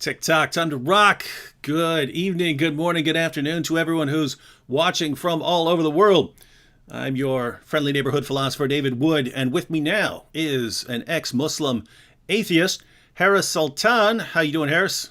TikTok, time to rock. Good evening, good morning, good afternoon to everyone who's watching from all over the world. I'm your friendly neighborhood philosopher, David Wood, and with me now is an ex-Muslim atheist, Harris Sultan. How you doing, Harris?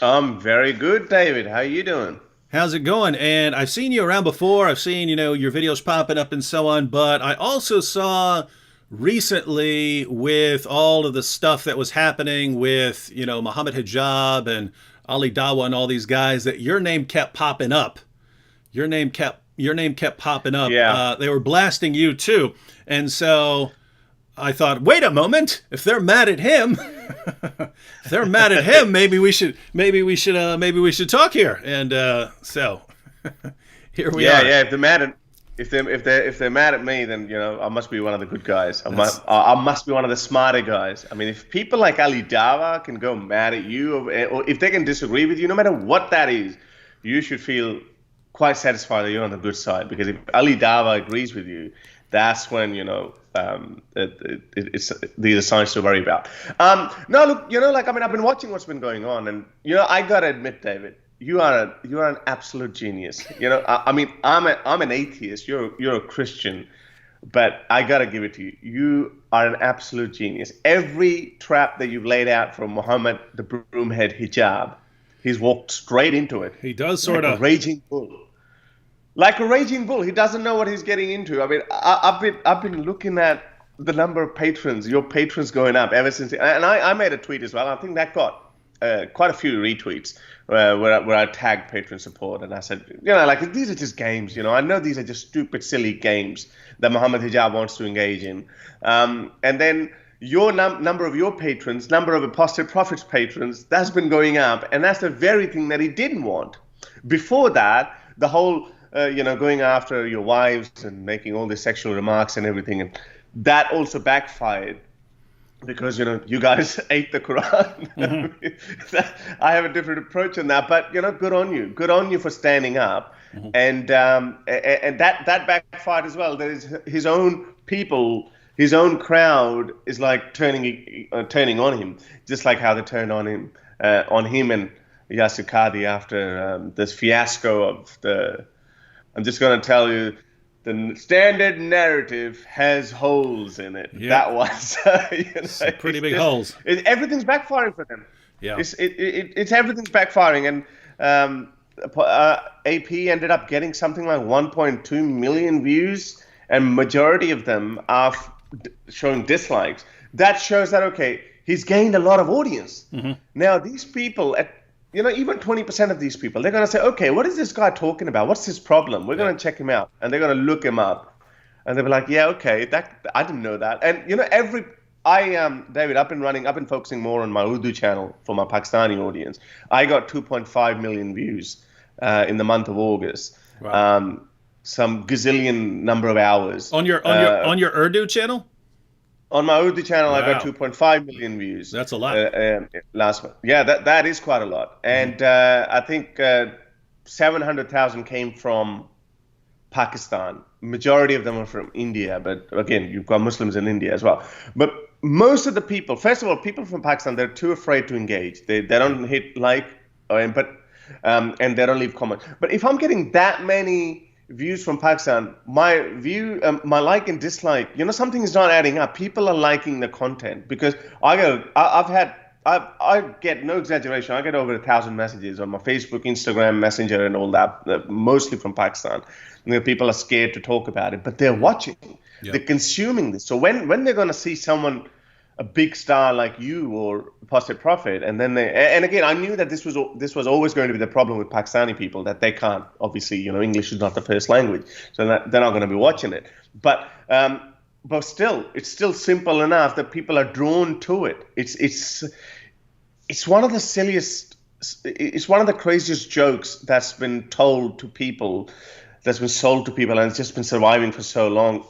I'm very good, David. How you doing? How's it going? And I've seen you around before. I've seen, your videos popping up and so on, but I also saw recently with all of the stuff that was happening with, Muhammad Hijab and Ali Dawa and all these guys that your name kept popping up. Your name kept popping up. Yeah. They were blasting you too. And so I thought, wait a moment, if they're mad at him, if they're mad at him, maybe we should talk here. And so here we Yeah, are. yeah. If they're mad at me, then I must be one of the good guys. I must be one of the smarter guys. I mean, if people like Ali Dawa can go mad at you, or if they can disagree with you, no matter what that is, you should feel quite satisfied that you're on the good side. Because if Ali Dawa agrees with you, that's when it's these are signs to worry about. No, look, I've been watching what's been going on, and I gotta admit, David, you are an absolute genius. I'm an atheist. You're a Christian, but I gotta give it to you. You are an absolute genius. Every trap that you've laid out for Muhammad, the broomhead hijab, he's walked straight into it. He does Like sort a of. raging bull. Like a raging bull. He doesn't know what he's getting into. I mean, I've been looking at the number of patrons, your patrons going up ever since, and I made a tweet as well. I think that got quite a few retweets where I tagged patron support, and I said, these are just games. I know these are just stupid, silly games that Muhammad Hijab wants to engage in, and then your number of your patrons, number of Apostate Prophets patrons, that's been going up, and that's the very thing that he didn't want. Before that, the whole going after your wives and making all these sexual remarks and everything, and that also backfired because you guys ate the Quran. I have a different approach on that, but good on you for standing up, and that backfired as well. There is his own people. His own crowd is like turning on him, just like how they turned on him and Yasir Qadhi after this fiasco of the. I'm just going to tell you, the standard narrative has holes in it. Yep. That was, Some pretty big holes. Everything's backfiring for them. Yeah. It's everything's backfiring, and AP ended up getting something like 1.2 million views, and majority of them are showing dislikes. That shows that he's gained a lot of audience. Now these people even 20% of these people, they're going to say, okay, what is this guy talking about? What's his problem? We're going to check him out. And they're going to look him up. And they'll be like, yeah, okay, I didn't know that. And, David, I've been focusing more on my Urdu channel for my Pakistani audience. I got 2.5 million views in the month of August. Wow. Some gazillion number of hours. On your Urdu channel? On my Urdu channel, Wow. I got 2.5 million views. That's a lot. Last month. Yeah, that is quite a lot. And I think 700,000 came from Pakistan. Majority of them are from India, but again, you've got Muslims in India as well. But most of the people, first of all, people from Pakistan, they're too afraid to engage. They don't hit like, and they don't leave comments. But if I'm getting that many views from Pakistan, my like and dislike, something is not adding up. People are liking the content because I get no exaggeration. I get over 1,000 messages on my Facebook, Instagram, Messenger, and all that, mostly from Pakistan. People are scared to talk about it, but they're watching. Yeah. They're consuming this. So when they're going to see someone, a big star like you or Apostate Prophet, and again, I knew that this was always going to be the problem with Pakistani people, that they can't, obviously, English is not the first language, so they're not going to be watching it. But still, it's still simple enough that people are drawn to it. It's one of the silliest, it's one of the craziest jokes that's been told to people, that's been sold to people, and it's just been surviving for so long.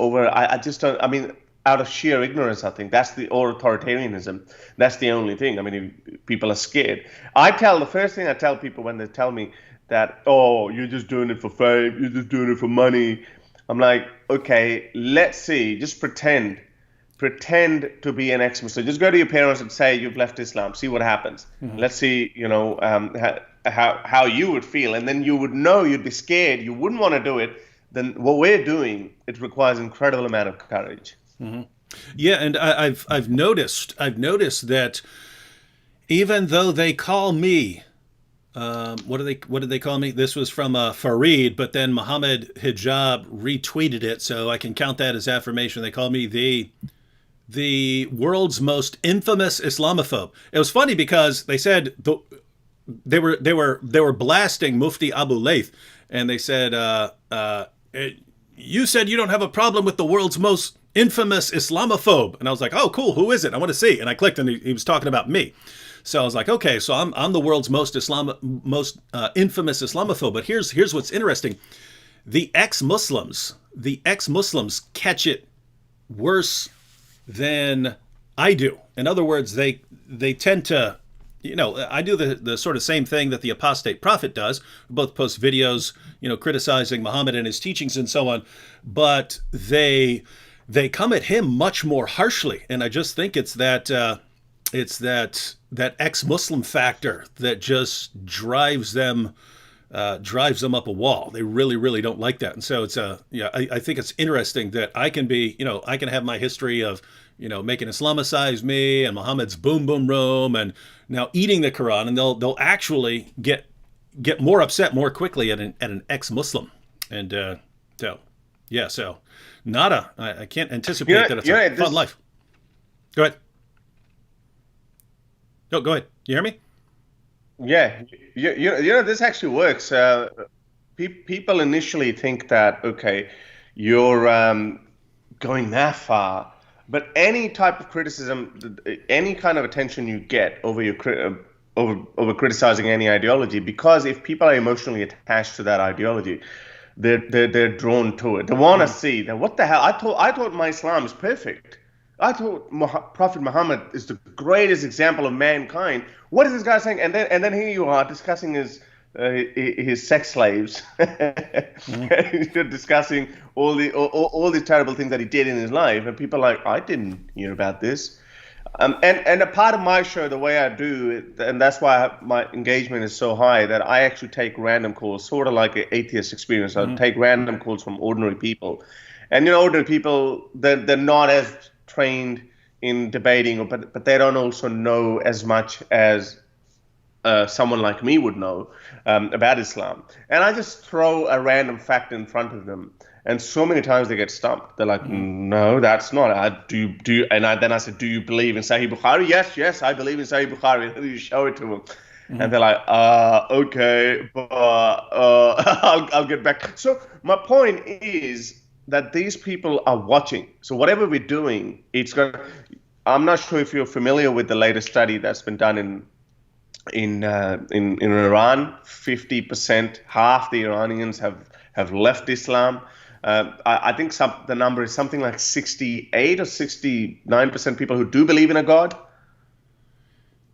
Out of sheer ignorance, I think that's or authoritarianism. That's the only thing. I mean, if people are scared. The first thing I tell people when they tell me that, oh, you're just doing it for fame, you're just doing it for money. I'm like, okay, let's see, just pretend pretend to be an ex-Muslim. Just go to your parents and say you've left Islam. See what happens. Let's see, how you would feel, and then you would know you'd be scared. You wouldn't want to do it. Then what we're doing, it requires incredible amount of courage. Yeah, and I've noticed that even though they call me, what did they call me? This was from Fareed, but then Muhammad Hijab retweeted it, so I can count that as affirmation. They call me the world's most infamous Islamophobe. It was funny because they said they were blasting Mufti Abu Layth, and they said, "You said you don't have a problem with the world's most infamous Islamophobe," and I was like, "Oh, cool. Who is it? I want to see." And I clicked, and he was talking about me. So I was like, okay, so I'm the world's most infamous Islamophobe. But here's what's interesting: the ex-Muslims catch it worse than I do. In other words, they tend to, I do the sort of same thing that the apostate prophet does. We both post videos, criticizing Muhammad and his teachings and so on, but they come at him much more harshly, and I just think it's that ex-Muslim factor that just drives them up a wall. They really, really don't like that. And so I think it's interesting that I can have my history of, making Islamicize me and Muhammad's boom, boom, room, and now eating the Quran, and they'll actually get more upset more quickly at an ex-Muslim. And so nada, I can't anticipate that it's a fun life. Go ahead. No, go ahead. You hear me? Yeah, this actually works. People initially think that, okay, you're going that far, but any type of criticism, any kind of attention you get over over criticizing any ideology, because if people are emotionally attached to that ideology, they're drawn to it. They want to see that. What the hell? I thought my Islam is perfect. I thought Prophet Muhammad is the greatest example of mankind. What is this guy saying? And then here you are discussing his sex slaves. You're discussing all the terrible things that he did in his life, and people are like, I didn't hear about this. And a part of my show, the way I do it, and that's why my engagement is so high, that I actually take random calls, sort of like an atheist experience. I take random calls from ordinary people, and ordinary people, they're not as trained in debating, but they don't also know as much as someone like me would know about Islam. And I just throw a random fact in front of them, and so many times they get stumped. They're like, "No, that's not." Then I said, "Do you believe in Sahih Bukhari?" Yes, I believe in Sahih Bukhari. And you show it to them, and they're like, "Okay, but I'll get back." So my point is that these people are watching. So whatever we're doing, I'm not sure if you're familiar with the latest study that's been done in Iran. 50%, half the Iranians have left Islam. I think the number is something like 68 or 69% people who do believe in a God.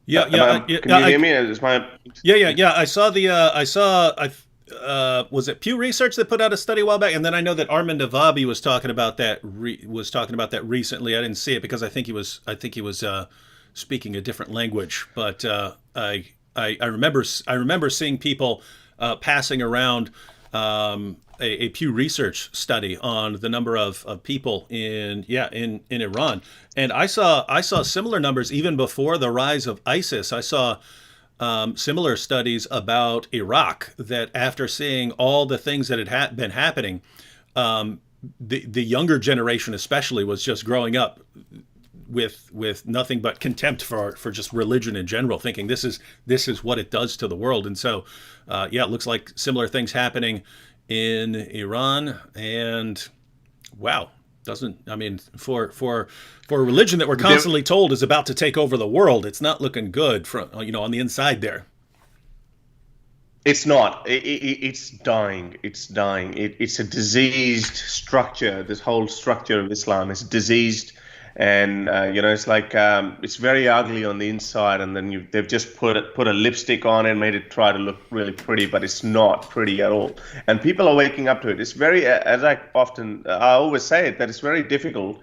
Can you hear me? Yeah. I saw was it Pew Research that put out a study a while back? And then I know that Armin Navabi was talking about that recently. I didn't see it because I think he was speaking a different language. But I remember seeing people passing around a Pew Research study on the number of people in Iran, and I saw similar numbers even before the rise of ISIS. I saw similar studies about Iraq, that after seeing all the things that had been happening, the younger generation especially was just growing up with nothing but contempt for just religion in general, thinking this is what it does to the world. And so it looks like similar things happening in Iran. And wow, for a religion that we're constantly told is about to take over the world, it's not looking good on the inside there. It's not. It's dying. It's dying. It's a diseased structure. This whole structure of Islam is diseased, and it's like it's very ugly on the inside, and then they've just put a lipstick on it, made it try to look really pretty, but it's not pretty at all. And people are waking up to it. It's very, as I always say it, that it's very difficult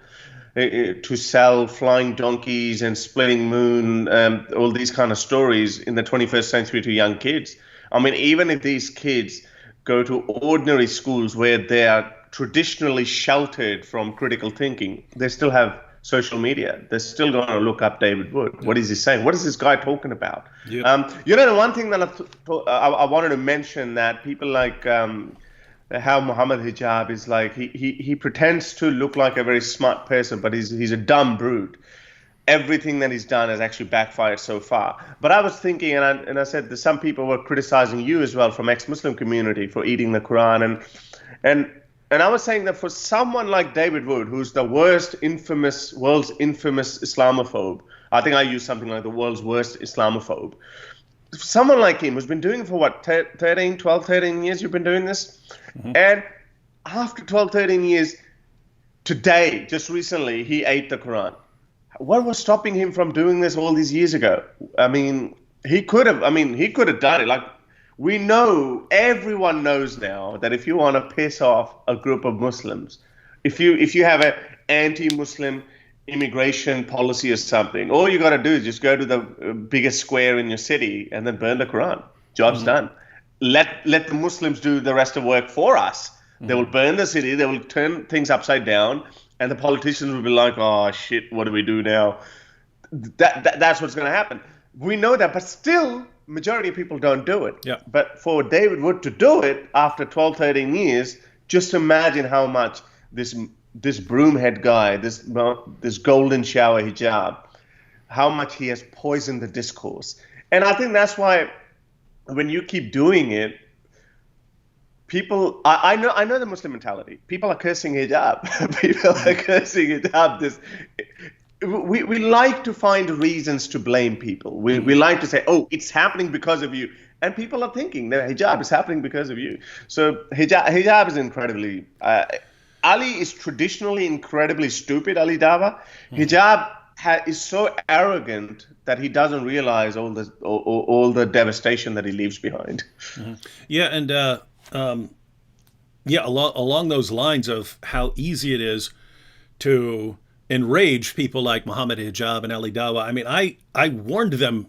to sell flying donkeys and splitting moon, all these kind of stories in the 21st century to young kids. I mean, even if these kids go to ordinary schools where they are traditionally sheltered from critical thinking, they still have social media. They're still going to look up David Wood. What is he saying? What is this guy talking about? Yep. The one thing that I wanted to mention, that people like how Muhammad Hijab is like, he pretends to look like a very smart person, but he's a dumb brute. Everything that he's done has actually backfired so far. But I was thinking, and I said that some people were criticizing you as well from ex-Muslim community for eating the Quran, and I was saying that for someone like David Wood, who's the world's infamous Islamophobe, I think I used something like the world's worst Islamophobe. Someone like him who's been doing it for what, 13 years you've been doing this? Mm-hmm. And after 12, 13 years, today, just recently, he ate the Quran. What was stopping him from doing this all these years ago? I mean, he could have done it. Like, we know, everyone knows now that if you want to piss off a group of Muslims, if you have an anti-Muslim immigration policy or something, all you got to do is just go to the biggest square in your city and then burn the Quran. Job's done. Let the Muslims do the rest of the work for us. They will burn the city. They will turn things upside down. And the politicians will be like, oh, shit, what do we do now? That's what's going to happen. We know that, but still, majority of people don't do it. Yeah. But for David Wood to do it after 12, 13 years, just imagine how much this broomhead guy, this golden shower hijab, how much he has poisoned the discourse. And I think that's why when you keep doing it, people, I know the Muslim mentality. People are cursing hijab. People are cursing hijab. We like to find reasons to blame people. We like to say, oh, it's happening because of you. And people are thinking that hijab is happening because of you. So hijab is incredibly... Ali is traditionally incredibly stupid, Ali Dava. Hijab is so arrogant that he doesn't realize all the devastation that he leaves behind. Yeah, and... along those lines of how easy it is to enrage people like Muhammad Hijab and Ali Dawa. I mean, I warned them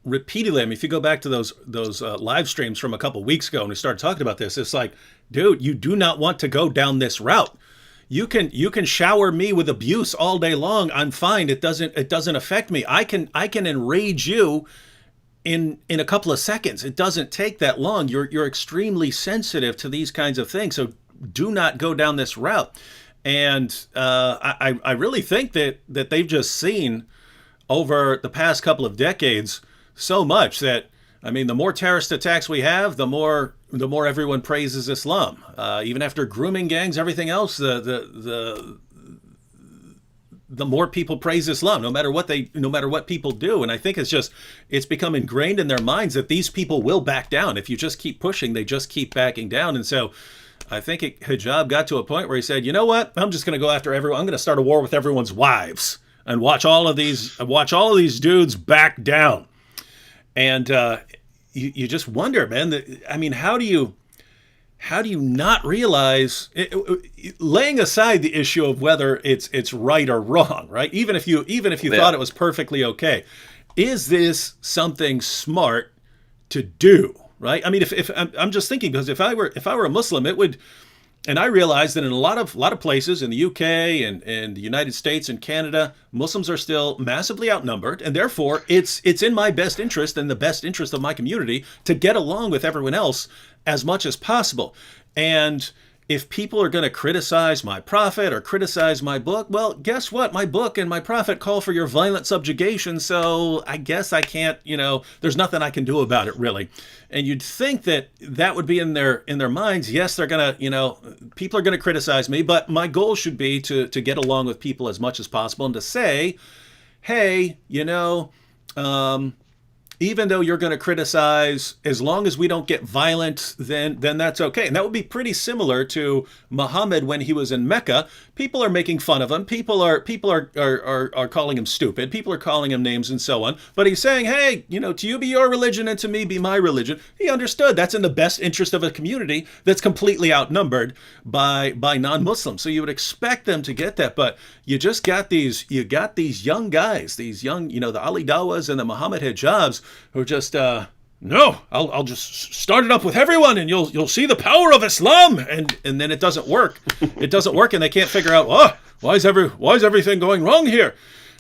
repeatedly. I mean, if you go back to those live streams from a couple weeks ago and we started talking about this, it's like, dude, you do not want to go down this route. You can shower me with abuse all day long. I'm fine. It doesn't affect me. I can enrage you in a couple of seconds. It doesn't take that long. You're extremely sensitive to these kinds of things. So do not go down this route. And I really think that they've just seen over the past couple of decades so much that, I mean, the more terrorist attacks we have, the more everyone praises Islam. Even after grooming gangs, everything else, the more people praise Islam, no matter what people do. And I think it's become ingrained in their minds that these people will back down. If you just keep pushing, they just keep backing down. And so I think Hijab got to a point where he said, you know what? I'm just going to go after everyone. I'm going to start a war with everyone's wives and watch all of these dudes back down. And you just wonder, man, I mean, how do you not realize, laying aside the issue of whether it's right or wrong, right? Even if you thought it was perfectly okay, is this something smart to do, right? I mean, if I'm just thinking, because if I were a Muslim, it would, and I realize that in a lot of places in the UK and the United States and Canada, Muslims are still massively outnumbered, and therefore it's in my best interest and the best interest of my community to get along with everyone else as much as possible. And if people are going to criticize my prophet or criticize my book, well, guess what? My book and my prophet call for your violent subjugation, so I guess I can't, there's nothing I can do about it, really. And you'd think that would be in their minds. Yes, they're going to, people are going to criticize me, but my goal should be to get along with people as much as possible and to say, hey, even though you're going to criticize, as long as we don't get violent, then that's okay. And that would be pretty similar to Muhammad when he was in Mecca. People are making fun of him. People are calling him stupid. People are calling him names and so on. But he's saying, hey, to you be your religion and to me be my religion. He understood that's in the best interest of a community that's completely outnumbered by non-Muslims. So you would expect them to get that, but you got these young guys, these young, the Ali Dawas and the Muhammad Hijabs, who are just no, I'll just start it up with everyone, and you'll see the power of Islam, and then it doesn't work. It doesn't work, and they can't figure out why is everything going wrong here,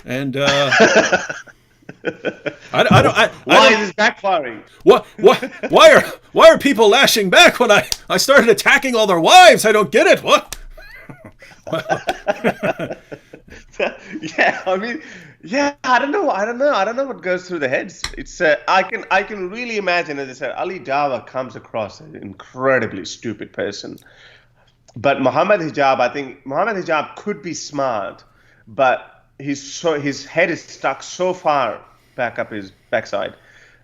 and I don't. Why is this backfiring? Why are people lashing back when I started attacking all their wives? I don't get it. What? Yeah, I don't know what goes through the heads. It's I can really imagine, as I said, Ali Dawa comes across as an incredibly stupid person, but Muhammad Hijab, I think Muhammad Hijab could be smart, but his head is stuck so far back up his backside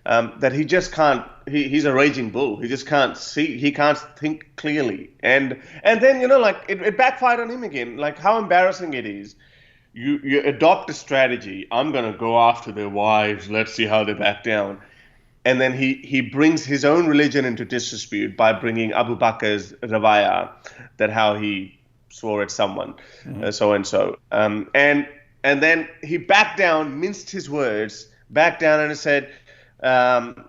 that he just can't. He's a raging bull. He just can't see. He can't think clearly, and then it backfired on him again. Like, how embarrassing it is. You adopt a strategy. I'm going to go after their wives. Let's see how they back down. And then he brings his own religion into disrepute by bringing Abu Bakr's rawaya, that how he swore at someone, so and so. And then he backed down, minced his words, backed down and said,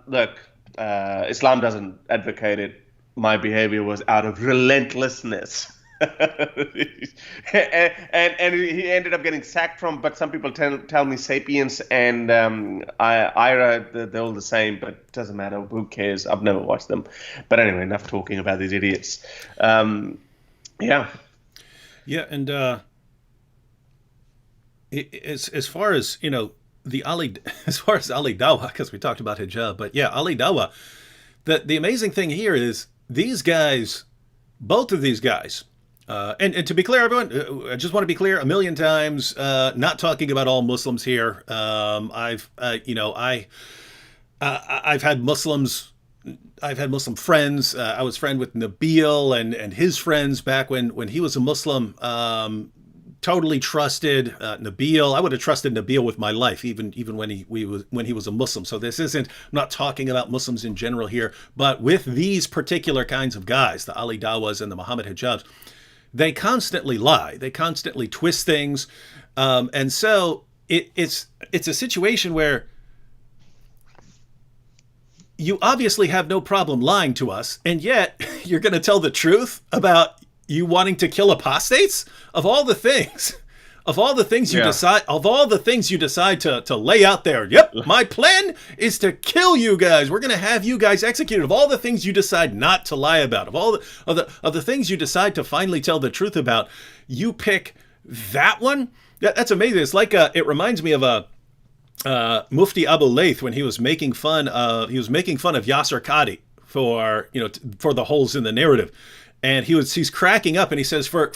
look, Islam doesn't advocate it. My behavior was out of relentlessness. and he ended up getting sacked from, but some people tell me Sapiens and Ira, they're all the same, but it doesn't matter. Who cares? I've never watched them. But anyway, enough talking about these idiots. Yeah, and as far as the Ali, as far as Ali Dawa, because we talked about hijab, but yeah, Ali Dawa. The amazing thing here is these guys, both of these guys. And to be clear, everyone, I just want to be clear a million times, not talking about all Muslims here. I've had Muslim friends. I was friend with Nabil and his friends back when he was a Muslim. Totally trusted Nabil. I would have trusted Nabil with my life, even when he was a Muslim. So this isn't, I'm not talking about Muslims in general here, but with these particular kinds of guys, the Ali Dawas and the Muhammad Hijabs, they constantly lie. They constantly twist things. And so it's a situation where you obviously have no problem lying to us, and yet you're going to tell the truth about you wanting to kill apostates? Of all the things you decide to lay out there. Yep, my plan is to kill you guys. We're going to have you guys executed. Of all the things you decide not to lie about, of all the things you decide to finally tell the truth about, you pick that one. That's amazing. It's like it reminds me of Mufti Abu Layth when he was making fun of Yasser Qadi for the holes in the narrative. And he's cracking up, and he says, for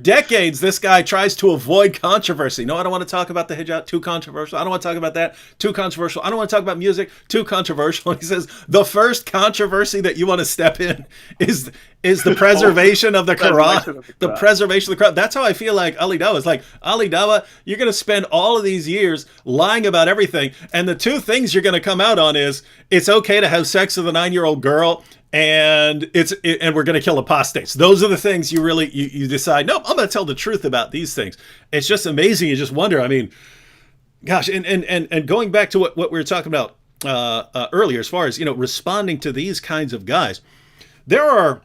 decades, this guy tries to avoid controversy. No, I don't want to talk about the hijab, too controversial. I don't want to talk about that, too controversial. I don't want to talk about music, too controversial. And he says, the first controversy that you want to step in is the preservation of the Quran. The preservation of the Quran. That's how I feel like Ali Dawa is. Like, Ali Dawa, you're going to spend all of these years lying about everything, and the two things you're going to come out on is, it's okay to have sex with a 9-year-old girl, and we're going to kill apostates. Those are the things you really you decide. Nope, I'm going to tell the truth about these things. It's just amazing. You just wonder. I mean, gosh, and going back to what we were talking about earlier, as far as responding to these kinds of guys, there are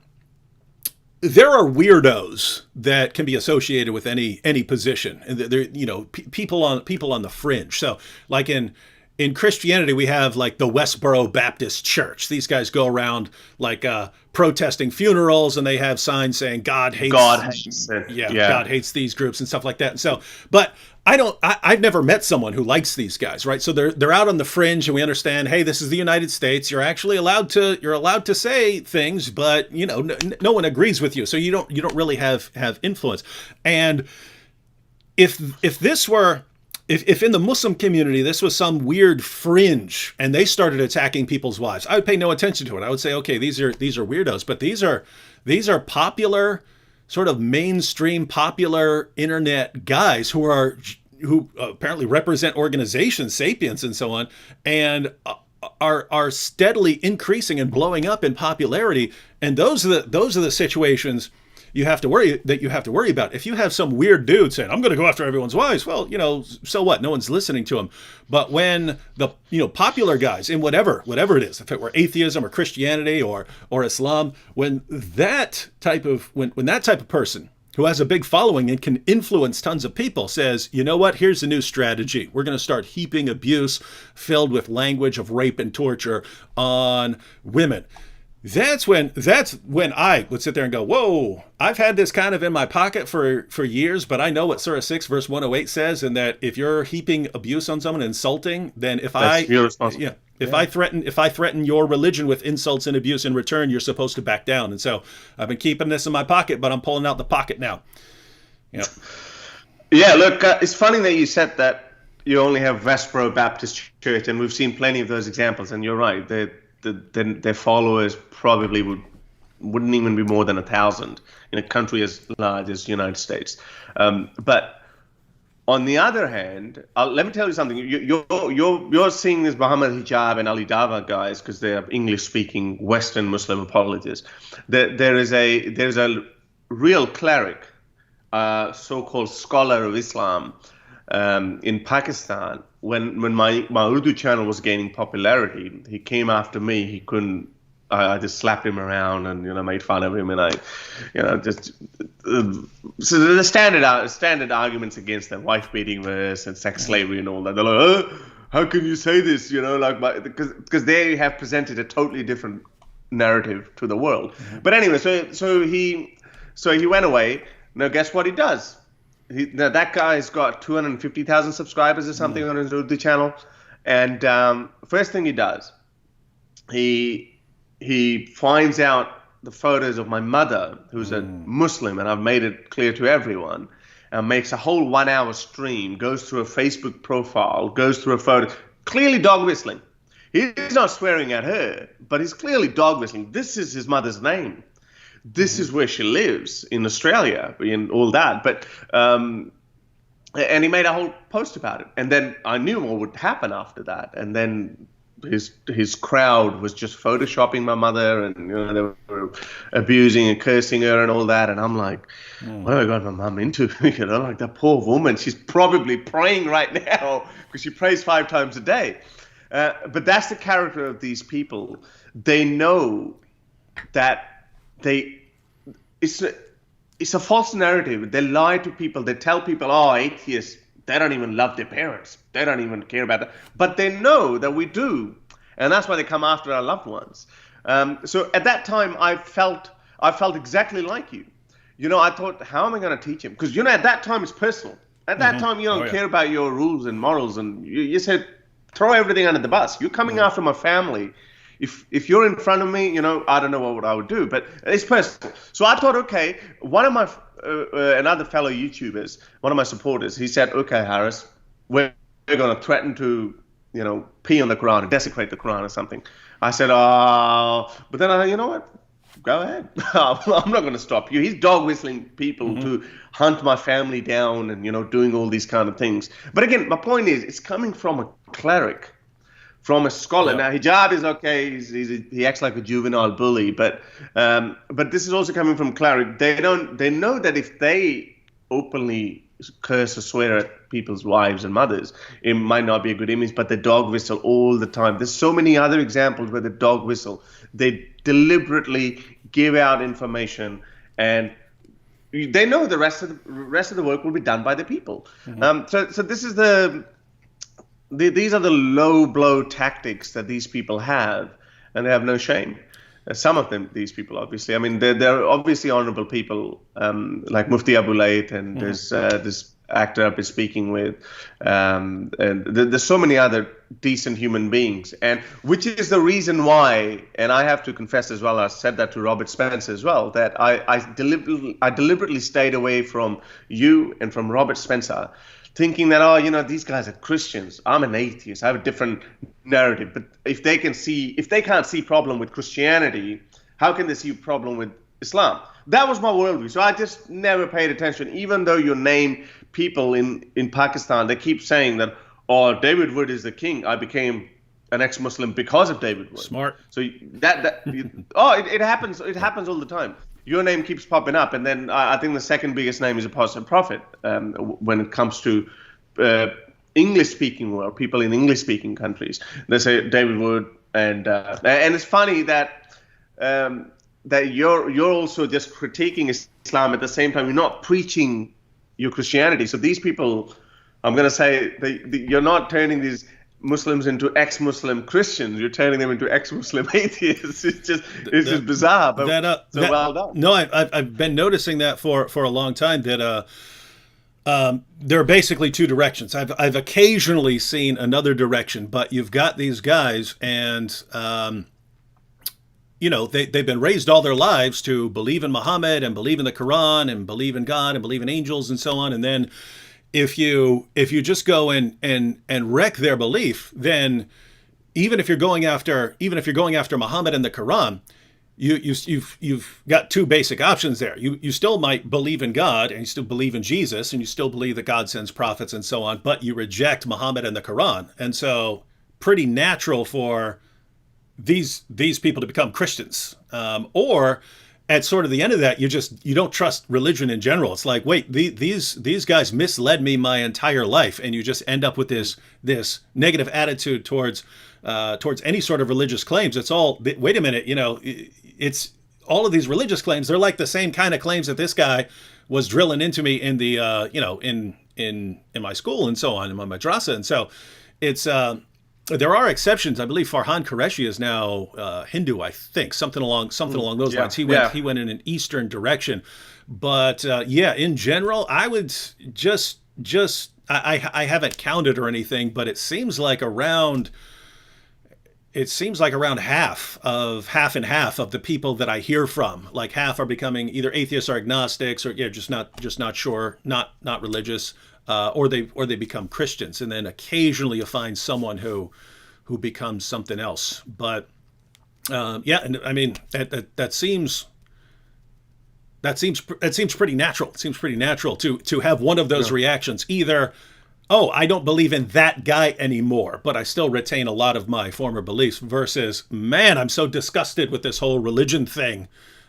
weirdos that can be associated with any position, and they're people on the fringe. So like in Christianity, we have like the Westboro Baptist Church. These guys go around like protesting funerals, and they have signs saying God hates God hates these groups and stuff like that. And so, but I've never met someone who likes these guys, right? So they're out on the fringe, and we understand, hey, this is the United States. You're actually allowed to say things, but no one agrees with you, so you don't really have influence. And if this were if in the Muslim community this was some weird fringe and they started attacking people's wives, I would pay no attention to it. I would say, okay, these are weirdos. But these are popular, sort of mainstream popular internet guys who apparently represent organizations, Sapiens and so on, and are steadily increasing and blowing up in popularity. And those are the situations you have to worry about. If you have some weird dude saying, I'm going to go after everyone's wives, well, so what? No one's listening to him. But when the popular guys in whatever it is, if it were atheism or Christianity or Islam, when that type of person who has a big following and can influence tons of people says, you know what, here's a new strategy. We're going to start heaping abuse filled with language of rape and torture on women. That's when I would sit there and go, whoa, I've had this kind of in my pocket for years, but I know what Surah 6 verse 108 says, and that if you're heaping abuse on someone, insulting, then if I threaten your religion with insults and abuse in return, you're supposed to back down. And so I've been keeping this in my pocket, but I'm pulling out the pocket now. Yeah, look, it's funny that you said that you only have Westboro Baptist Church, and we've seen plenty of those examples, and you're right. Their followers probably wouldn't even be more than 1,000 in a country as large as the United States. But on the other hand, let me tell you something. You're seeing this Muhammad Hijab and Ali Dawah guys because they're English-speaking Western Muslim apologists. There's a real cleric, so-called scholar of Islam, in Pakistan. When my Urdu channel was gaining popularity, he came after me. He couldn't. I just slapped him around and made fun of him, and so the standard arguments against the wife beating verse and sex slavery and all that. They're like, oh, how can you say this? Because they have presented a totally different narrative to the world. Mm-hmm. But anyway, so he went away. Now guess what he does? That guy's got 250,000 subscribers or something on his Urdu channel, and first thing he does, he finds out the photos of my mother, who's a Muslim, and I've made it clear to everyone, and makes a whole 1-hour stream, goes through a Facebook profile, goes through a photo, clearly dog whistling. He's not swearing at her, but he's clearly dog whistling. This is his mother's name. This is where she lives in Australia and all that. But and he made a whole post about it. And then I knew what would happen after that. And then his crowd was just photoshopping my mother, and they were abusing and cursing her and all that. And I'm like, what have I got my mum into? Like that poor woman. She's probably praying right now because she prays 5 times a day. But that's the character of these people. They know that it's a false narrative. They lie to people. They tell people, oh, atheists, they don't even love their parents. They don't even care about that. But they know that we do. And that's why they come after our loved ones. So at that time, I felt exactly like you. I thought, how am I going to teach him? Because, at that time, it's personal. At that time, you don't care about your rules and morals. And you said, throw everything under the bus. You're coming after my family. If you're in front of me, I don't know what I would do, but it's personal. So I thought, okay, one of my another fellow YouTubers, one of my supporters, he said, okay, Harris, we're going to threaten to, pee on the Quran or desecrate the Quran or something. I said, but then I, you know what? Go ahead. I'm not going to stop you. He's dog whistling people to hunt my family down and, doing all these kind of things. But again, my point is, it's coming from a cleric. From a scholar. Now, hijab is okay. He acts like a juvenile bully, but this is also coming from cleric. They know that if they openly curse or swear at people's wives and mothers, it might not be a good image. But they dog whistle all the time. There's so many other examples where they dog whistle. They deliberately give out information, and they know the rest of the work will be done by the people. So this is these are the low blow tactics that these people have, and they have no shame. Some of them, these people, obviously. I mean, they're obviously honorable people, like Mufti Abu Layth, and there's this actor I've been speaking with, and there's so many other decent human beings, and which is the reason why, and I have to confess as well, I said that to Robert Spencer as well, that I deliberately stayed away from you and from Robert Spencer, thinking that, oh, these guys are Christians. I'm an atheist. I have a different narrative. But if they can't see problem with Christianity, how can they see problem with Islam? That was my worldview. So I just never paid attention, even though you name people in Pakistan, they keep saying that, oh, David Wood is the king. I became an ex-Muslim because of David Wood. Smart. So it happens. It happens all the time. Your name keeps popping up, and then I think the second biggest name is Apostle Prophet when it comes to English-speaking world, people in English-speaking countries. They say David Wood, and it's funny that that you're also just critiquing Islam at the same time. You're not preaching your Christianity. So these people, I'm going to say, you're not turning these Muslims into ex-Muslim Christians. You're turning them into ex-Muslim atheists. It's just bizarre. But well done. No, I've been noticing that for a long time, that there are basically two directions. I've occasionally seen another direction, but you've got these guys, and they've been raised all their lives to believe in Muhammad and believe in the Quran and believe in God and believe in angels and so on, and then if you just go and wreck their belief, then even if you're going after Muhammad and the Quran, you've got two basic options there. You still might believe in God, and you still believe in Jesus, and you still believe that God sends prophets and so on, but you reject Muhammad and the Quran. And so pretty natural for these people to become Christians. Or at sort of the end of that, you don't trust religion in general. It's like, wait, these guys misled me my entire life, and you just end up with this negative attitude towards any sort of religious claims. It's all, wait a minute, it's all of these religious claims. They're like the same kind of claims that this guy was drilling into me in the in my school and so on, in my madrasa. And so it's there are exceptions. I believe Farhan Qureshi is now Hindu, I think, something along those lines. He went in an Eastern direction, but in general, I would just I haven't counted or anything, but it seems like around half and half of the people that I hear from, like half are becoming either atheists or agnostics, or just not sure, not religious. Or they become Christians, and then occasionally you find someone who becomes something else. But and I mean that seems pretty natural. It seems pretty natural to have one of those reactions. Either, oh, I don't believe in that guy anymore, but I still retain a lot of my former beliefs, versus, man, I'm so disgusted with this whole religion thing.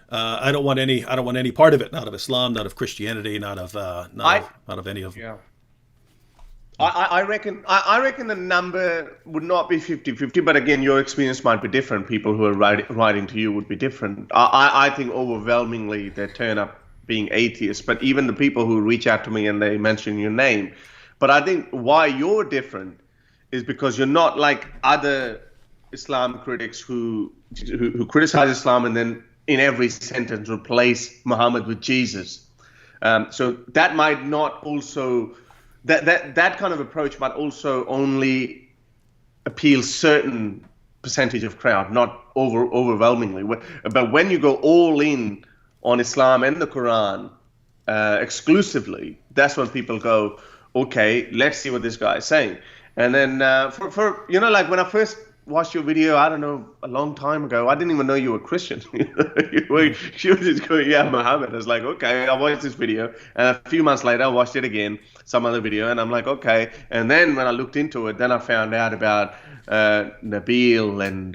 I don't want any part of it. Not of Islam, not of Christianity, not of any of. Yeah. I reckon the number would not be 50-50, but again, your experience might be different. People who are writing to you would be different. I think overwhelmingly they turn up being atheists, but even the people who reach out to me and they mention your name. But I think why you're different is because you're not like other Islam critics who criticize Islam and then in every sentence replace Muhammad with Jesus. So that might not also, that kind of approach might also only appeal certain percentage of crowd, not overwhelmingly. But when you go all in on Islam and the Quran exclusively, that's when people go, okay, let's see what this guy is saying. And then for like when I first watched your video, I don't know, a long time ago, I didn't even know you were Christian. You were just going, yeah, Muhammad. I was like, okay, I watched this video. And a few months later, I watched it again, some other video, and I'm like, okay. And then when I looked into it, then I found out about Nabil and,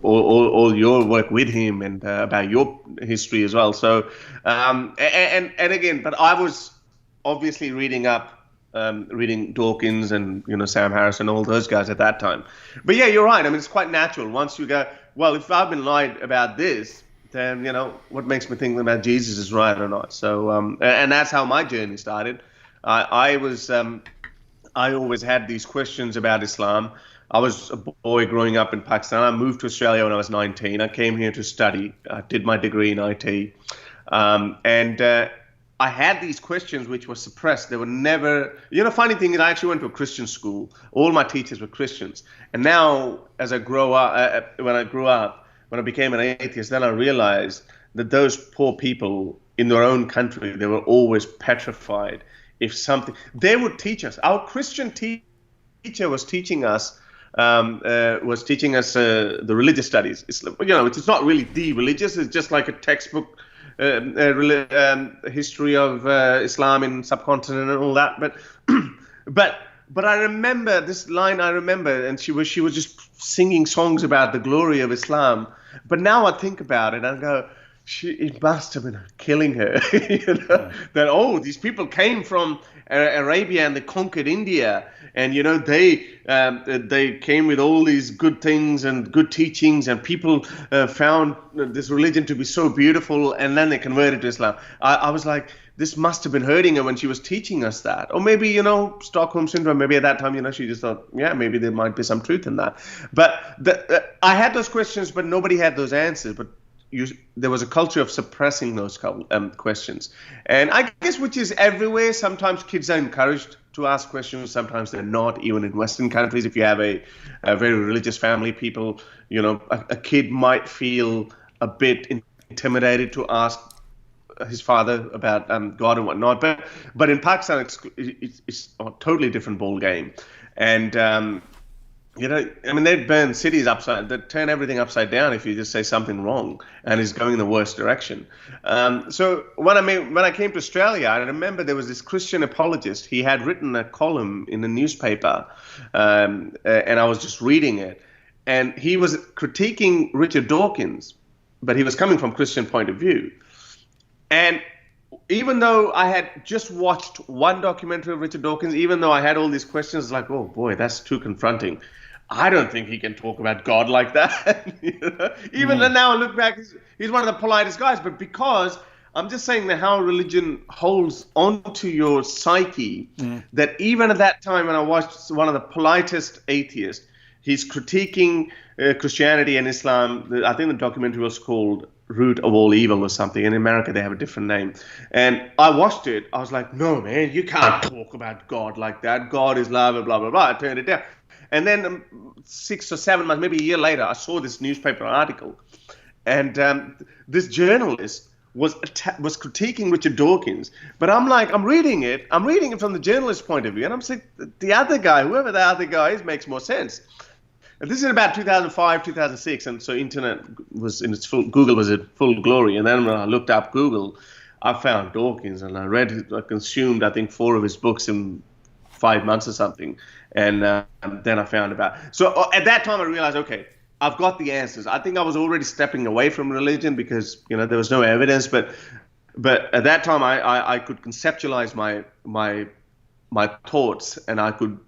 all your work with him, and about your history as well. So, and again, but I was obviously reading Dawkins and Sam Harris and all those guys at that time. But yeah, you're right. I mean, it's quite natural. Once you go, well, if I've been lied about this, then what makes me think about Jesus is right or not? So and that's how my journey started. I always had these questions about Islam. I was a boy growing up in Pakistan. I moved to Australia when I was 19. I came here to study. I did my degree in IT, and I had these questions which were suppressed. They were never, funny thing is I actually went to a Christian school. All my teachers were Christians. And now as I grow up, when I became an atheist, then I realized that those poor people in their own country, they were always petrified if something, they would teach us. Our Christian teacher was teaching us the religious studies. It's, it's not really the religious. It's just like a textbook history of Islam in subcontinent and all that. But I remember this line. I remember, and she was just singing songs about the glory of Islam. But now I think about it, and I go, it must have been killing her. That these people came from Arabia and they conquered India, and they came with all these good things and good teachings, and people found this religion to be so beautiful, and then they converted to Islam. I was like, this must have been hurting her when she was teaching us that. Or maybe, Stockholm Syndrome, maybe at that time, she just thought, yeah, maybe there might be some truth in that. But I had those questions, but nobody had those answers. But there was a culture of suppressing those questions. And I guess which is everywhere. Sometimes kids are encouraged to ask questions. Sometimes they're not, even in Western countries. If you have a very religious family, people, a kid might feel a bit intimidated to ask his father about God and whatnot. But in Pakistan, it's a totally different ball game. And they'd burn cities they'd turn everything upside down if you just say something wrong and is going in the worst direction. So when I came to Australia, I remember there was this Christian apologist. He had written a column in the newspaper, and I was just reading it. And he was critiquing Richard Dawkins, but he was coming from a Christian point of view. And even though I had just watched one documentary of Richard Dawkins, even though I had all these questions, like, oh boy, that's too confronting. I don't think he can talk about God like that. Even then, now I look back, he's one of the politest guys. But because I'm just saying that how religion holds onto your psyche, that even at that time when I watched one of the politest atheists, he's critiquing Christianity and Islam. I think the documentary was called Root of All Evil or something. In America, they have a different name. And I watched it. I was like, no, man, you can't talk about God like that. God is love, blah, blah, blah. I turned it down. And then 6 or 7 months, maybe a year later, I saw this newspaper article. And this journalist was critiquing Richard Dawkins. But I'm reading it from the journalist's point of view. And I'm saying, the other guy, whoever the other guy is, makes more sense. And this is about 2005, 2006, and so internet was in its Google was in full glory. And then when I looked up Google, I found Dawkins, and I consumed, I think, 4 of his books in 5 months or something. And then I found about. So at that time, I realized, okay, I've got the answers. I think I was already stepping away from religion because there was no evidence. But at that time, I could conceptualize my thoughts, and I could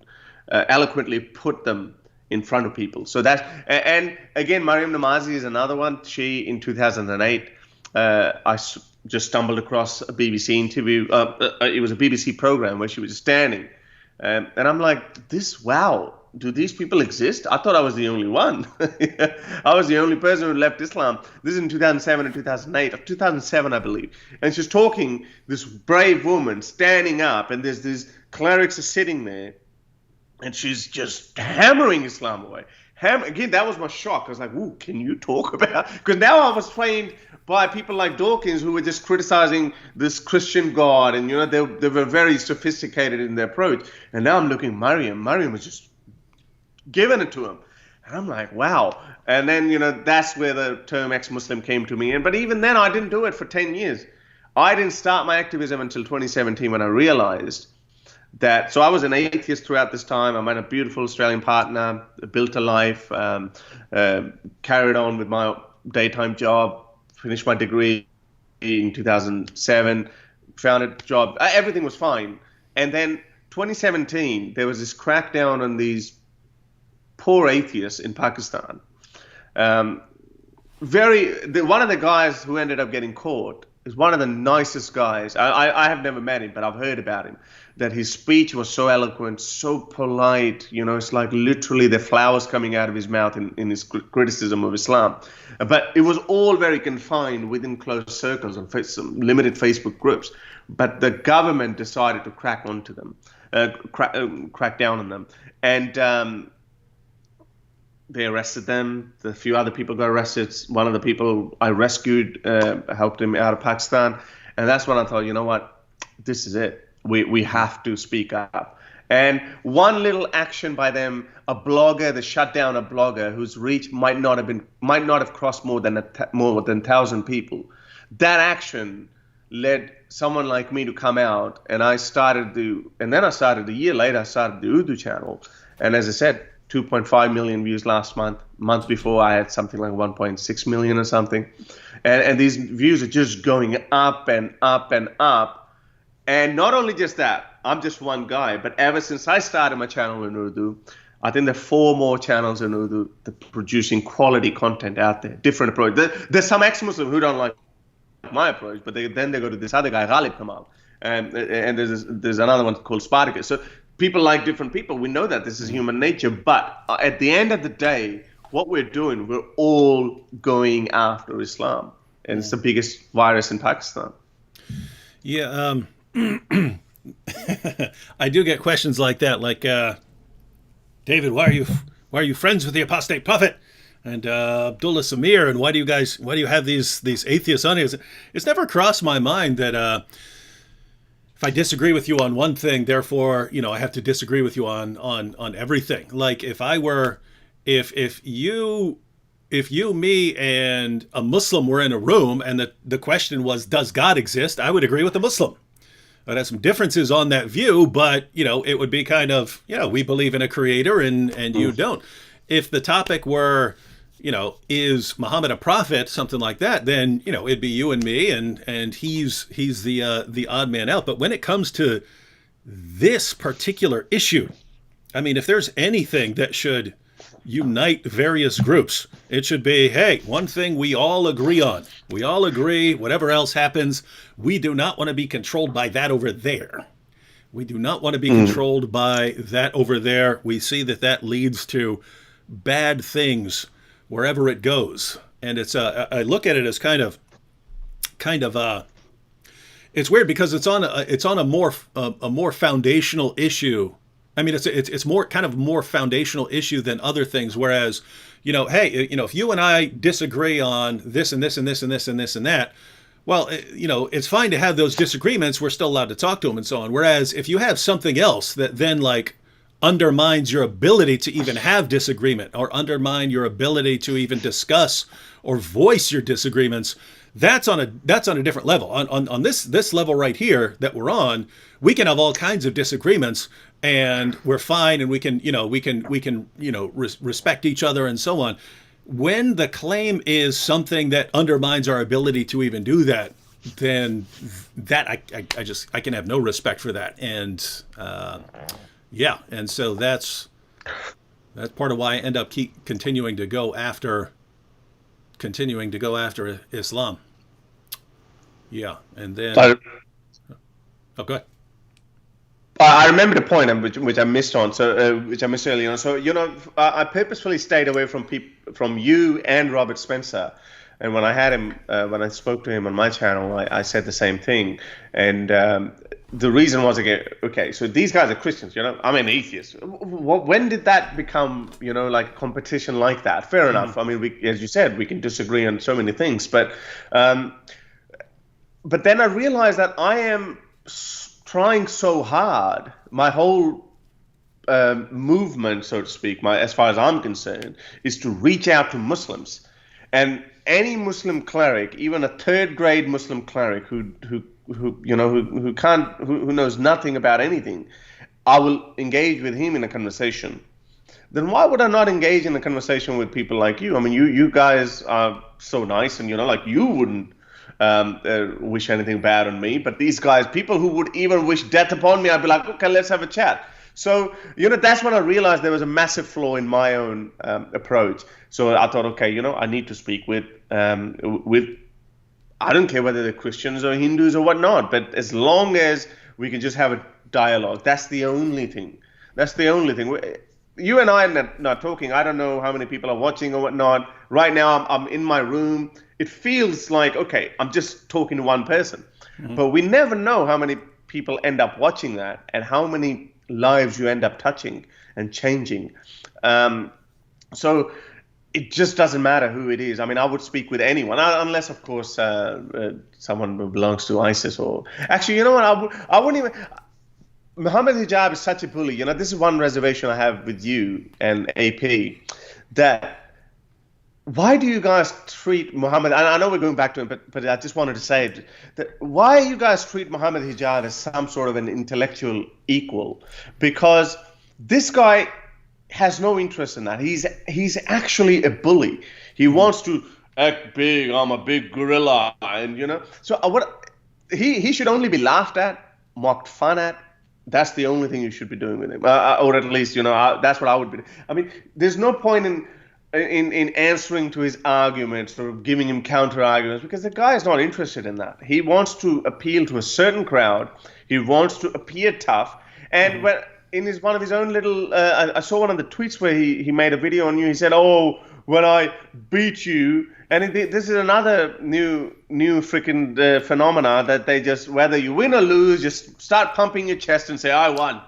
eloquently put them in front of people. So that, and again, Mariam Namazi is another one. She, in 2008, just stumbled across a BBC interview. It was a BBC program where she was standing. And I'm like, wow, do these people exist? I thought I was the only one. I was the only person who left Islam. This is in 2007 and 2008, or 2007, I believe. And she's talking, this brave woman standing up, and there's these clerics are sitting there, and she's just hammering Islam away. Again, that was my shock. I was like, ooh, can you talk about? Because now I was trained by people like Dawkins who were just criticizing this Christian God, and they were very sophisticated in their approach. And now I'm looking, Mariam was just giving it to him. And I'm like, wow. And then, that's where the term ex-Muslim came to me. But even then, I didn't do it for 10 years. I didn't start my activism until 2017 when I realized that. So I was an atheist throughout this time. I met a beautiful Australian partner, built a life, carried on with my daytime job, finished my degree in 2007, found a job. Everything was fine. And then 2017, there was this crackdown on these poor atheists in Pakistan. One of the guys who ended up getting caught is one of the nicest guys. I have never met him, but I've heard about him. That his speech was so eloquent, so polite. It's like literally the flowers coming out of his mouth in his criticism of Islam. But it was all very confined within closed circles and some limited Facebook groups. But the government decided to crack down on them. And they arrested them. A few other people got arrested. One of the people I rescued helped him out of Pakistan. And that's when I thought, you know what? This is it. We have to speak up. And one little action by them, a blogger, they shut down a blogger whose reach might not have crossed more than 1,000 people. That action led someone like me to come out, and then a year later, I started the Urdu channel. And as I said, 2.5 million views last month. Month before, I had something like 1.6 million or something. And these views are just going up and up and up. And not only just that, I'm just one guy, but ever since I started my channel in Urdu, I think there are 4 more channels in Urdu that are producing quality content out there, different approach. There's some ex-Muslims who don't like my approach, but then they go to this other guy, Ghalib Kamal, and there's another one called Spartacus. So people like different people. We know that this is human nature, but at the end of the day, what we're doing, we're all going after Islam, and it's the biggest virus in Pakistan. Yeah, I do get questions like that, like, David, why are you friends with the apostate prophet and Abdullah Samir, and why do you have these atheists on here? It's never crossed my mind that if I disagree with you on one thing, therefore, I have to disagree with you on everything. Like if you, me, and a Muslim were in a room and the question was, does God exist? I would agree with the Muslim. I'd have some differences on that view, but, it would be kind of, we believe in a creator and you don't. If the topic were, is Muhammad a prophet, something like that, then, it'd be you and me, and he's the odd man out. But when it comes to this particular issue, I mean, if there's anything that should unite various groups, it should be, hey, one thing we all agree on. We all agree, whatever else happens, we do not want to be controlled by that over there. We do not want to be controlled by that over there. We see that leads to bad things wherever it goes. And I look at it as kind of it's weird because it's on a more foundational issue. I mean, it's more kind of more foundational issue than other things. Whereas, hey, if you and I disagree on this and this and this and this and this and that, well, it's fine to have those disagreements. We're still allowed to talk to them and so on. Whereas if you have something else that then undermines your ability to even have disagreement or undermine your ability to even discuss or voice your disagreements, that's on a different level. On this level right here that we're on, we can have all kinds of disagreements and we're fine, and we can respect each other and so on. When the claim is something that undermines our ability to even do that, then that I can have no respect for that. And yeah, and so that's part of why I end up continuing to go after Islam. Yeah, and then oh, go ahead. I remember the point which I missed on, which I missed earlier on. So I purposefully stayed away from you and Robert Spencer. And when I had him, when I spoke to him on my channel, I said the same thing. And the reason was, okay, so these guys are Christians, I'm an atheist. When did that become, like a competition like that? Fair enough. I mean, as you said, we can disagree on so many things, but then I realized that I am trying so hard, my whole movement, so to speak, as far as I'm concerned, is to reach out to Muslims. And any Muslim cleric, even a third-grade Muslim cleric who knows nothing about anything, I will engage with him in a conversation. Then why would I not engage in a conversation with people like you? I mean, you guys are so nice, and you wouldn't wish anything bad on me. But these guys, people who would even wish death upon me, I'd be like, okay, let's have a chat. So, that's when I realized there was a massive flaw in my own approach. So I thought, okay, I need to speak with, I don't care whether they're Christians or Hindus or whatnot, but as long as we can just have a dialogue, that's the only thing. That's the only thing. You and I are not talking. I don't know how many people are watching or whatnot. Right now, I'm in my room. It feels like, okay, I'm just talking to one person. Mm-hmm. But we never know how many people end up watching that and how many lives you end up touching and changing. So it just doesn't matter who it is. I mean, I would speak with anyone, unless, of course, someone who belongs to ISIS or... Actually, you know what? I wouldn't even... Muhammad Hijab is such a bully. This is one reservation I have with you and AP, that why do you guys treat Muhammad? And I know we're going back to him, but I just wanted to say it, that why you guys treat Muhammad Hijab as some sort of an intellectual equal? Because this guy has no interest in that. He's actually a bully. He wants to act big. I'm a big gorilla, and So what he should only be laughed at, mocked fun at. That's the only thing you should be doing with him, or at least that's what I would be. I mean, there's no point in answering to his arguments or giving him counter arguments, because the guy is not interested in that. He wants to appeal to a certain crowd. He wants to appear tough, and when in one of his own little, I saw one of the tweets where he made a video on you. He said, "Oh, when I beat you," and this is another new freaking phenomena that they just, whether you win or lose, just start pumping your chest and say, "I won."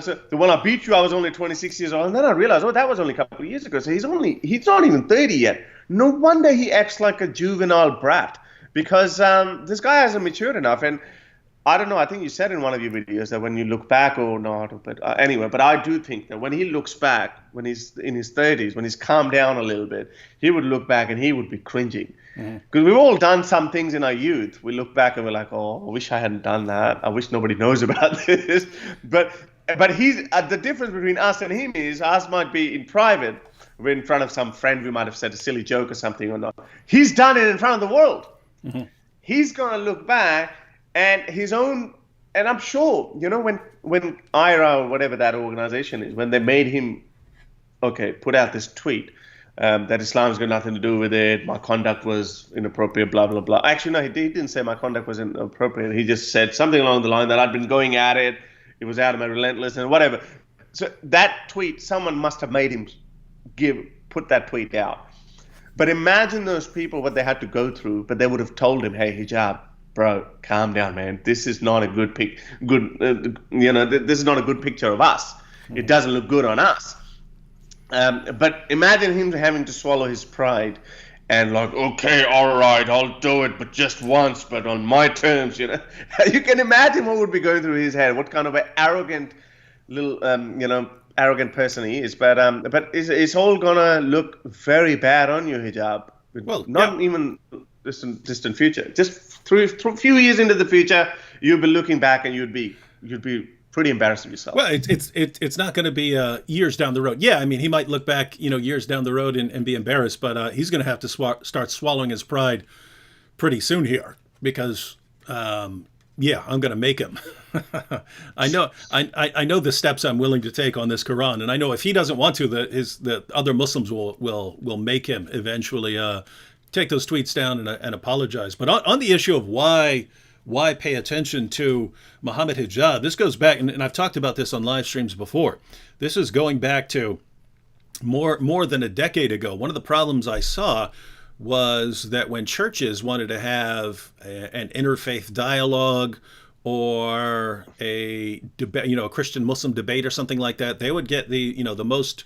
So when I beat you, I was only 26 years old, and then I realized, that was only a couple of years ago. So he's not even 30 yet. No wonder he acts like a juvenile brat, because this guy hasn't matured enough. And I don't know, I think you said in one of your videos that when you look back or not, but anyway, but I do think that when he looks back, when he's in his 30s, when he's calmed down a little bit, he would look back and he would be cringing. Because we've all done some things in our youth. We look back and we're like, oh, I wish I hadn't done that. I wish nobody knows about this. But he's the difference between us and him is us might be in private. We're in front of some friend. We might have said a silly joke or something or not. He's done it in front of the world. He's going to look back and his own, and I'm sure, when IRA or whatever that organization is, when they made him, put out this tweet that Islam's got nothing to do with it, my conduct was inappropriate, blah, blah, blah. Actually, no, he didn't say my conduct was inappropriate. He just said something along the line that I'd been going at it. It was out of my relentless and whatever. So that tweet, someone must have made him put that tweet out. But imagine those people, what they had to go through, but they would have told him, hey, Hijab, bro, calm down, man. This is not a this is not a good picture of us. It doesn't look good on us. But imagine him having to swallow his pride and like, okay, all right, I'll do it, but just once, but on my terms, You can imagine what would be going through his head, what kind of an arrogant little, arrogant person he is. But it's all gonna look very bad on you, Hijab. Well, not even distant future. Just through a few years into the future, you'll be looking back and you'd be pretty embarrassed of yourself. Well, it's not going to be years down the road. Yeah, I mean, he might look back, years down the road and be embarrassed, but he's going to have to start swallowing his pride pretty soon here, because I'm going to make him. I know the steps I'm willing to take on this Quran, and I know if he doesn't want to, the other Muslims will make him eventually take those tweets down and apologize. But on the issue of why pay attention to Muhammad Hijab, this goes back, and I've talked about this on live streams before. This is going back to more than a decade ago. One of the problems I saw was that when churches wanted to have an interfaith dialogue or a debate, a Christian-Muslim debate or something like that, they would get the most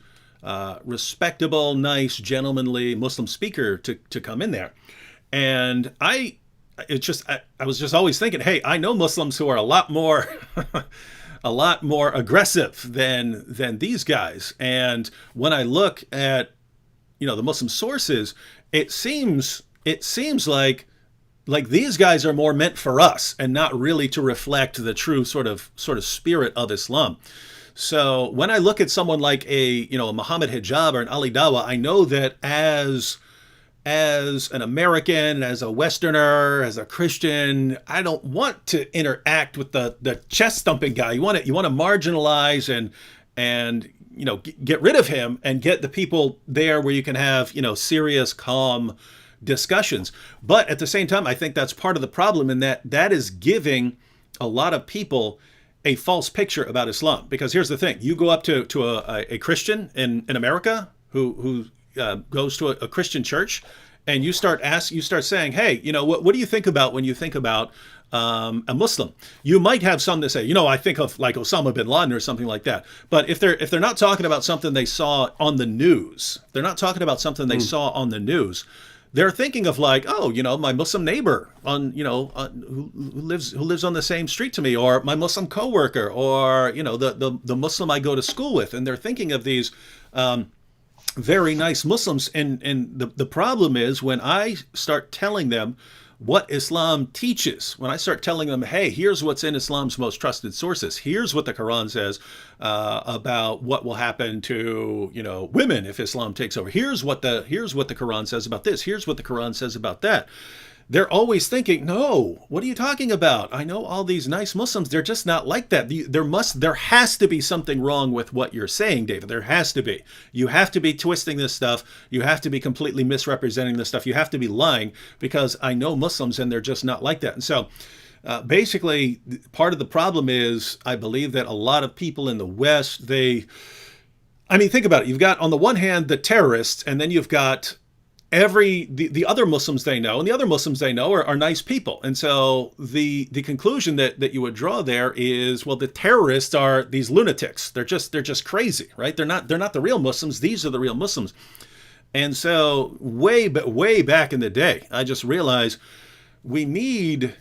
respectable, nice, gentlemanly Muslim speaker to come in there. And I was just always thinking, hey, I know Muslims who are a lot more aggressive than these guys. And when I look at the Muslim sources, it seems like these guys are more meant for us and not really to reflect the true sort of spirit of Islam. So when I look at someone like a Muhammad Hijab or an Ali Dawah, I know that as an American, as a Westerner, as a Christian, I don't want to interact with the chest thumping guy. You want to marginalize and get rid of him and get the people there where you can have serious, calm discussions. But at the same time, I think that's part of the problem, in that is giving a lot of people a false picture about Islam. Because here's the thing: you go up to a Christian in America who goes to a Christian church, and you start saying, hey, what do you think about when you think about a Muslim? You might have some that say, I think of like Osama bin Laden or something like that. But if they're not talking about something they saw on the news, they're thinking of like, oh, my Muslim neighbor on, who lives on the same street to me, or my Muslim coworker, or the Muslim I go to school with, and they're thinking of these very nice Muslims. And the problem is when I start telling them what Islam teaches, when I start telling them, hey, here's what's in Islam's most trusted sources, here's what the Quran says about what will happen to women if Islam takes over, here's what the Quran says about this, here's what the Quran says about that. They're always thinking, no, what are you talking about? I know all these nice Muslims, they're just not like that. There has to be something wrong with what you're saying, David. There has to be. You have to be twisting this stuff. You have to be completely misrepresenting this stuff. You have to be lying, because I know Muslims and they're just not like that. And so basically, part of the problem is, I believe that a lot of people in the West, think about it. You've got, on the one hand, the terrorists, and then you've got the other Muslims they know, and the other Muslims they know are nice people. And so the conclusion that you would draw there is, well, the terrorists are these lunatics. They're just crazy, right? They're not the real Muslims. These are the real Muslims. And so way back in the day, I just realized we need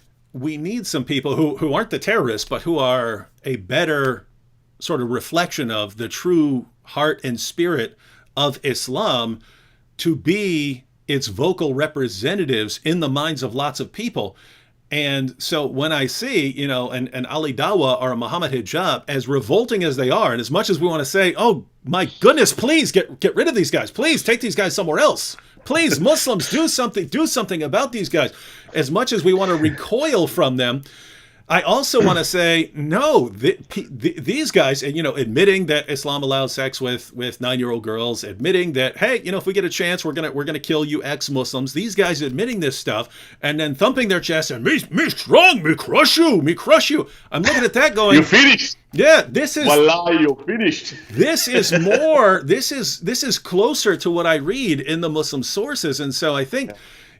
some people who aren't the terrorists, but who are a better sort of reflection of the true heart and spirit of Islam, to be its vocal representatives in the minds of lots of people. And so when I see, an Ali Dawah or a Muhammad Hijab, as revolting as they are, and as much as we want to say, oh my goodness, please get rid of these guys, please take these guys somewhere else, please Muslims, do something about these guys, as much as we want to recoil from them, I also want to say, no, these guys, and, admitting that Islam allows sex with 9-year-old girls, admitting that, hey, if we get a chance, we're gonna kill you ex-Muslims. These guys admitting this stuff, and then thumping their chest and me strong, me crush you. I'm looking at that going, you're finished. Yeah, this is. Wallah, you're finished. This is more. This is closer to what I read in the Muslim sources, and so I think. Yeah.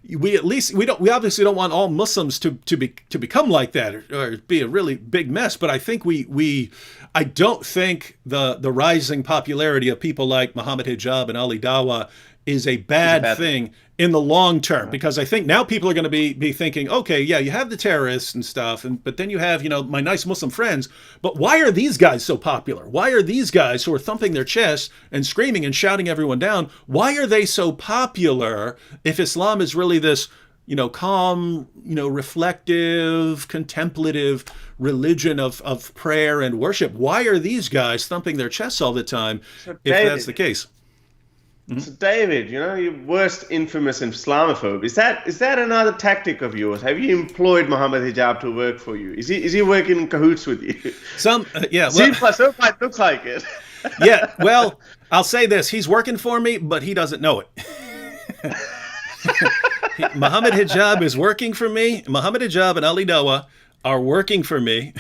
We obviously don't want all Muslims to become like that, or be a really big mess. But I think I don't think the rising popularity of people like Muhammad Hijab and Ali Dawah is a bad thing in the long term, because I think now people are going to be thinking, okay, yeah, you have the terrorists and stuff, but then you have, my nice Muslim friends, but why are these guys so popular? Why are these guys who are thumping their chests and screaming and shouting everyone down, why are they so popular if Islam is really this, calm, reflective, contemplative religion of prayer and worship? Why are these guys thumping their chests all the time, if that's the case? Mm-hmm. So David, your worst infamous Islamophobe, is that another tactic of yours? Have you employed Muhammad Hijab to work for you? Is he working in cahoots with you? Yeah. So far it looks like it. Yeah. Well, I'll say this: he's working for me, but he doesn't know it. Muhammad Hijab is working for me. Muhammad Hijab and Ali Dawah are working for me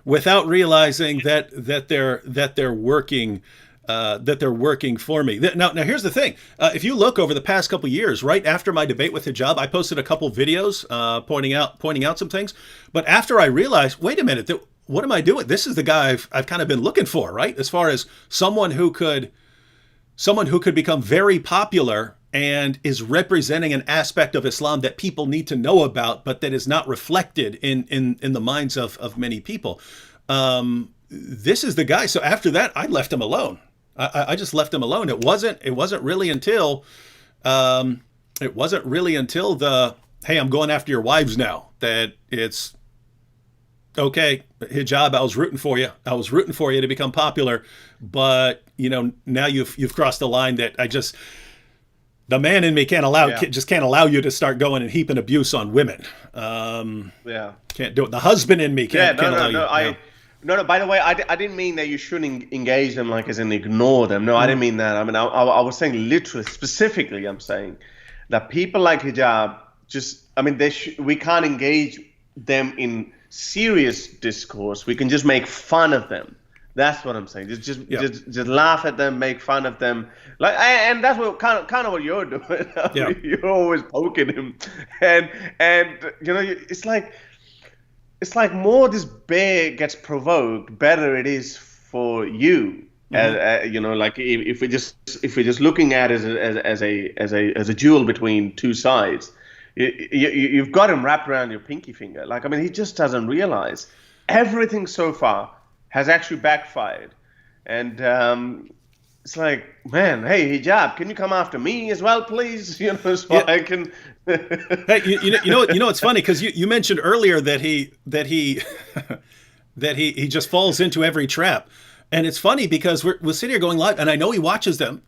without realizing that they're working. That they're working for me. Now here's the thing. If you look over the past couple of years, right after my debate with Hijab, I posted a couple videos pointing out some things. But after I realized, wait a minute, what am I doing? This is the guy I've kind of been looking for, right? As far as someone who could become very popular and is representing an aspect of Islam that people need to know about, but that is not reflected in the minds of many people. This is the guy. So after that, I left him alone. I just left him alone. It wasn't really until the, hey, I'm going after your wives now, that it's okay, Hijab, I was rooting for you. I was rooting for you to become popular, but now you've crossed the line that the man in me can't allow you to start going and heaping abuse on women. Can't do it. The husband in me can't allow you. No, by the way, I didn't mean that you shouldn't engage them, like as in ignore them. No, I didn't mean that. I mean, I was saying literally, specifically, I'm saying that people like Hijab, we can't engage them in serious discourse. We can just make fun of them. That's what I'm saying. Just laugh at them, make fun of them, and that's what kind of what you're doing. You're always poking him, and it's like more this bear gets provoked, better it is for you. Like if we're just looking at it as a duel between two sides, you've got him wrapped around your pinky finger. Like, I mean, he just doesn't realize everything so far has actually backfired, and it's like, man, hey, hijab, can you come after me as well, please? I can. Hey, you know, it's funny because you mentioned earlier that he that he just falls into every trap. And it's funny because we're sitting here going live, and I know he watches them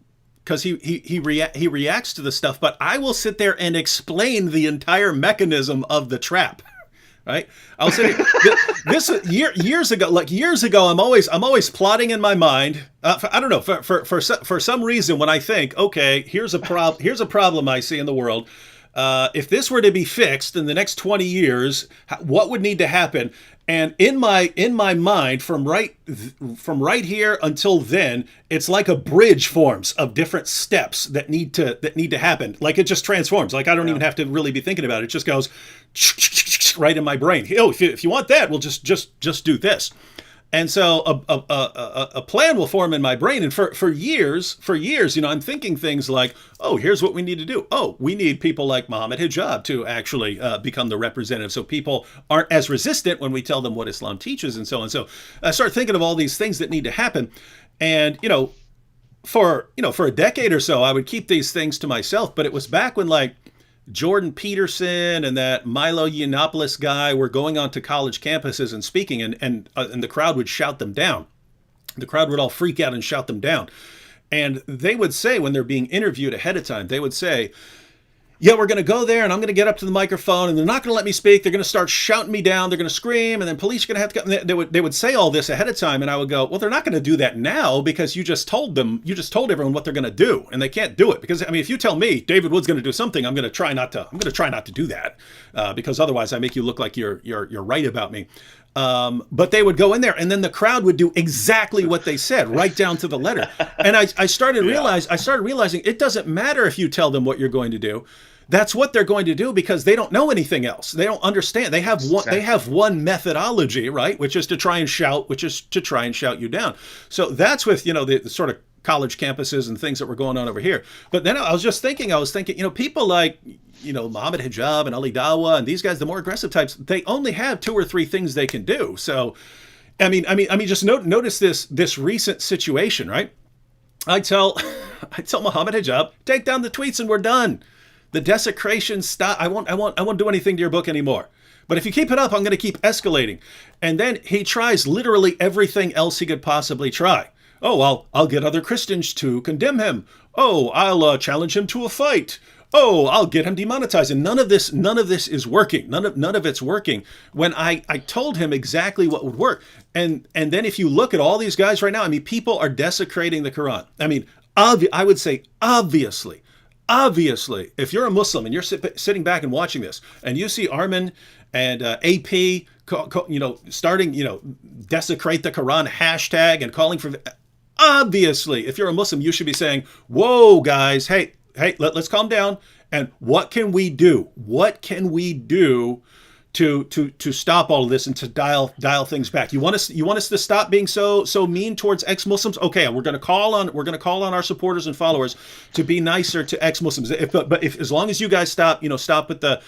because he reacts to the stuff, but I will sit there and explain the entire mechanism of the trap. Right? I'll say this years ago. I'm always plotting in my mind. I don't know, for some reason, when I think, okay, here's a problem I see in the world. If this were to be fixed in the next 20 years, what would need to happen? And in my mind, from right here until then, it's like a bridge forms of different steps that need to happen. Like it just transforms. Like I don't even have to really be thinking about it. It just goes right in my brain. Oh, if you want that, we'll just do this. And so a plan will form in my brain. And for years, I'm thinking things like, oh, here's what we need to do. Oh, we need people like Mohammed Hijab to actually become the representative, so people aren't as resistant when we tell them what Islam teaches and so on. So I start thinking of all these things that need to happen. And, for a decade or so, I would keep these things to myself. But it was back when like Jordan Peterson and that Milo Yiannopoulos guy were going onto college campuses and speaking, and the crowd would shout them down. The crowd would all freak out and shout them down. And they would say, when they're being interviewed ahead of time, they would say, yeah, we're going to go there and I'm going to get up to the microphone and they're not going to let me speak. They're going to start shouting me down. They're going to scream, and then police are going to have to come. They would say all this ahead of time, and I would go, well, they're not going to do that now because you just told everyone what they're going to do, and they can't do it. Because I mean, if you tell me David Wood's going to do something, I'm going to try not to do that because otherwise I make you look like you're right about me. But they would go in there, and then the crowd would do exactly what they said, right down to the letter. And I started realizing it doesn't matter if you tell them what you're going to do. That's what they're going to do because they don't know anything else. They don't understand. They have one methodology, right? Which is to try and shout you down. So that's with, the sort of college campuses and things that were going on over here. But then I was thinking, people like, Mohammed Hijab and Ali Dawa and these guys, the more aggressive types, they only have 2 or 3 things they can do. So, I mean, just notice this recent situation, right? I tell Mohammed Hijab, take down the tweets and we're done. The desecration stop. I won't do anything to your book anymore. But if you keep it up, I'm going to keep escalating. And then he tries literally everything else he could possibly try. Oh, I'll get other Christians to condemn him. Oh, I'll challenge him to a fight. Oh, I'll get him demonetized. And none of this is working. None of it's working. When I told him exactly what would work. And then if you look at all these guys right now, I mean, people are desecrating the Quran. I mean, I would say obviously, if you're a Muslim and you're sitting back and watching this, and you see Armin and AP, starting, desecrate the Quran hashtag and calling for, obviously, if you're a Muslim, you should be saying, whoa, guys, hey, let's calm down. And what can we do? What can we do to stop all of this and to dial things back? You want us to stop being so mean towards ex-Muslims? Okay, we're going to call on our supporters and followers to be nicer to ex-Muslims. But as long as you guys stop with the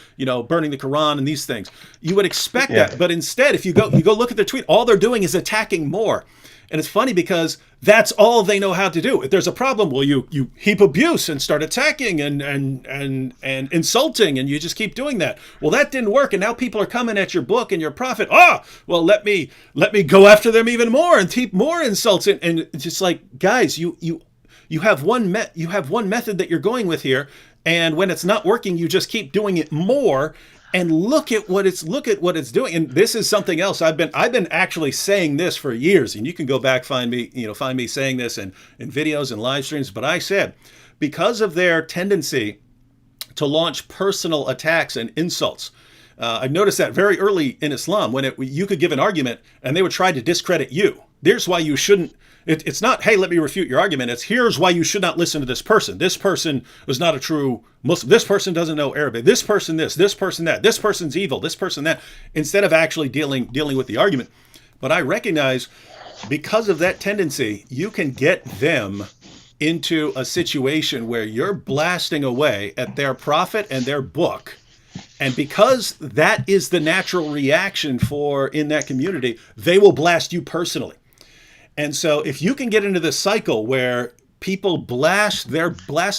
burning the Quran and these things, you would expect that. But instead, if you go look at their tweet, all they're doing is attacking more. And it's funny because that's all they know how to do. If there's a problem, well, you heap abuse and start attacking and insulting, and you just keep doing that. Well, that didn't work, and now people are coming at your book and your prophet. Well, let me go after them even more and heap more insults. And it's just like, guys, you have one method that you're going with here, and when it's not working, you just keep doing it more. And look at what it's doing. And this is something else. I've been actually saying this for years, and you can go back, find me saying this in videos and live streams. But I said, because of their tendency to launch personal attacks and insults, I've noticed that very early in Islam, when you could give an argument and they would try to discredit you. There's why you shouldn't. It's not, hey, let me refute your argument. It's, here's why you should not listen to this person. This person was not a true Muslim. This person doesn't know Arabic. This person this person that. This person's evil. This person that. Instead of actually dealing with the argument. But I recognize because of that tendency, you can get them into a situation where you're blasting away at their prophet and their book. And because that is the natural reaction for in that community, they will blast you personally. And so if you can get into this cycle where people blast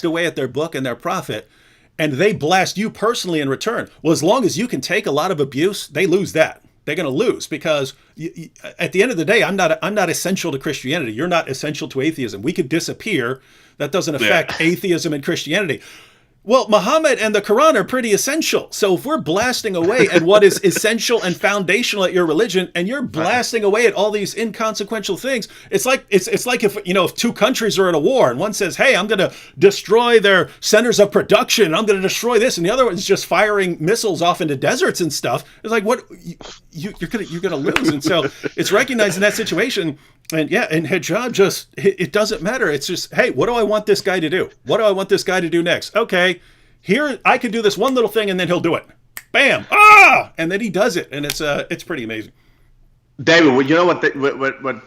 away at their book and their prophet, and they blast you personally in return, well, as long as you can take a lot of abuse, they lose that. They're going to lose because at the end of the day, I'm not essential to Christianity. You're not essential to atheism. We could disappear. That doesn't affect atheism and Christianity. Well, Muhammad and the Quran are pretty essential. So if we're blasting away at what is essential and foundational at your religion, and you're blasting away at all these inconsequential things, it's like if two countries are in a war and one says, "Hey, I'm going to destroy their centers of production. I'm going to destroy this," and the other one's just firing missiles off into deserts and stuff. It's like, what you're going to lose. And so it's recognizing that situation. And hijab it doesn't matter. It's just, hey, what do I want this guy to do? What do I want this guy to do next? Okay, here I could do this one little thing and then he'll do it. Bam! And then he does it, and it's pretty amazing. David, you know what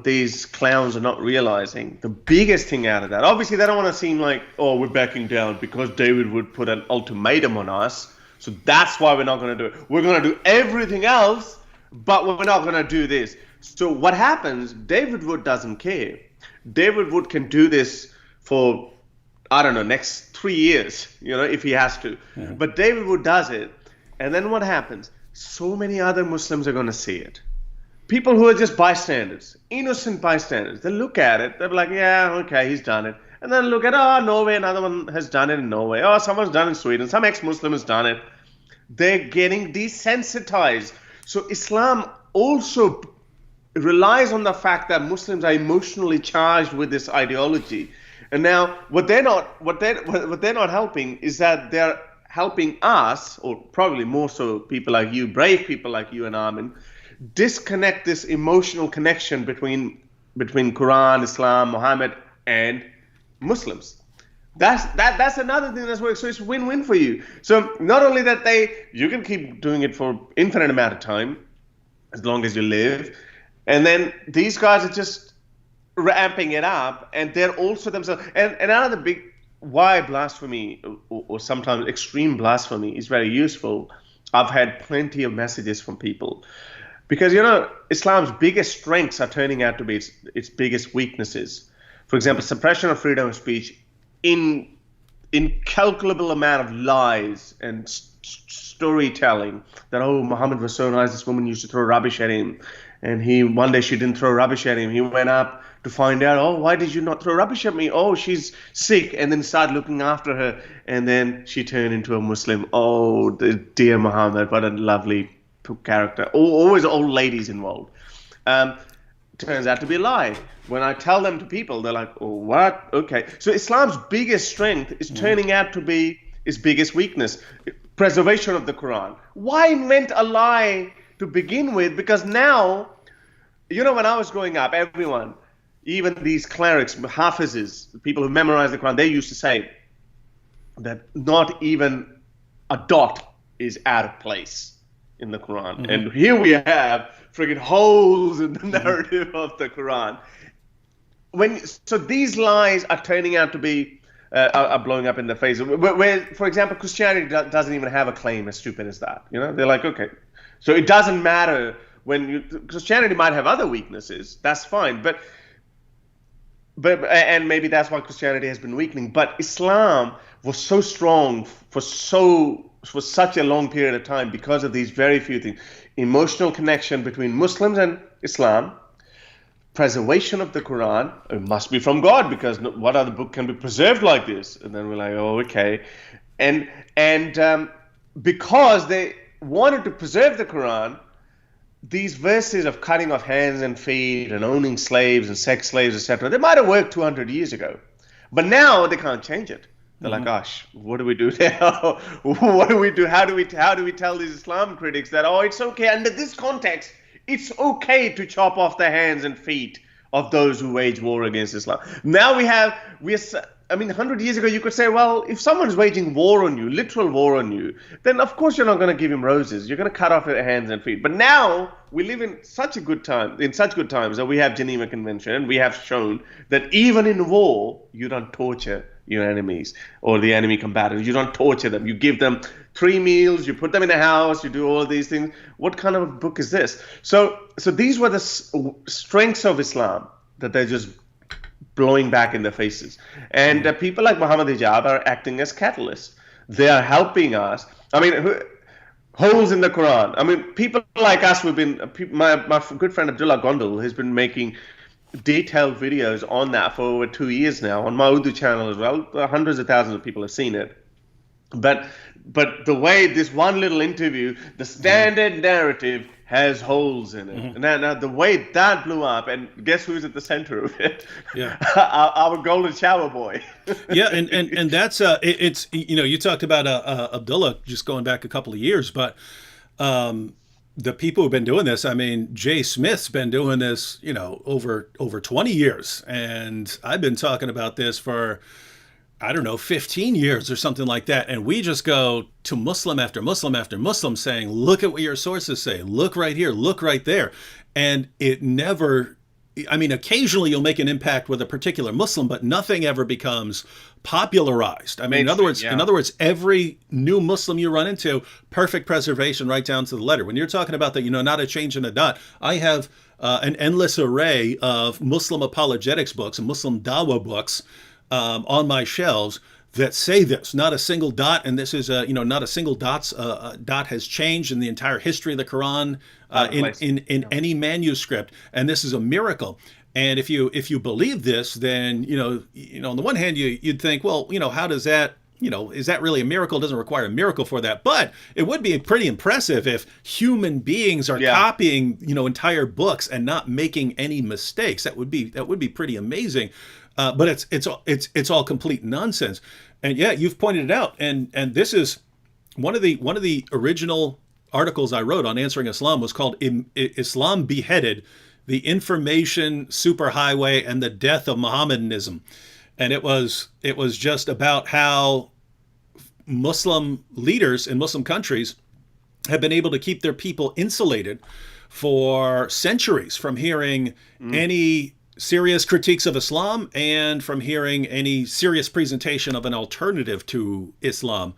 these clowns are not realizing? The biggest thing out of that, obviously they don't want to seem like, oh, we're backing down because David would put an ultimatum on us. So that's why we're not going to do it. We're going to do everything else, but we're not going to do this. So what happens, David Wood doesn't care. David Wood can do this for, I don't know, next 3 years, if he has to. Yeah. But David Wood does it. And then what happens? So many other Muslims are going to see it. People who are just bystanders, innocent bystanders. They look at it. They're like, yeah, okay, he's done it. And then look at, Norway, another one has done it in Norway. Oh, someone's done it in Sweden. Some ex-Muslim has done it. They're getting desensitized. So Islam also relies on the fact that Muslims are emotionally charged with this ideology. And now what they're not helping is that they're helping us, or probably more so people like you, brave people like you and Armin, disconnect this emotional connection between Quran, Islam, Muhammad, and Muslims. That's another thing that's working. So it's win-win for you. So not only that you can keep doing it for infinite amount of time, as long as you live, and then these guys are just ramping it up, and they're also themselves. And another big why blasphemy or sometimes extreme blasphemy is very useful. I've had plenty of messages from people because Islam's biggest strengths are turning out to be its biggest weaknesses. For example, suppression of freedom of speech, incalculable amount of lies and storytelling that Muhammad was so nice, this woman used to throw rubbish at him. And one day she didn't throw rubbish at him. He went up to find out, why did you not throw rubbish at me? Oh, she's sick. And then started looking after her. And then she turned into a Muslim. Oh, dear Muhammad, what a lovely character. Always old ladies involved. Turns out to be a lie. When I tell them to people, they're like, oh, what? Okay. So Islam's biggest strength is turning out to be its biggest weakness. Preservation of the Quran. Why invent a lie to begin with? Because now, when I was growing up, everyone, even these clerics, hafizes, people who memorize the Quran, they used to say that not even a dot is out of place in the Quran. Mm-hmm. And here we have friggin' holes in the narrative of the Quran. So these lies are turning out to be, are blowing up in the face. Where, for example, Christianity doesn't even have a claim as stupid as that. They're like, okay. So it doesn't matter Christianity might have other weaknesses. That's fine, but and maybe that's why Christianity has been weakening. But Islam was so strong for such a long period of time because of these very few things: emotional connection between Muslims and Islam, preservation of the Quran. It must be from God because what other book can be preserved like this? And then we're like, oh, okay, and because they wanted to preserve the Quran, these verses of cutting off hands and feet and owning slaves and sex slaves, etc., they might have worked 200 years ago. But now they can't change it. They're like, gosh, what do we do now? What do we do? How do we tell these Islam critics that, it's okay, under this context, it's okay to chop off the hands and feet of those who wage war against Islam? Now we're I mean, 100 years ago, you could say, well, if someone's waging war on you, literal war on you, then of course you're not going to give him roses. You're going to cut off their hands and feet. But now we live in such good times that we have Geneva Convention, and we have shown that even in war, you don't torture your enemies or the enemy combatants. You don't torture them. You give them 3 meals. You put them in a house. You do all these things. What kind of a book is this? So these were the strengths of Islam that they're just blowing back in their faces. And people like Muhammad Hijab are acting as catalysts. They are helping us. I mean, holes in the Quran. I mean, people like us, my good friend Abdullah Gondal has been making detailed videos on that for over 2 years now, on my Urdu channel as well. Hundreds of thousands of people have seen it. But the way this one little interview, the standard narrative has holes in it. Mm-hmm. Now the way that blew up, and guess who's at the center of it? Yeah, our golden shower boy. Yeah, and that's it's you talked about Abdullah just going back a couple of years, but the people who've been doing this, I mean, Jay Smith's been doing this, over 20 years, and I've been talking about this for, I don't know, 15 years or something like that. And we just go to Muslim after Muslim after Muslim saying, look at what your sources say. Look right here. Look right there. And it never, I mean, occasionally you'll make an impact with a particular Muslim, but nothing ever becomes popularized. I mean, in other words, every new Muslim you run into, perfect preservation right down to the letter. When you're talking about that, not a change in a dot, I have an endless array of Muslim apologetics books and Muslim dawah books on my shelves that say this. Not a single dot, and this is not a single dot has changed in the entire history of the Quran in any manuscript, and this is a miracle. And if you believe this, then on the one hand you'd think, well, how does that, is that really a miracle? It doesn't require a miracle for that, but it would be pretty impressive if human beings are copying entire books and not making any mistakes. That would be pretty amazing. But it's all complete nonsense. And yeah, you've pointed it out. And this is one of the original articles I wrote on Answering Islam was called Islam Beheaded: The Information Superhighway and the Death of Mohammedanism. And it was just about how Muslim leaders in Muslim countries have been able to keep their people insulated for centuries from hearing any serious critiques of Islam and from hearing any serious presentation of an alternative to Islam.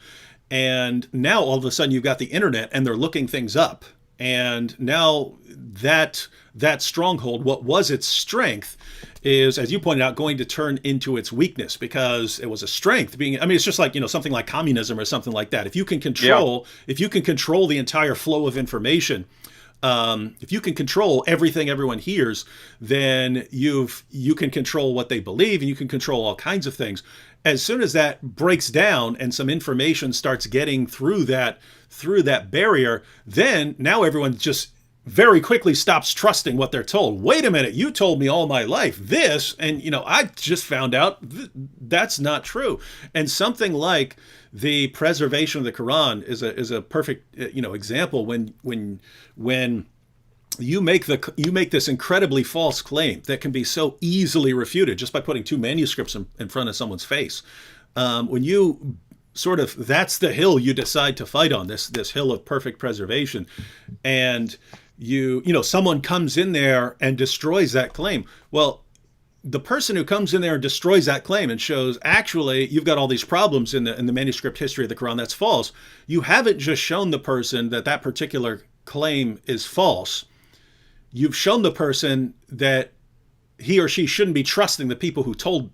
And now all of a sudden you've got the internet and they're looking things up. And now that stronghold, what was its strength, is, as you pointed out, going to turn into its weakness, because it was a strength it's just like, something like communism or something like that. If you can control the entire flow of information, if you can control everything everyone hears, then you can control what they believe, and you can control all kinds of things. As soon as that breaks down and some information starts getting through that barrier, then now everyone just very quickly stops trusting what they're told. Wait a minute, you told me all my life this, and I just found out that's not true. And something like the preservation of the Quran is a perfect example when you make this incredibly false claim that can be so easily refuted just by putting 2 manuscripts in front of someone's face. When you that's the hill you decide to fight on, this hill of perfect preservation, and someone comes in there and destroys that claim. Well, the person who comes in there and destroys that claim and shows, actually, you've got all these problems in the manuscript history of the Quran, that's false. You haven't just shown the person that particular claim is false. You've shown the person that he or she shouldn't be trusting the people who told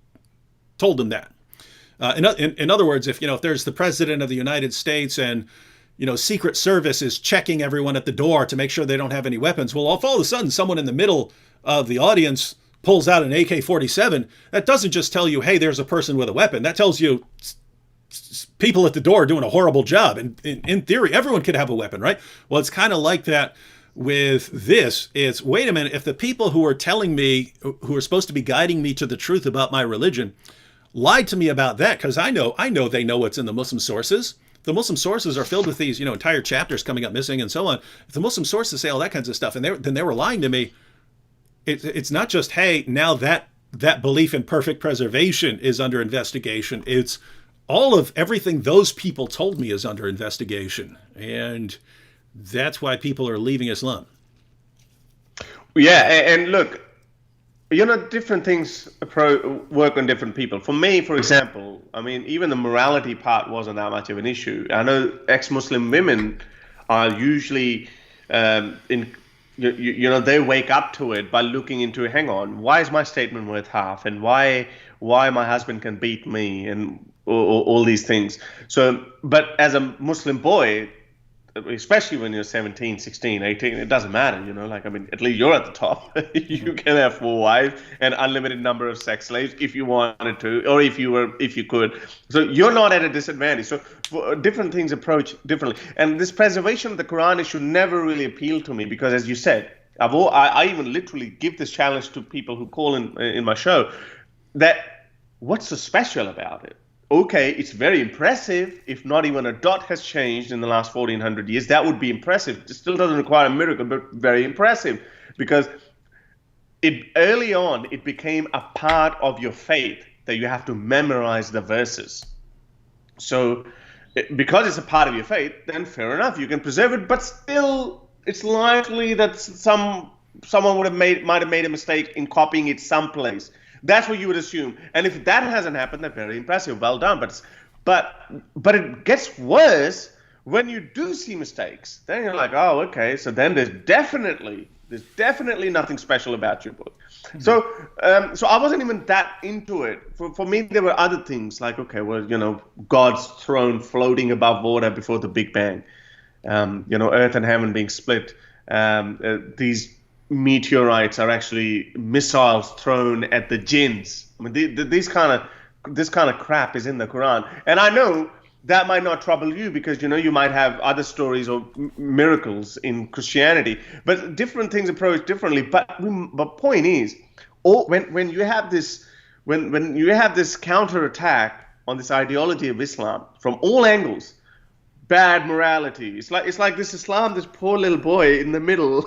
them that. In other words, if there's the president of the United States and Secret Service is checking everyone at the door to make sure they don't have any weapons, well, if all of a sudden someone in the middle of the audience pulls out an AK-47, that doesn't just tell you, hey, there's a person with a weapon. That tells you people at the door are doing a horrible job. And in theory, everyone could have a weapon, right? Well, it's kind of like that with this. It's, wait a minute, if the people who are telling me, who are supposed to be guiding me to the truth about my religion, lied to me about that, because I know they know what's in the Muslim sources. The Muslim sources are filled with these, entire chapters coming up missing and so on. If the Muslim sources say all that kinds of stuff, and then they were lying to me, it's not just, hey, now that that belief in perfect preservation is under investigation. It's all of everything those people told me is under investigation. And that's why people are leaving Islam. Yeah, and look, different things work on different people. For me, for example, I mean, even the morality part wasn't that much of an issue. I know ex-Muslim women are usually they wake up to it by looking into, hang on, why is my statement worth half, and why my husband can beat me, and all these things. So, but as a Muslim boy, especially when you're 17, 16, 18, it doesn't matter, I mean, at least you're at the top. You can have 4 wives and unlimited number of sex slaves if you wanted to, or if you could. So you're not at a disadvantage. So different things approach differently. And this preservation of the Quran issue never really appealed to me because, as you said, I even literally give this challenge to people who call in my show, that what's so special about it? Okay, it's very impressive. If not even a dot has changed in the last 1400 years, that would be impressive. It still doesn't require a miracle, but very impressive, because early on it became a part of your faith that you have to memorize the verses. So because it's a part of your faith, then fair enough, you can preserve it, but still it's likely that someone might have made a mistake in copying it someplace. That's what you would assume. And if that hasn't happened, then very impressive. Well done. But it gets worse when you do see mistakes. Then you're like, oh, okay. So then there's definitely nothing special about your book. So I wasn't even that into it. For me, there were other things like, okay, well, God's throne floating above water before the Big Bang. Earth and heaven being split. These meteorites are actually missiles thrown at the jinns. I mean, this kind of crap is in the Quran, and I know that might not trouble you because you might have other stories or miracles in Christianity, but different things approach differently. But point is, when you have this counterattack on this ideology of Islam from all angles. Bad morality. It's like this Islam, this poor little boy in the middle,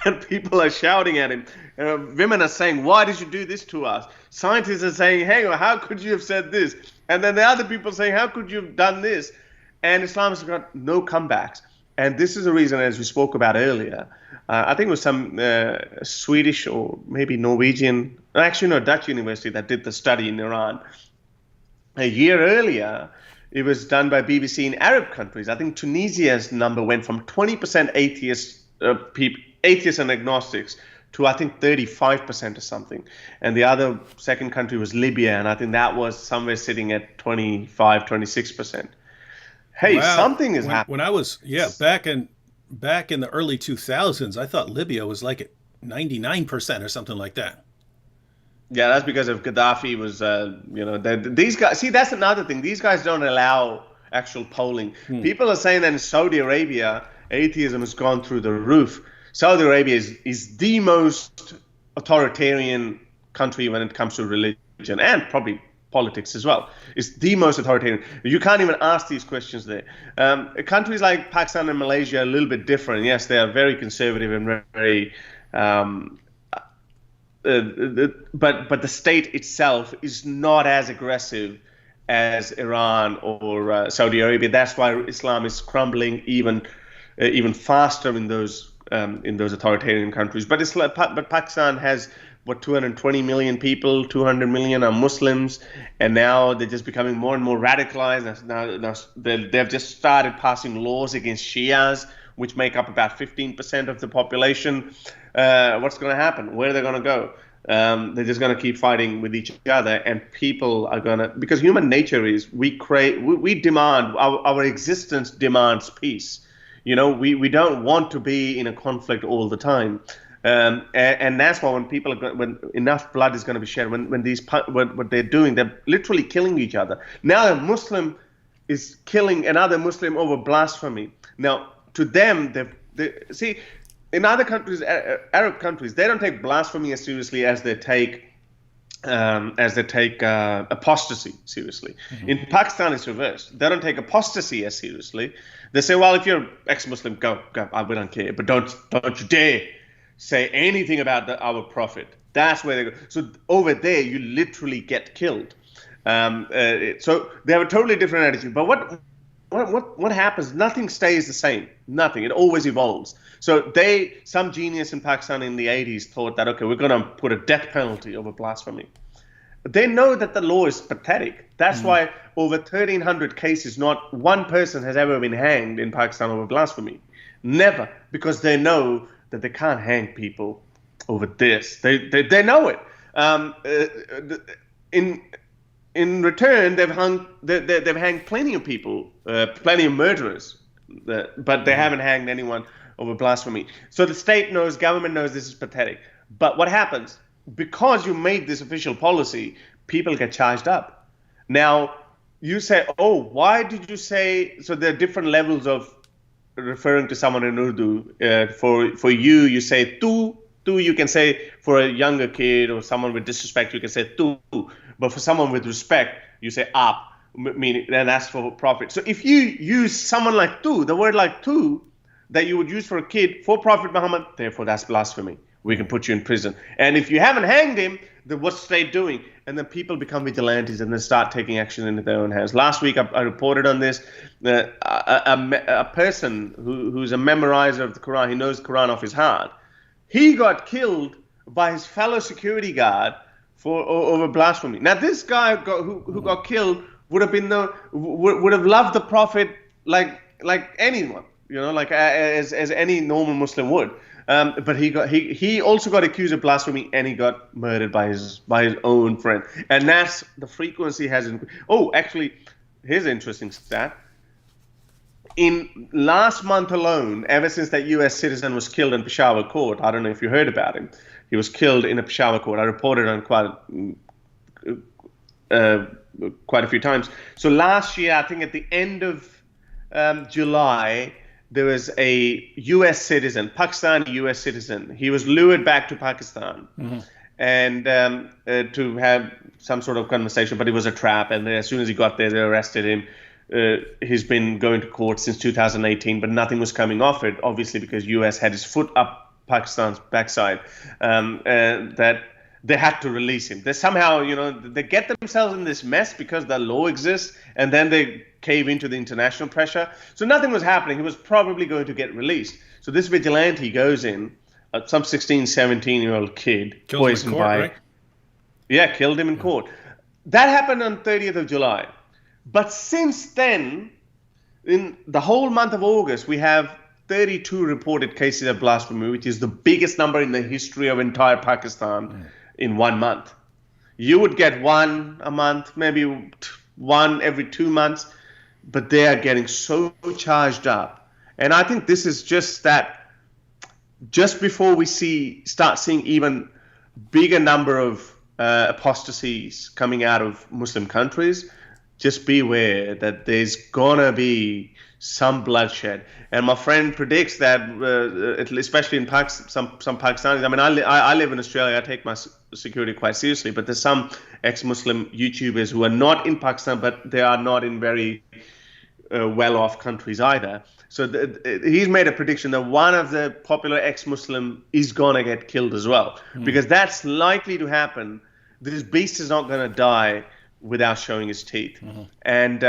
and people are shouting at him. Women are saying, "Why did you do this to us?" Scientists are saying, "Hey, how could you have said this?" And then the other people saying, "How could you have done this?" And Islam has got no comebacks. And this is the reason, as we spoke about earlier, I think it was some Swedish or maybe Norwegian, actually no, Dutch university that did the study in Iran. A year earlier, it was done by BBC in Arab countries. I think Tunisia's number went from 20% atheists and agnostics to I think 35% or something. And the other second country was Libya, and I think that was somewhere sitting at 25, 26%. Hey, wow. Something is happening. When I was back in the early 2000s, I thought Libya was like at 99% or something like that. Yeah, that's because of Gaddafi was, these guys, see, that's another thing. These guys don't allow actual polling. People are saying that in Saudi Arabia, atheism has gone through the roof. Saudi Arabia is the most authoritarian country when it comes to religion and probably politics as well. It's the most authoritarian. You can't even ask these questions there. Countries like Pakistan and Malaysia are a little bit different. Yes, they are very conservative and very... but the state itself is not as aggressive as Iran or Saudi Arabia. That's why Islam is crumbling even faster in those authoritarian countries. But Pakistan has 220 million people, 200 million are Muslims, and now they're just becoming more and more radicalized. Now they've just started passing laws against Shias, which make up about 15% of the population. What's going to happen? Where are they going to go? They're just going to keep fighting with each other, and people are going to, because human nature is we demand, our existence demands peace. We don't want to be in a conflict all the time. And that's why when enough blood is going to be shed, what they're doing, they're literally killing each other. Now a Muslim is killing another Muslim over blasphemy. Now, to them, see, in other countries, Arab countries, they don't take blasphemy as seriously as they take apostasy seriously. Mm-hmm. In Pakistan, it's reversed. They don't take apostasy as seriously. They say, well, if you're ex-Muslim, go, we don't care, but don't you dare say anything about our prophet. That's where they go. So over there, you literally get killed. So they have a totally different attitude. But what happens? Nothing stays the same. Nothing. It always evolves. So some genius in Pakistan in the 80s thought that, okay, we're going to put a death penalty over blasphemy. They know that the law is pathetic. That's why over 1,300 cases, not one person has ever been hanged in Pakistan over blasphemy. Never, because they know that they can't hang people over this. They know it. In return, they've hanged plenty of people, plenty of murderers, but they haven't hanged anyone over blasphemy. So the state knows, government knows this is pathetic. But what happens? Because you made this official policy, people get charged up. Now, you say, oh, why did you say, so there are different levels of referring to someone in Urdu. For you say tu. Tu, you can say for a younger kid or someone with disrespect, you can say tu. But for someone with respect, you say aap, meaning, and that's for Prophet. So if you use someone like tu, the word like tu, that you would use for a kid, for Prophet Muhammad, therefore that's blasphemy. We can put you in prison. And if you haven't hanged him, then what's the state doing? And then people become vigilantes and they start taking action into their own hands. Last week, I reported on this. A person who's a memorizer of the Quran, he knows the Quran off his heart, he got killed by his fellow security guard over blasphemy. Now, this guy who got killed would have loved the Prophet like anyone, like as any normal Muslim would. But he also got accused of blasphemy, and he got murdered by his own friend. And that's the frequency has increased. Oh, actually, here's an interesting stat. In last month alone, ever since that U.S. citizen was killed in Peshawar court, I don't know if you heard about him. He was killed in a Peshawar court. I reported on quite a few times. So last year, I think at the end of July, there was a U.S. citizen, Pakistani U.S. citizen. He was lured back to Pakistan and to have some sort of conversation, but it was a trap. And as soon as he got there, they arrested him. He's been going to court since 2018, but nothing was coming off it, obviously because U.S. had his foot up Pakistan's backside, that they had to release him. They somehow, they get themselves in this mess because the law exists, and then they cave into the international pressure. So nothing was happening. He was probably going to get released. So this vigilante goes in, some 16, 17-year-old kid, poisoned by... Right? Yeah, killed him in court. That happened on 30th of July. But since then, in the whole month of August, we have 32 reported cases of blasphemy, which is the biggest number in the history of entire Pakistan in 1 month. You would get one a month, maybe one every 2 months, but they are getting so charged up. And I think this is just that, just before we start seeing even bigger number of apostasies coming out of Muslim countries, just beware that there's gonna be some bloodshed. And my friend predicts that, especially in some Pakistanis. I mean, I live in Australia. I take my security quite seriously. But there's some ex-Muslim YouTubers who are not in Pakistan, but they are not in very well-off countries either. So he's made a prediction that one of the popular ex-Muslim is gonna get killed as well, because that's likely to happen. This beast is not gonna die without showing his teeth. And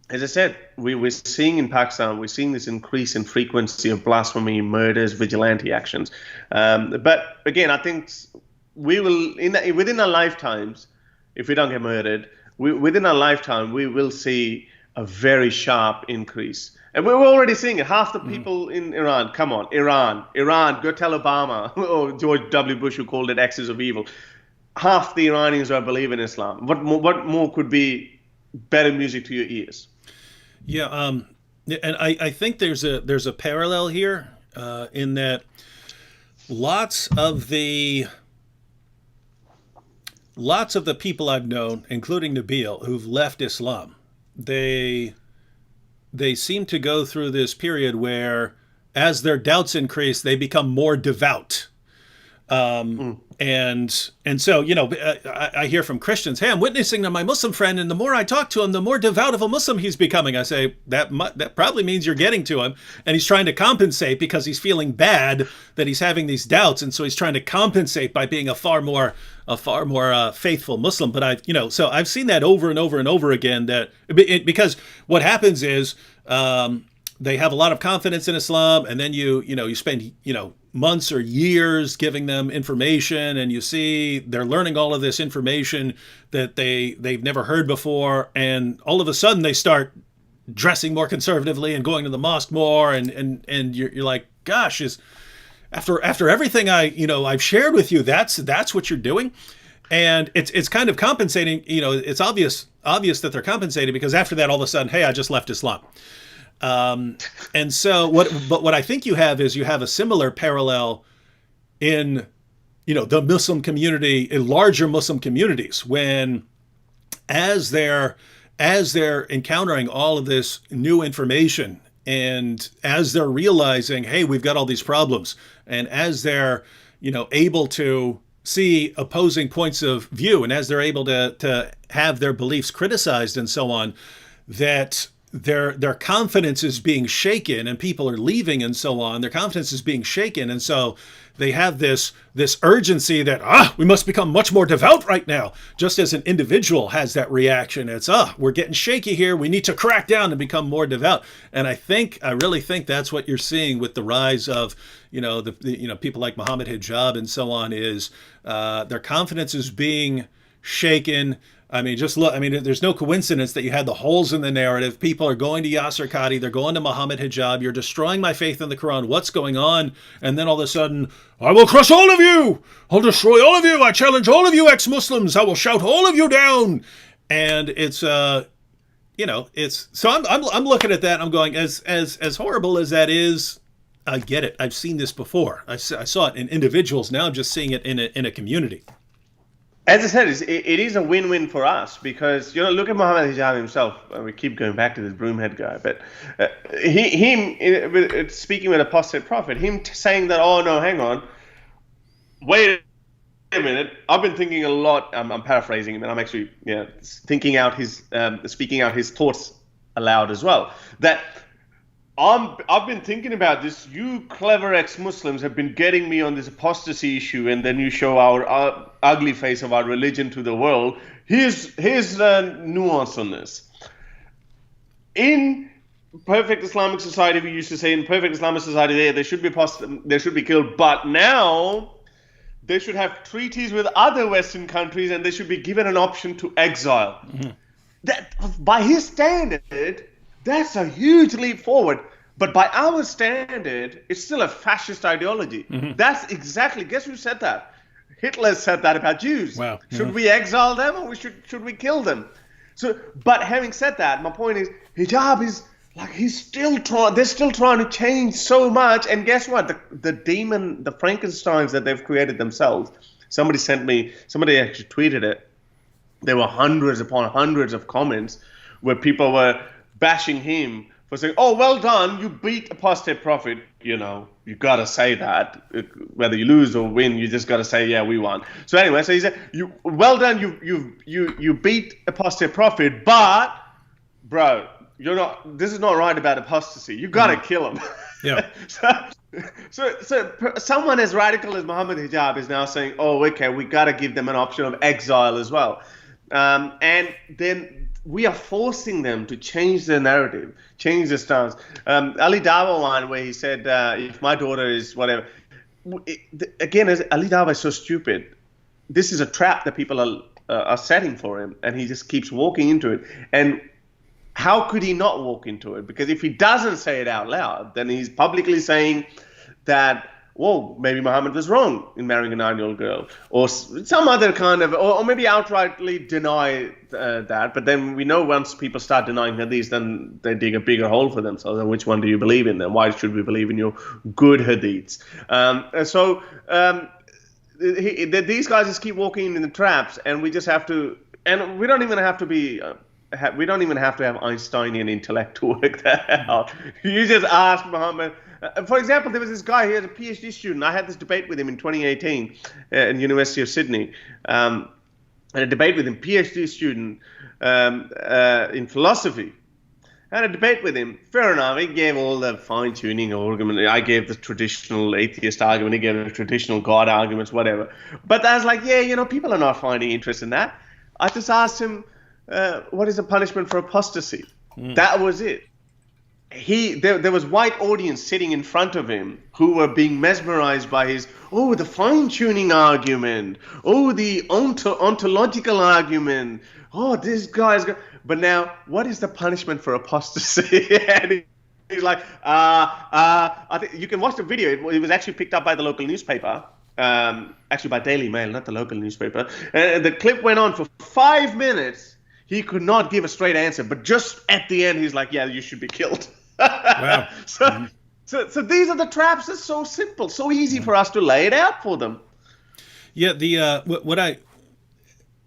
as I said, we're seeing in Pakistan, we're seeing this increase in frequency of blasphemy, murders, vigilante actions. But again, I think we will, within our lifetimes, if we don't get murdered, within our lifetime, we will see a very sharp increase. And we're already seeing it. Half the people in Iran, come on, Iran, go tell Obama or George W. Bush, who called it axis of evil. Half the Iranians are believe in Islam. What more could be better music to your ears? Yeah, and I think there's a parallel here in that lots of the people I've known, including Nabil, who've left Islam, they seem to go through this period where, as their doubts increase, they become more devout. And so, I hear from Christians, hey, I'm witnessing to my Muslim friend, and the more I talk to him, the more devout of a Muslim he's becoming. I say, that probably means you're getting to him, and he's trying to compensate because he's feeling bad that he's having these doubts, and so he's trying to compensate by being a far more faithful Muslim. But so I've seen that over and over and over again, because what happens is, they have a lot of confidence in Islam, and then you spend months or years giving them information, and you see they're learning all of this information that they've never heard before, and all of a sudden they start dressing more conservatively and going to the mosque more, and you're like, gosh, after everything I've shared with you, that's what you're doing. And it's kind of compensating. It's obvious that they're compensating, because after that, all of a sudden, hey, I just left Islam. And so what I think you have a similar parallel in, the Muslim community, in larger Muslim communities, when as they're encountering all of this new information, and as they're realizing, hey, we've got all these problems, and as they're, able to see opposing points of view, and as they're able to have their beliefs criticized and so on, that their confidence is being shaken, and people are leaving and so on. Their confidence is being shaken, and so they have this urgency that we must become much more devout right now. Just as an individual has that reaction, it's we're getting shaky here. We need to crack down and become more devout. And I really think that's what you're seeing with the rise of people like Muhammad Hijab and so on. Is their confidence is being shaken. I mean, just look. I mean, there's no coincidence that you had the holes in the narrative. People are going to Yasser Qadi. They're going to Muhammad Hijab. You're destroying my faith in the Quran. What's going on? And then all of a sudden, I will crush all of you. I'll destroy all of you. I challenge all of you ex-Muslims. I will shout all of you down. And it's, it's so I'm looking at that. And I'm going, as horrible as that is, I get it. I've seen this before. I saw it in individuals. Now I'm just seeing it in a community. As I said, it is a win-win for us, because look at Muhammad Hijab himself. We keep going back to this broomhead guy, but him speaking with apostate prophet, him saying that, oh no, hang on, wait a minute. I've been thinking a lot. I'm paraphrasing him, and I'm actually speaking out his thoughts aloud as well. That I've been thinking about this. You clever ex-Muslims have been getting me on this apostasy issue, and then you show our ugly face of our religion to the world. Here's nuance on this. In perfect Islamic society, we used to say, in perfect Islamic society, they should be killed. But now they should have treaties with other Western countries, and they should be given an option to exile. Mm-hmm. That, by his standard, that's a huge leap forward. But by our standard, it's still a fascist ideology. Mm-hmm. That's exactly, guess who said that? Hitler said that about Jews. Wow. Mm-hmm. Should we exile them, or should we kill them? So, but having said that, my point is, hijab is like, they're still trying to change so much. And guess what? The demon, the Frankensteins that they've created themselves. Somebody actually tweeted it. There were hundreds upon hundreds of comments where people were bashing him for saying, oh, well done, you beat apostate prophet. You got to say that. Whether you lose or win, you just got to say, yeah, we won. So anyway, so he said, well done, you beat apostate prophet, but, bro, this is not right about apostasy. You got to kill him. Yeah. So someone as radical as Muhammad Hijab is now saying, oh, okay, we got to give them an option of exile as well. And then we are forcing them to change their narrative, change their stance. Ali Dawah one where he said, if my daughter is whatever. Again, Ali Dawah is so stupid. This is a trap that people are setting for him, and he just keeps walking into it. And how could he not walk into it? Because if he doesn't say it out loud, then he's publicly saying that, well, maybe Muhammad was wrong in marrying a 9-year-old girl, or some other kind of, or maybe outrightly deny that. But then we know once people start denying hadiths, then they dig a bigger hole for themselves. And which one do you believe in then? Why should we believe in your good hadiths? These guys just keep walking in the traps, and we just have to, and we don't even have to be. We don't even have to have Einsteinian intellect to work that out. You just ask Muhammad For example, there was this guy, he was a PhD student. I had this debate with him in 2018 in University of Sydney. I had a debate with him, PhD student in philosophy. I had a debate with him. Fair enough. He gave all the fine-tuning argument. I gave the traditional atheist argument. He gave the traditional God arguments, whatever. But I was like, yeah, people are not finding interest in that. I just asked him, what is the punishment for apostasy? That was it. There was white audience sitting in front of him who were being mesmerized by his, the fine-tuning argument, the ontological argument, this guy's got... But now, what is the punishment for apostasy? And he's like, I think you can watch the video. It was actually picked up by the local newspaper, actually by Daily Mail, not the local newspaper. And the clip went on for 5 minutes. He could not give a straight answer, but just at the end, he's like, yeah, you should be killed. Wow. So these are the traps. It's so simple, so easy for us to lay it out for them. Yeah,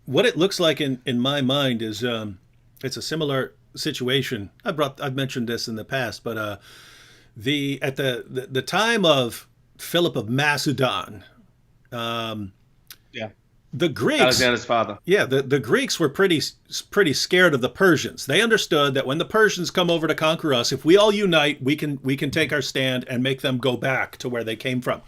what it looks like in my mind is it's a similar situation. I've mentioned this in the past, but at the time of Philip of Macedon, the Greeks, Alexander's father. Yeah, the Greeks were pretty scared of the Persians. They understood that when the Persians come over to conquer us, if we all unite, we can take our stand and make them go back to where they came from.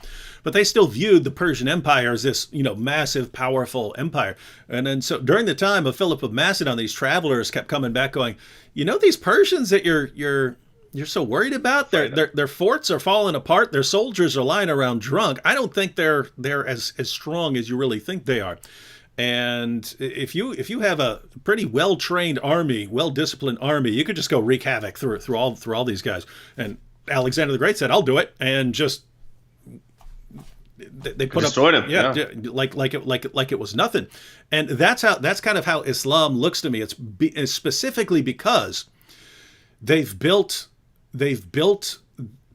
But they still viewed the Persian Empire as this, massive, powerful empire. And then so during the time of Philip of Macedon, these travelers kept coming back going, these Persians that you're so worried about, their forts are falling apart, their soldiers are lying around drunk. I don't think they're as strong as you really think they are. And if you have a pretty well-trained army, well-disciplined army, you could just go wreak havoc through all these guys. And Alexander the Great said, "I'll do it," and just they put destroyed up, him, like it was nothing. And that's kind of how Islam looks to me. It's specifically because they've built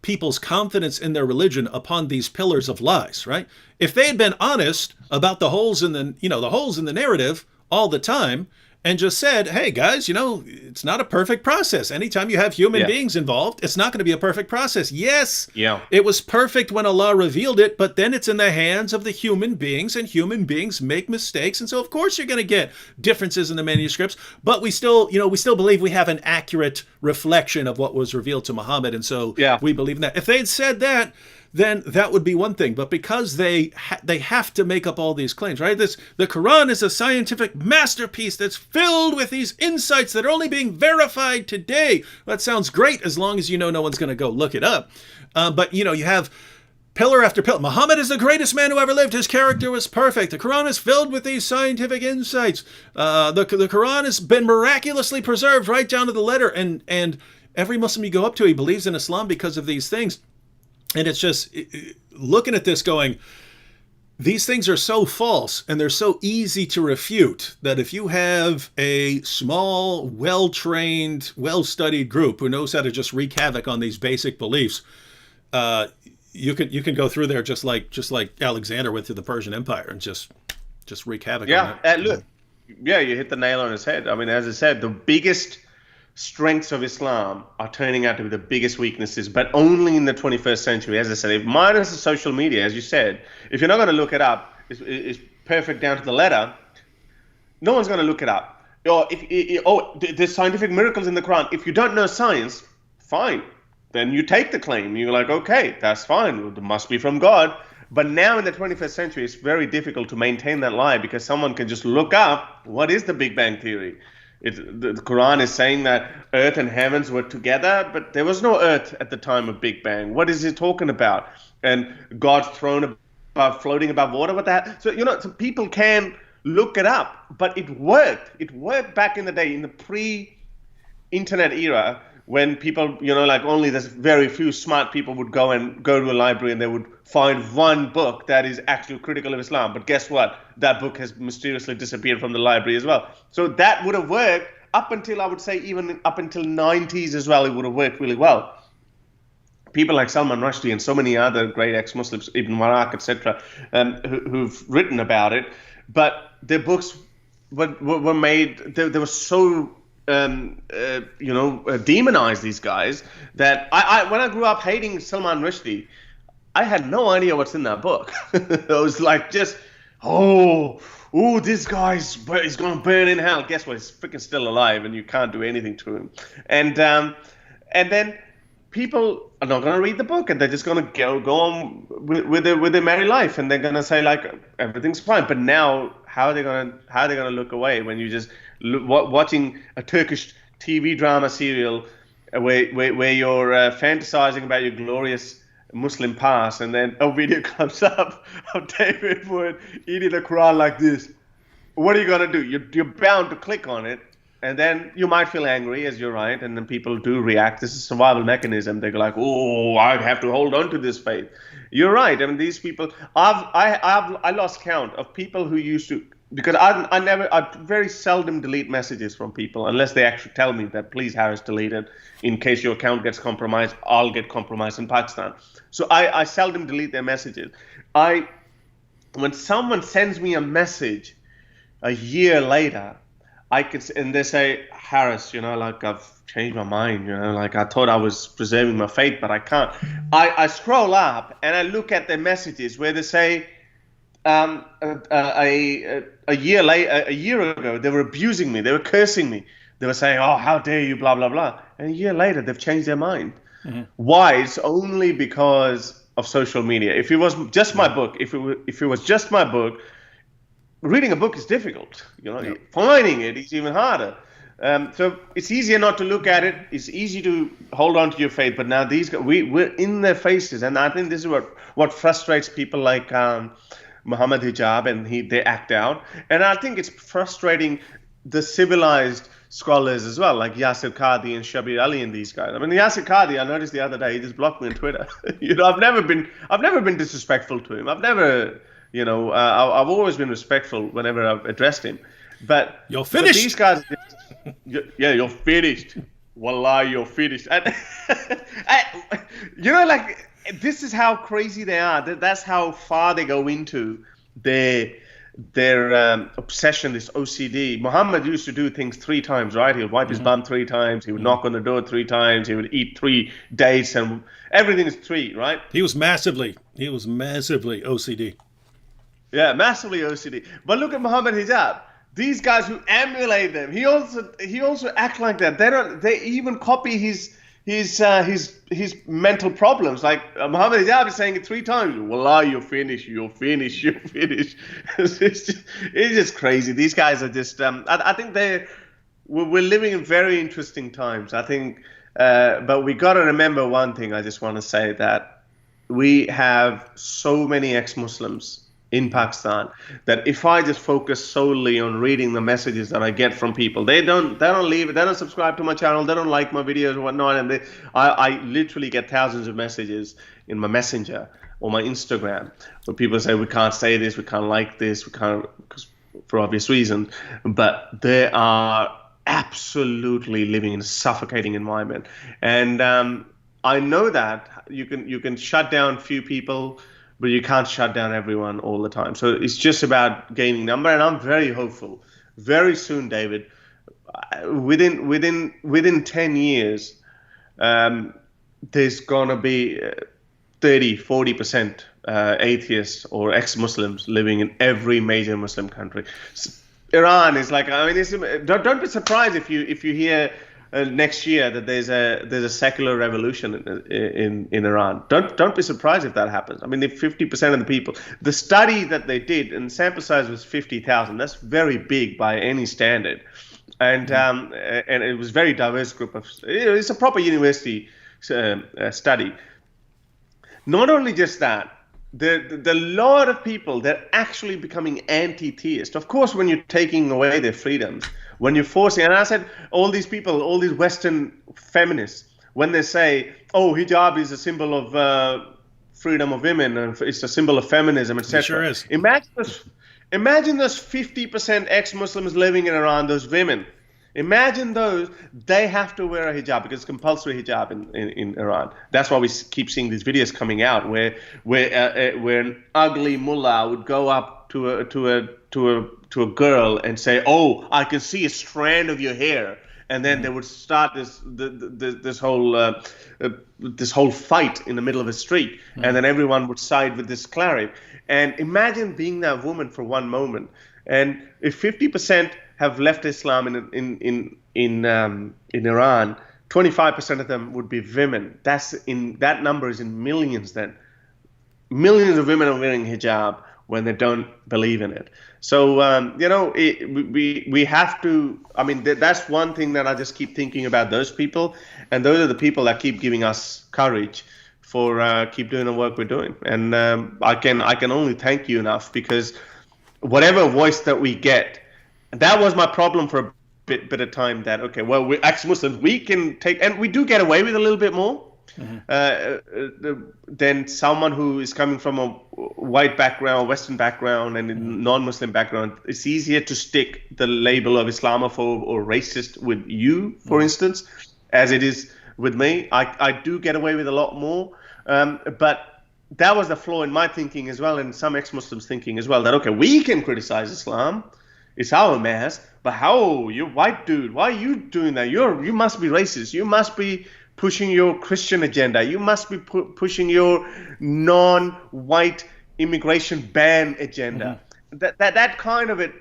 people's confidence in their religion upon these pillars of lies, right? If they had been honest about the holes in the narrative all the time and just said, hey guys, it's not a perfect process. Anytime you have human beings involved, it's not going to be a perfect process. Yes, it was perfect when Allah revealed it, but then it's in the hands of the human beings, and human beings make mistakes. And so of course you're going to get differences in the manuscripts, but we still believe we have an accurate reflection of what was revealed to Muhammad. And so we believe in that. If they'd said that, then that would be one thing. But because they have to make up all these claims, right? The Quran is a scientific masterpiece that's filled with these insights that are only being verified today. That sounds great as long as no one's going to go look it up. But you have pillar after pillar. Muhammad is the greatest man who ever lived. His character was perfect. The Quran is filled with these scientific insights. The Quran has been miraculously preserved right down to the letter. And every Muslim you go up to, he believes in Islam because of these things. And it's just looking at this going, these things are so false and they're so easy to refute that if you have a small, well-trained, well-studied group who knows how to just wreak havoc on these basic beliefs, you can go through there just like Alexander went through the Persian Empire and just wreak havoc on it. Look, you hit the nail on his head. I mean, as I said, the biggest strengths of Islam are turning out to be the biggest weaknesses, but only in the 21st century. As I said, if minus the social media, as you said, if you're not going to look it up, it's perfect down to the letter, no one's going to look it up. Or there's scientific miracles in the Quran. If you don't know science, fine. Then you take the claim. You're like, okay, that's fine. It must be from God. But now in the 21st century, it's very difficult to maintain that lie because someone can just look up what is the Big Bang Theory. The Quran is saying that earth and heavens were together, but there was no earth at the time of Big Bang. What is it talking about? And God's throne floating above water with that. So, so people can look it up, but it worked. It worked back in the day, in the pre-internet era, when people, only there's very few smart people would go to a library and they would find one book that is actually critical of Islam. But guess what? That book has mysteriously disappeared from the library as well. So that would have worked up until, I would say, even up until 90s as well. It would have worked really well. People like Salman Rushdie and so many other great ex-Muslims, Ibn Waraq, etc., who've written about it. But their books were made, they were so demonize these guys. That when I grew up hating Salman Rushdie, I had no idea what's in that book. It was like just, this guy's he's gonna burn in hell. Guess what? He's freaking still alive, and you can't do anything to him. And then people are not gonna read the book, and they're just gonna go on with their merry life, and they're gonna say like everything's fine. But now, how are they gonna look away when you just watching a Turkish TV drama serial where you're fantasizing about your glorious Muslim past, and then a video comes up of David Wood eating a Quran like this? What are you gonna do? You're bound to click on it, and then you might feel angry, as you're right, and then people do react. This is a survival mechanism. They go like, "Oh, I have to hold on to this faith." You're right. I mean, these people. I lost count of people who used to, because I very seldom delete messages from people unless they actually tell me that, please, Harris, delete it in case your account gets compromised. I'll get compromised in Pakistan. So I seldom delete their messages. When someone sends me a message a year later, and they say, Harris, like I've changed my mind, like I thought I was preserving my faith, but I can't. I scroll up and I look at their messages where they say, a year ago, they were abusing me, they were cursing me, they were saying, oh, how dare you, blah, blah, blah. And a year later, they've changed their mind. Mm-hmm. Why? It's only because of social media. If it was just my book, if it was just my book, reading a book is difficult. Finding it is even harder. So it's easier not to look at it. It's easy to hold on to your faith. But now these guys, we're in their faces, and I think this is what frustrates people like Muhammad Hijab, and they act out. And I think it's frustrating the civilized scholars as well, like Yasir Qadhi and Shabir Ali and these guys. I mean, Yasir Qadhi, I noticed the other day, he just blocked me on Twitter. I've never been disrespectful to him. I've always been respectful whenever I've addressed him. But you're finished. But these guys, you're finished. Wallah, you're finished. And, this is how crazy they are. That's how far they go into their obsession, this OCD. Muhammad used to do things 3 times, right? He would wipe his bum 3 times. He would knock on the door 3 times. He would eat 3 dates, and everything is 3, right? He was massively OCD. Yeah, massively OCD. But look at Muhammad Hijab. These guys who emulate them, he also act like that. They even copy his mental problems. Like Muhammad Hijab is saying it 3 times. Wallah, you're finished. You're finished. You're finished. It's just crazy. These guys are just. I think we're living in very interesting times. I think, but we got to remember one thing. I just want to say that we have so many ex-Muslims in Pakistan that if I just focus solely on reading the messages that I get from people, they don't leave it, they don't subscribe to my channel, they don't like my videos or whatnot, and I literally get thousands of messages in my Messenger or my Instagram where people say we can't say this, we can't like this, we can't, for obvious reasons, but they are absolutely living in a suffocating environment. And I know that you can shut down few people, but you can't shut down everyone all the time. So it's just about gaining number, and I'm very hopeful. Very soon, David, within 10 years, there's gonna be 30-40% atheists or ex-Muslims living in every major Muslim country. Iran is like, I mean, don't be surprised if you hear next year that there's a secular revolution in Iran. Don't be surprised if that happens. I mean, if 50% of the people, the study that they did, and sample size was 50,000. That's very big by any standard, and it was very diverse group of. It's a proper university study. Not only just that. The lot of people that are actually becoming anti-theist. Of course, when you're taking away their freedoms, when you're forcing, and I said, all these people, all these Western feminists, when they say, oh, hijab is a symbol of freedom of women, and it's a symbol of feminism, etc. It sure is. Imagine those 50% ex-Muslims living in Iran, those women. Imagine those, they have to wear a hijab because it's compulsory hijab in Iran. That's why we keep seeing these videos coming out where an ugly mullah would go up to a girl and say, "Oh, I can see a strand of your hair," and then they would start this whole fight in the middle of a street, and then everyone would side with this cleric. And imagine being that woman for one moment, and if 50% have left Islam in Iran, 25% of them would be women. That number is in millions. Then millions of women are wearing hijab when they don't believe in it. So we have to. I mean, that's one thing that I just keep thinking about those people, and those are the people that keep giving us courage for keep doing the work we're doing. And I can only thank you enough, because whatever voice that we get, that was my problem for a bit of time. That okay, well, we're ex-Muslims, we can take, and we do get away with a little bit more. Than someone who is coming from a white background, Western background, and non-Muslim background. It's easier to stick the label of Islamophobe or racist with you, for instance, as it is with me. I do get away with a lot more, but that was the flaw in my thinking as well, and some ex-Muslims thinking as well, that okay, we can criticize Islam, it's our mass, but how, you white dude, why are you doing that? You must be racist, you must be pushing your Christian agenda, you must be pushing your non-white immigration ban agenda. That kind of it.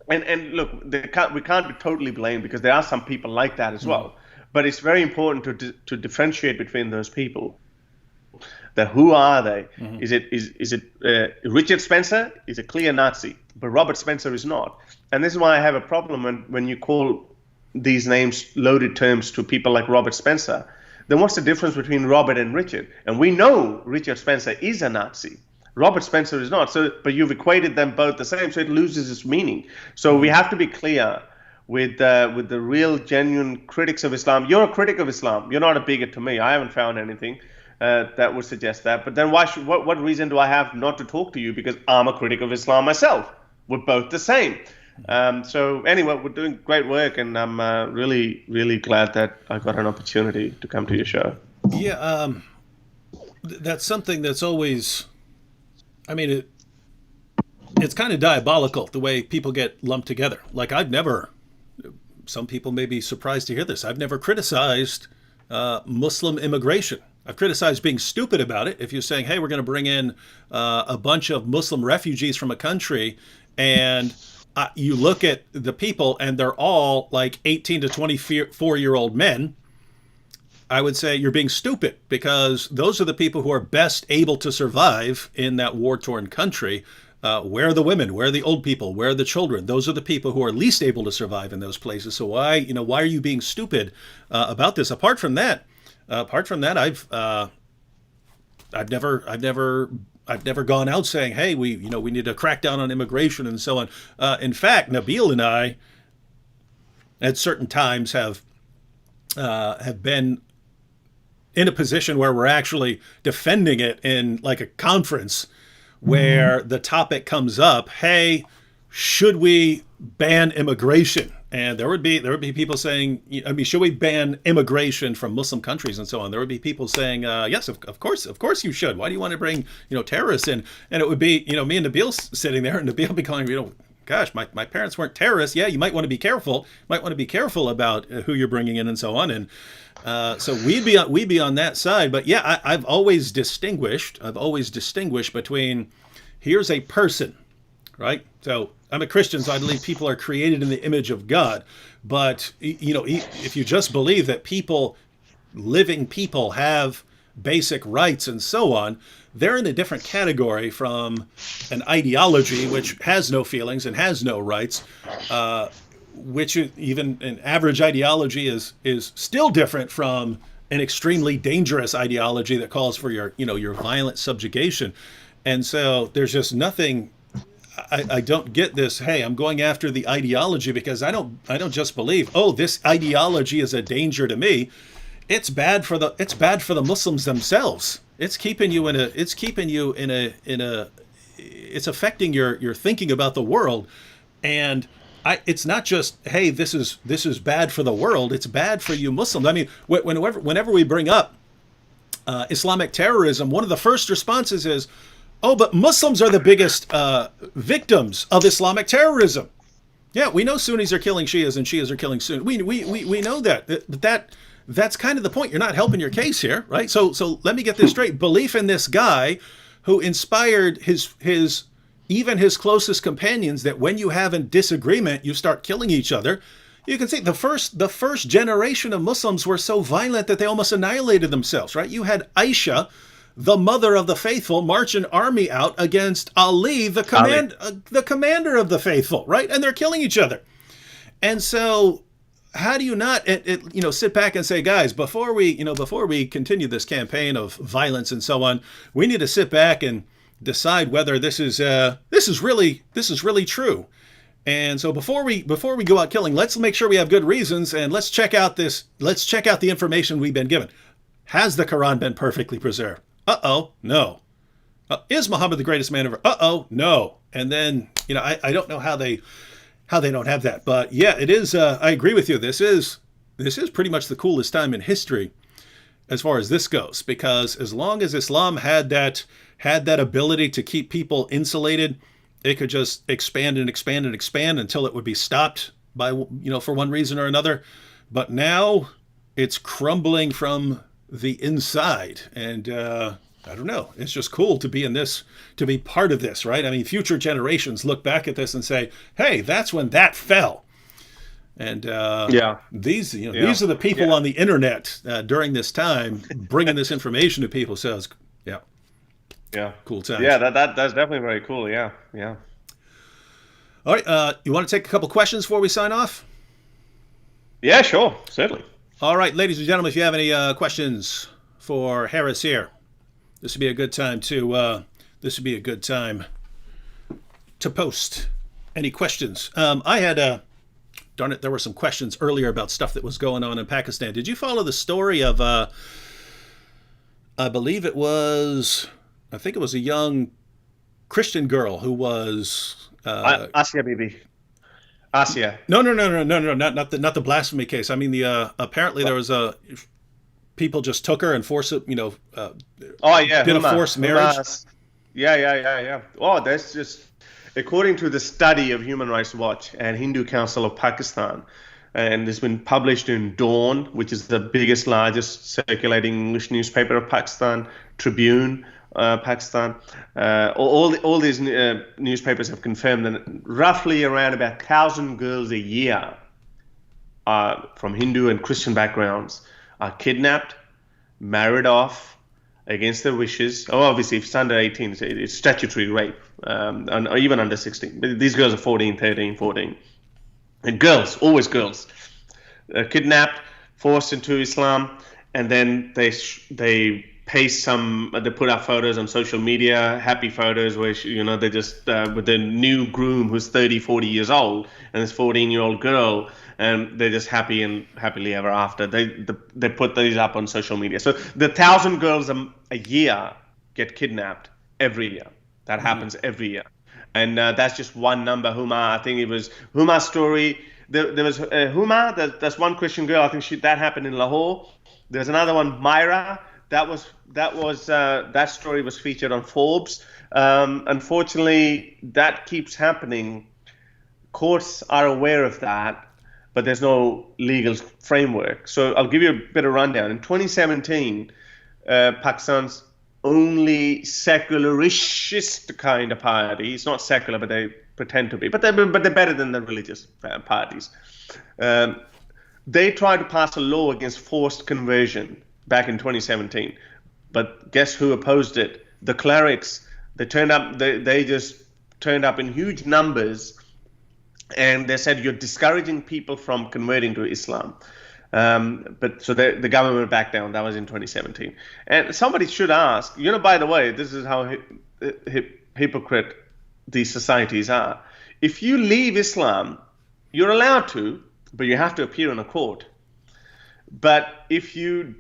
And look, we can't be totally blamed, because there are some people like that as well. But it's very important to differentiate between those people. That who are they? Is it Richard Spencer is a clear Nazi, but Robert Spencer is not. And this is why I have a problem when you call these names loaded terms to people like Robert Spencer. Then what's the difference between Robert and Richard? And we know Richard Spencer is a Nazi. Robert Spencer is not. So, but you've equated them both the same, so it loses its meaning. So we have to be clear with the real, genuine critics of Islam. You're a critic of Islam. You're not a bigot to me. I haven't found anything that would suggest that. But then what reason do I have not to talk to you? Because I'm a critic of Islam myself. We're both the same. So anyway, we're doing great work, and I'm really, really glad that I got an opportunity to come to your show. Yeah, that's something that's always, I mean, it's kind of diabolical the way people get lumped together. Like some people may be surprised to hear this, I've never criticized Muslim immigration. I've criticized being stupid about it. If you're saying, hey, we're going to bring in a bunch of Muslim refugees from a country, and you look at the people and they're all like 18 to 24-year-old men, I would say you're being stupid, because those are the people who are best able to survive in that war-torn country. Where are the women? Where are the old people? Where are the children? Those are the people who are least able to survive in those places. So why are you being stupid about this? Apart from that, I've never gone out saying, hey, we need to crack down on immigration and so on. In fact, Nabil and I, at certain times, have been in a position where we're actually defending it in like a conference, where the topic comes up, hey, should we ban immigration? And there would be people saying, should we ban immigration from Muslim countries and so on? There would be people saying, yes, of course you should. Why do you want to bring, terrorists in? And it would be, me and Nabil sitting there, and Nabil be calling, gosh, my parents weren't terrorists. Yeah, you might want to be careful. About who you're bringing in and so on. And so we'd be on that side. But yeah, I've always distinguished between, here's a person, right? So I'm a Christian, so I believe people are created in the image of God. But, if you just believe that living people have basic rights and so on, they're in a different category from an ideology which has no feelings and has no rights, which even an average ideology is still different from an extremely dangerous ideology that calls for your violent subjugation. And so there's just nothing. I don't get this, hey, I'm going after the ideology, because I don't just believe, oh, this ideology is a danger to me. It's bad for the Muslims themselves. It's affecting your thinking about the world. And it's not just, hey, this is bad for the world. It's bad for you Muslims. I mean, whenever we bring up Islamic terrorism, one of the first responses is, oh, but Muslims are the biggest victims of Islamic terrorism. Yeah, we know Sunnis are killing Shias and Shias are killing Sunnis. We know that. But that's kind of the point. You're not helping your case here, right? So let me get this straight. Belief in this guy who inspired his even his closest companions that when you have a disagreement, you start killing each other. You can see the first generation of Muslims were so violent that they almost annihilated themselves, right? You had Aisha, the mother of the faithful, march an army out against Ali, the commander of the faithful, right? And they're killing each other. And so, how do you not, sit back and say, guys, before we continue this campaign of violence and so on, we need to sit back and decide whether this is really true. And so before we go out killing, let's make sure we have good reasons, and let's check out the information we've been given. Has the Quran been perfectly preserved? Uh-oh, no. Is Muhammad the greatest man ever? Uh-oh, no. And then, I don't know how they don't have that. But yeah, it is, I agree with you. This is pretty much the coolest time in history as far as this goes, because as long as Islam had that ability to keep people insulated, it could just expand and expand and expand until it would be stopped by, for one reason or another. But now it's crumbling from the inside. And I don't know. It's just cool to be in this, to be part of this, right? I mean, future generations look back at this and say, hey, that's when that fell. And these are the people on the internet during this time bringing this information to people. So it's, yeah, cool times. Yeah, that's definitely very cool. Yeah. All right, you want to take a couple questions before we sign off? Yeah, sure, certainly. All right, ladies and gentlemen, if you have any questions for Harris here, this would be a good time to post any questions. I had darn it, there were some questions earlier about stuff that was going on in Pakistan. Did you follow the story of I think it was a young Christian girl who was Asia Bibi. Asia. No, not the blasphemy case. I mean apparently there was people just took her and forced it, did a forced marriage. Yeah. Oh, that's just according to the study of Human Rights Watch and Hindu Council of Pakistan, and it's been published in Dawn, which is the biggest, largest circulating English newspaper of Pakistan, Tribune, Pakistan. All these newspapers have confirmed that roughly around about 1,000 girls a year from Hindu and Christian backgrounds are kidnapped, married off against their wishes. Oh, obviously, if it's under 18, it's statutory rape, and even under 16. But these girls are 14, 13, 14. And girls, always girls, kidnapped, forced into Islam, and then they put up photos on social media, happy photos where they just with the new groom who's 30, 40 years old and this 14-year-old girl, and they're just happily ever after. They put these up on social media. So the 1,000 girls a year get kidnapped every year. That happens every year, and that's just one number. Huma, I think it was Huma's story. There was Huma. That's one Christian girl. I think that happened in Lahore. There's another one, Myra. That story was featured on Forbes. Unfortunately, that keeps happening. Courts are aware of that, but there's no legal framework. So I'll give you a bit of rundown. In 2017, Pakistan's only secularist kind of party. It's not secular, but they pretend to be. But they're better than the religious parties. They tried to pass a law against forced conversion back in 2017, but guess who opposed it? The clerics. They turned up. They just turned up in huge numbers, and they said you're discouraging people from converting to Islam. But so the government backed down. That was in 2017. And somebody should ask. By the way, this is how hypocrite these societies are. If you leave Islam, you're allowed to, but you have to appear in a court. But if you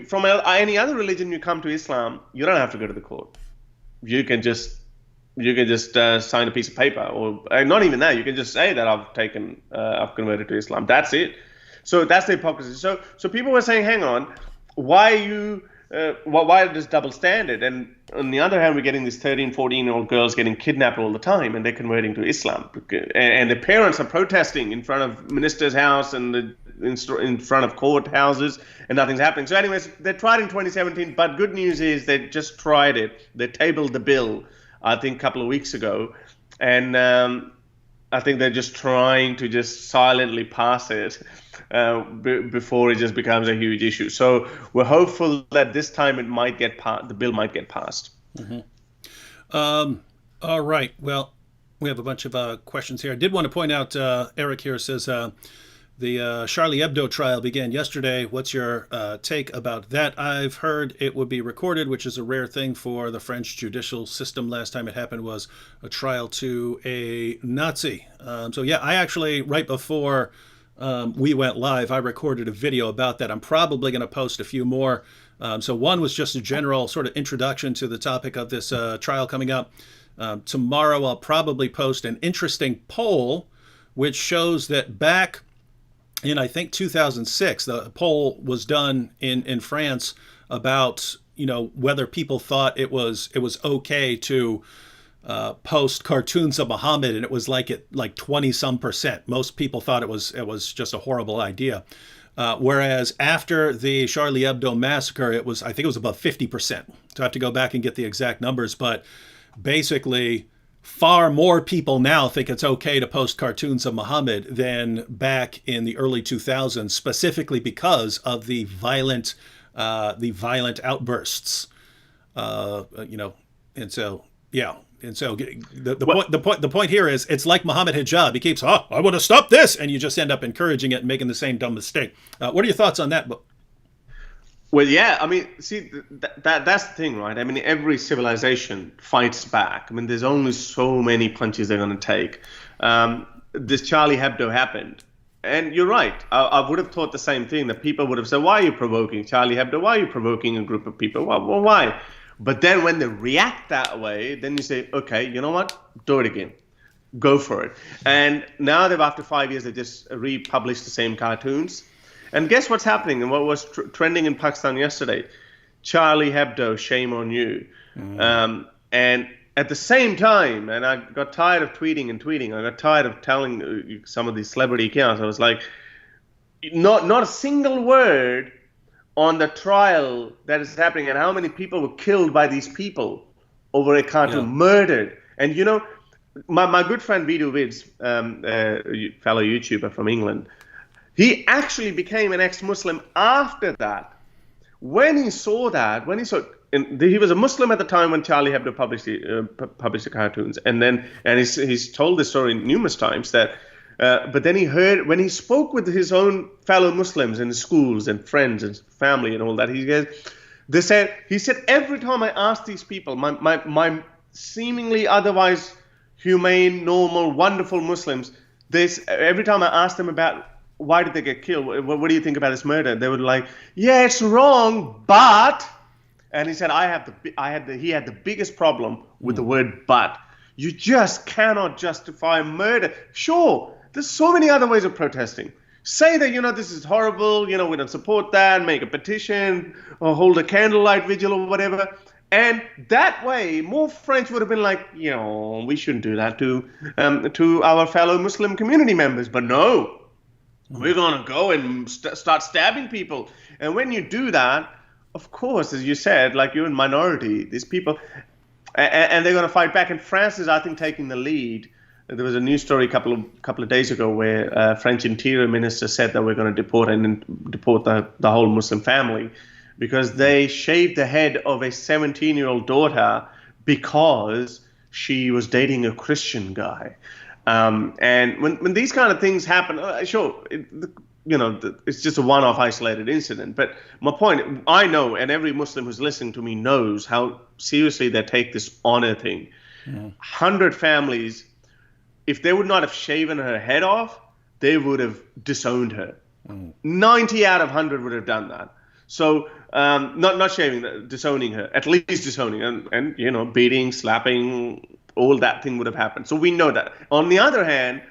from any other religion you come to Islam, you don't have to go to the court. You can just sign a piece of paper, or not even that. You can just say that I've converted to Islam. That's it. So that's the hypocrisy. So people were saying, hang on, why are you why this double standard? And on the other hand, we're getting these 13, 14-year-old girls getting kidnapped all the time, and they're converting to Islam. And the parents are protesting in front of minister's house and in front of courthouses, and nothing's happening. So anyways, they tried in 2017, but good news is they just tried it. They tabled the bill, I think, a couple of weeks ago. And I think they're just trying to just silently pass it before it just becomes a huge issue. So we're hopeful that this time it might get the bill might get passed. All right. Well, we have a bunch of questions here. I did want to point out, Eric here says, the Charlie Hebdo trial began yesterday. What's your take about that? I've heard it would be recorded, which is a rare thing for the French judicial system. Last time it happened was a trial to a Nazi. So yeah, I actually, right before we went live, I recorded a video about that. I'm probably going to post a few more. So one was just a general sort of introduction to the topic of this trial coming up. Tomorrow I'll probably post an interesting poll which shows that back in, I think, 2006, the poll was done in France about, whether people thought it was okay to post cartoons of Muhammad, and it was like 20-some%. Most people thought it was just a horrible idea. Whereas after the Charlie Hebdo massacre, I think it was about 50%. So I have to go back and get the exact numbers, but basically far more people now think it's okay to post cartoons of Muhammad than back in the early 2000s, specifically because of the violent outbursts. And so, yeah. And so the point here is, it's like Muhammad Hijab. He keeps, I want to stop this, and you just end up encouraging it and making the same dumb mistake. What are your thoughts on that? Well, yeah, I mean, see, that's the thing, right? I mean, every civilization fights back. I mean, there's only so many punches they're going to take. This Charlie Hebdo happened. And you're right. I would have thought the same thing, that people would have said, why are you provoking Charlie Hebdo? Why are you provoking a group of people? Well, why? But then when they react that way, then you say, okay, you know what? Do it again. Go for it. And now after 5 years, they just republished the same cartoons. And guess what's happening? And what was trending in Pakistan yesterday? Charlie Hebdo, shame on you. And at the same time, and I got tired of tweeting. I got tired of telling some of these celebrity accounts. I was like, not a single word on the trial that is happening and how many people were killed by these people over a cartoon, murdered. And my good friend Vidu Vids, fellow YouTuber from England, he actually became an ex-Muslim after that. When he saw, he was a Muslim at the time when Charlie Hebdo published the cartoons, and he's told this story numerous times that. But then he heard, when he spoke with his own fellow Muslims in schools and friends and family and all that, he said every time I asked these people, my seemingly otherwise humane, normal, wonderful Muslims, every time I asked them about why did they get killed, what do you think about this murder, they were like, yeah, it's wrong, but, and he said he had the biggest problem with the word but. You just cannot justify murder. Sure, there's so many other ways of protesting. Say that, this is horrible, we don't support that, make a petition, or hold a candlelight vigil or whatever. And that way, more French would have been like, we shouldn't do that to our fellow Muslim community members. But no, we're going to go and start stabbing people. And when you do that, of course, as you said, like you're in minority, these people, and they're going to fight back. And France is, I think, taking the lead. There was a news story a couple of days ago where French Interior Minister said that we're going to deport the whole Muslim family because they shaved the head of a 17-year-old daughter because she was dating a Christian guy. And when these kind of things happen, sure, it's just a one-off isolated incident. But my point, I know, and every Muslim who's listening to me knows how seriously they take this honor thing. 100 families, if they would not have shaven her head off, they would have disowned her. 90 out of 100 would have done that. So not shaving, disowning her, at least disowning, and beating, slapping, all that thing would have happened. So we know that. On the other hand,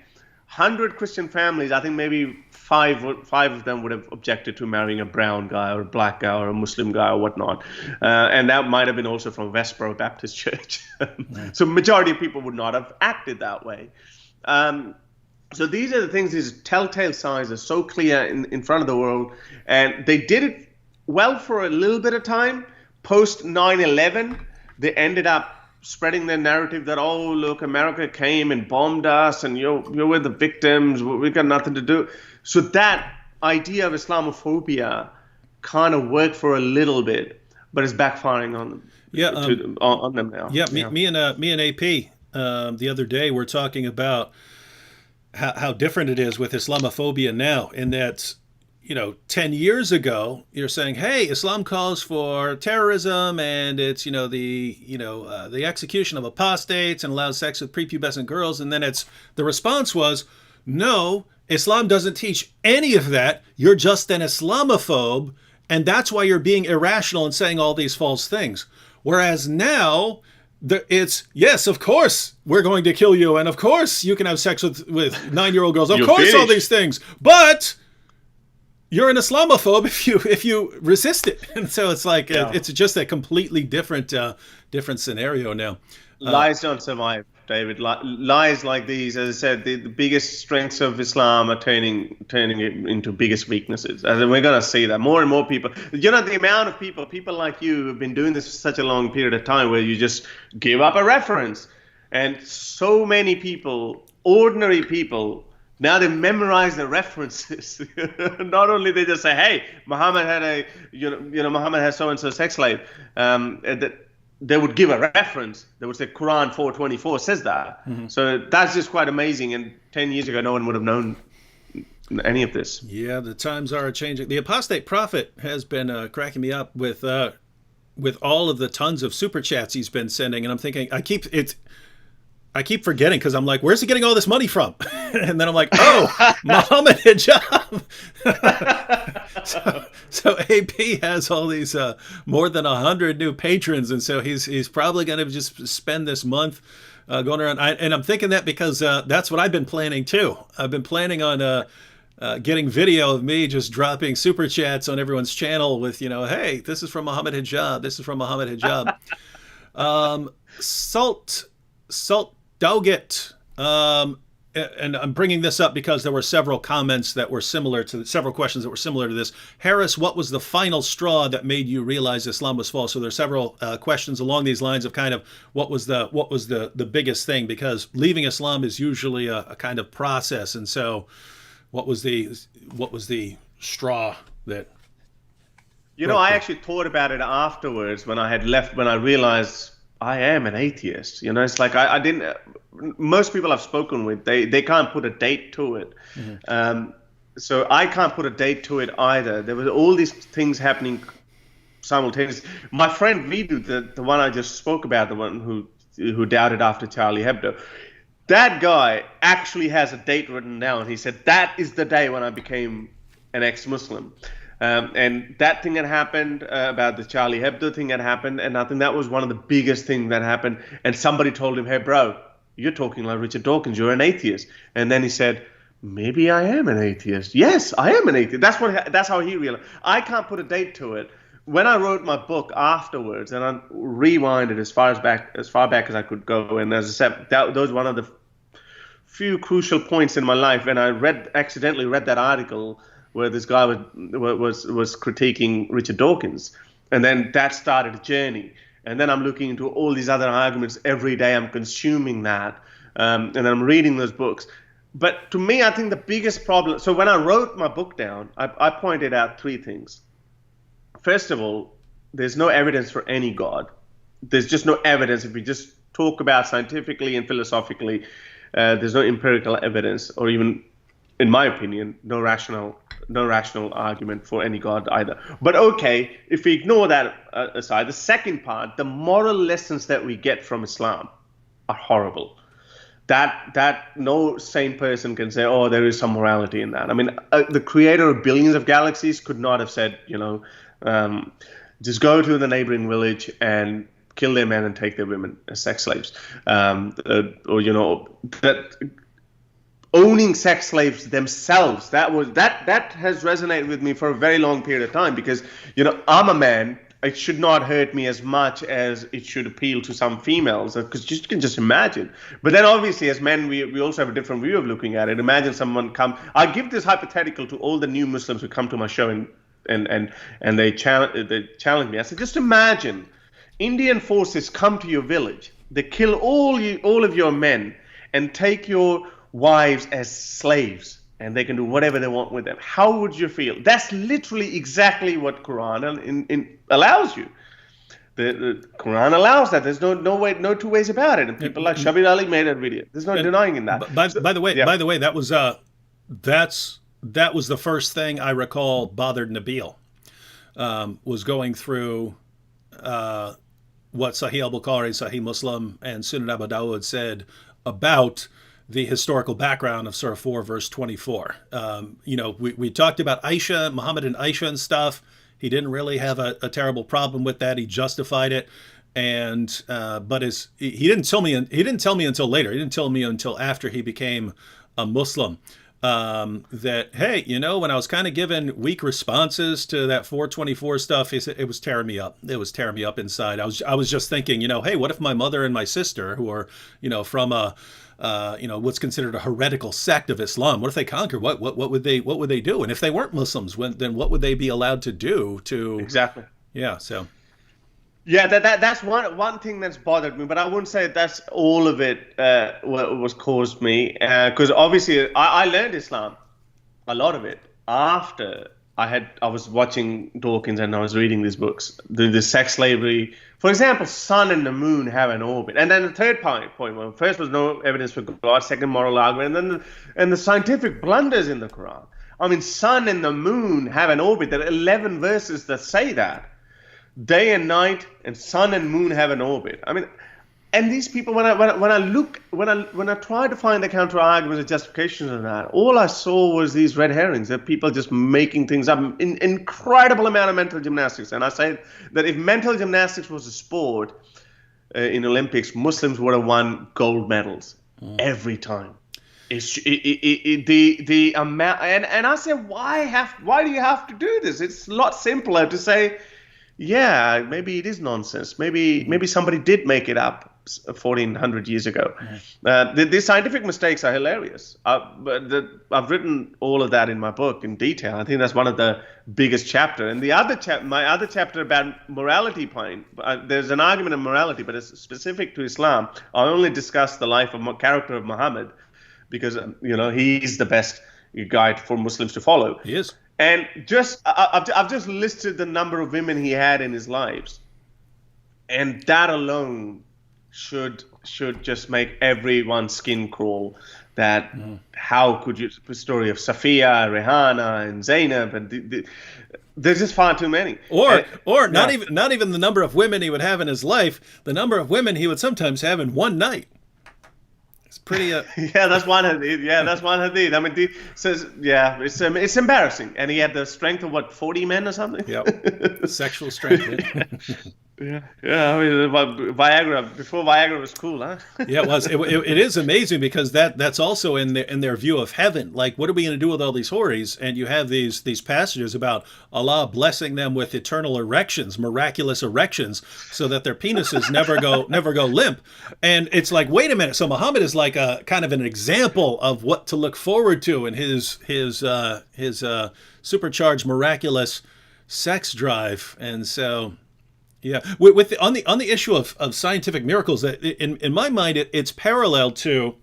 100 Christian families, I think maybe five of them would have objected to marrying a brown guy or a black guy or a Muslim guy or whatnot. And that might have been also from Westboro Baptist Church. So majority of people would not have acted that way. So these are the things, these telltale signs are so clear in front of the world. And they did it well for a little bit of time. Post 9/11, they ended up spreading their narrative that, oh, look, America came and bombed us and you're the victims, we've got nothing to do. So that idea of Islamophobia kind of worked for a little bit, but it's backfiring on them. On them now. Yeah, me and AP the other day were talking about how different it is with Islamophobia now, in that 10 years ago, you're saying, hey, Islam calls for terrorism and it's, the execution of apostates and allows sex with prepubescent girls. And then the response was, no, Islam doesn't teach any of that. You're just an Islamophobe. And that's why you're being irrational and saying all these false things. Whereas now it's, yes, of course, we're going to kill you. And of course, you can have sex with 9-year-old girls. Of course, all these things. But you're an Islamophobe if you resist it. And so it's like, it's just a completely different scenario now. Lies don't survive, David. Lies like these, as I said, the biggest strengths of Islam are turning it into biggest weaknesses. And we're going to see that more and more people. The amount of people like you who've been doing this for such a long period of time, where you just give up a reference. And so many people, ordinary people, now they memorize the references. Not only they just say, "Hey, Muhammad had Muhammad has so and so sex slave," that they would give a reference. They would say Quran 4:24 says that. Mm-hmm. So that's just quite amazing. And 10 years ago, no one would have known any of this. Yeah, the times are changing. The apostate prophet has been cracking me up with all of the tons of super chats he's been sending, and I'm thinking, I keep forgetting, because I'm like, where's he getting all this money from? And then I'm like, oh, Muhammad Hijab. so AP has all these more than 100 new patrons, and so he's probably going to just spend this month going around. And I'm thinking that because that's what I've been planning too. I've been planning on getting video of me just dropping super chats on everyone's channel with, hey, this is from Muhammad Hijab. This is from Muhammad Hijab. Salt Dauget, and I'm bringing this up because there were several questions that were similar to this. Harris, what was the final straw that made you realize Islam was false? So there are several questions along these lines of kind of what was the biggest thing, because leaving Islam is usually a kind of process. And so what was the straw that? I actually thought about it afterwards when I had left, when I realized I am an atheist. It's like I didn't. Most people I've spoken with, they can't put a date to it. Mm-hmm. So I can't put a date to it either. There were all these things happening simultaneously. My friend Vidu, the one I just spoke about, the one who doubted after Charlie Hebdo, that guy actually has a date written down. He said, that is the day when I became an ex-Muslim. And that thing had happened, about the Charlie Hebdo thing had happened, and I think that was one of the biggest things that happened. And somebody told him, hey, bro, you're talking like Richard Dawkins, you're an atheist. And then he said, maybe I am an atheist. Yes, I am an atheist. That's how he realized. I can't put a date to it. When I wrote my book afterwards, and I rewinded as far back as I could go, and as I said, that was one of the few crucial points in my life. And I accidentally read that article where this guy was critiquing Richard Dawkins. And then that started a journey. And then I'm looking into all these other arguments every day. I'm consuming that. And then I'm reading those books. But to me, I think the biggest problem, so when I wrote my book down, I pointed out three things. First of all, there's no evidence for any God. There's just no evidence. If we just talk about scientifically and philosophically, there's no empirical evidence, or even, in my opinion, no rational argument for any God either. But okay, if we ignore that aside, the second part, the moral lessons that we get from Islam are horrible. That no sane person can say, oh, there is some morality in that. I mean, the creator of billions of galaxies could not have said, just go to the neighboring village and kill their men and take their women as sex slaves. That owning sex slaves themselves. That has resonated with me for a very long period of time, because I'm a man. It should not hurt me as much as it should appeal to some females, because you can just imagine. But then obviously as men, we also have a different view of looking at it. Imagine someone come. I give this hypothetical to all the new Muslims who come to my show and they challenge me. I said, just imagine Indian forces come to your village, they kill all of your men and take your wives as slaves, and they can do whatever they want with them. How would you feel? That's literally exactly what Quran allows you. The Quran allows that. There's no two ways about it. And people like Shabir Ali made a video. There's no denying in that. By the way, that was that was the first thing I recall bothered Nabil, was going through what Sahih al-Bukhari, Sahih Muslim, and Sunan Abu Dawud said about the historical background of Surah 4, verse 24. We talked about Aisha, Muhammad and Aisha and stuff. He didn't really have a terrible problem with that. He justified it, and but he didn't tell me. He didn't tell me until later. He didn't tell me until after he became a Muslim. That, hey, when I was kind of given weak responses to that 424 stuff, he said it was tearing me up. It was tearing me up inside. I was just thinking, hey, what if my mother and my sister, who are, from a, what's considered a heretical sect of Islam, what if they conquer? What would they do? And if they weren't Muslims, then what would they be allowed to do to? Exactly. Yeah. So. Yeah, that's one thing that's bothered me, but I wouldn't say that's all of it. What was caused me, because obviously I learned Islam, a lot of it, after I was watching Dawkins and I was reading these books. The sex slavery, for example, sun and the moon have an orbit, and then the third point. Well, first was no evidence for God, second moral argument, and the scientific blunders in the Quran. I mean, sun and the moon have an orbit. There are 11 verses that say that. Day and night, and sun and moon have an orbit. I mean, and these people, when I tried to find the counter arguments and justifications of that, all I saw was these red herrings. That people just making things up. Incredible amount of mental gymnastics. And I say that if mental gymnastics was a sport in Olympics, Muslims would have won gold medals every time. The amount, and I said, why do you have to do this? It's a lot simpler to say, yeah, maybe it is nonsense. Maybe somebody did make it up 1,400 years ago. The scientific mistakes are hilarious. I've written all of that in my book in detail. I think that's one of the biggest chapter. And my other chapter about morality point. There's an argument of morality, but it's specific to Islam. I only discuss the life of character of Muhammad because he's the best guide for Muslims to follow. He is. And I've just listed the number of women he had in his lives, and that alone should just make everyone's skin crawl. That how could you? The story of Safiya, Rihanna, and Zainab, and there's just far too many. Or not even the number of women he would have in his life. The number of women he would sometimes have in one night. Pretty yeah, that's one hadith. I mean, it's embarrassing. And he had the strength of 40 men or something. Yeah, sexual strength. Yeah. I mean, Viagra, before Viagra was cool, huh? Yeah, it was. It is amazing because that's also in their view of heaven. Like, what are we going to do with all these houris? And you have these passages about Allah blessing them with eternal erections, miraculous erections, so that their penises never go limp. And it's like, wait a minute. So Muhammad is like a kind of an example of what to look forward to in his supercharged miraculous sex drive. And so. Yeah, on the issue of scientific miracles, that in my mind it's parallel to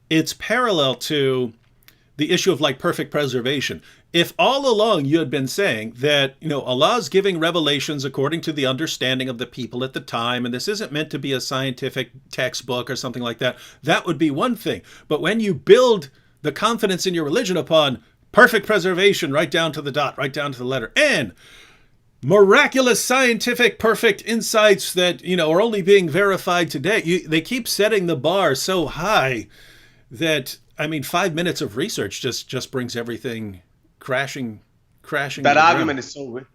the issue of like perfect preservation. If all along you had been saying that Allah's giving revelations according to the understanding of the people at the time, and this isn't meant to be a scientific textbook or something like that, that would be one thing. But when you build the confidence in your religion upon perfect preservation, right down to the dot, right down to the letter, and miraculous scientific perfect insights that are only being verified today, they keep setting the bar so high that 5 minutes of research just brings everything crashing. That argument is so weak.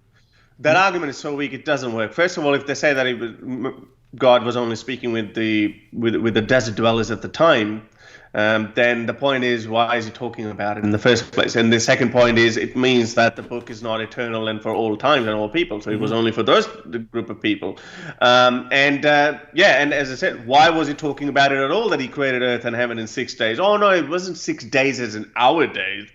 Argument is so weak it doesn't work. First of all, if they say that God was only speaking with the desert dwellers at the time, then the point is, why is he talking about it in the first place? And the second point is, it means that the book is not eternal and for all times and all people. So it was only for the group of people. And as I said, why was he talking about it at all, that he created earth and heaven in 6 days? Oh, no, it wasn't 6 days as in our days.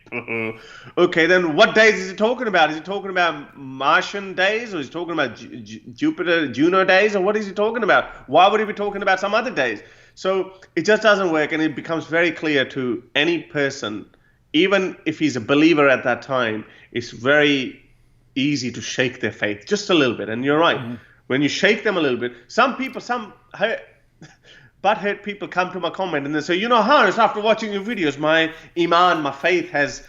Okay, then what days is he talking about? Is he talking about Martian days, or is he talking about Jupiter, Juno days, or what is he talking about? Why would he be talking about some other days? So it just doesn't work, and it becomes very clear to any person, even if he's a believer at that time, it's very easy to shake their faith just a little bit. And you're right. When you shake them a little bit, some butthurt people come to my comment and they say, Harris, after watching your videos, my iman, my faith has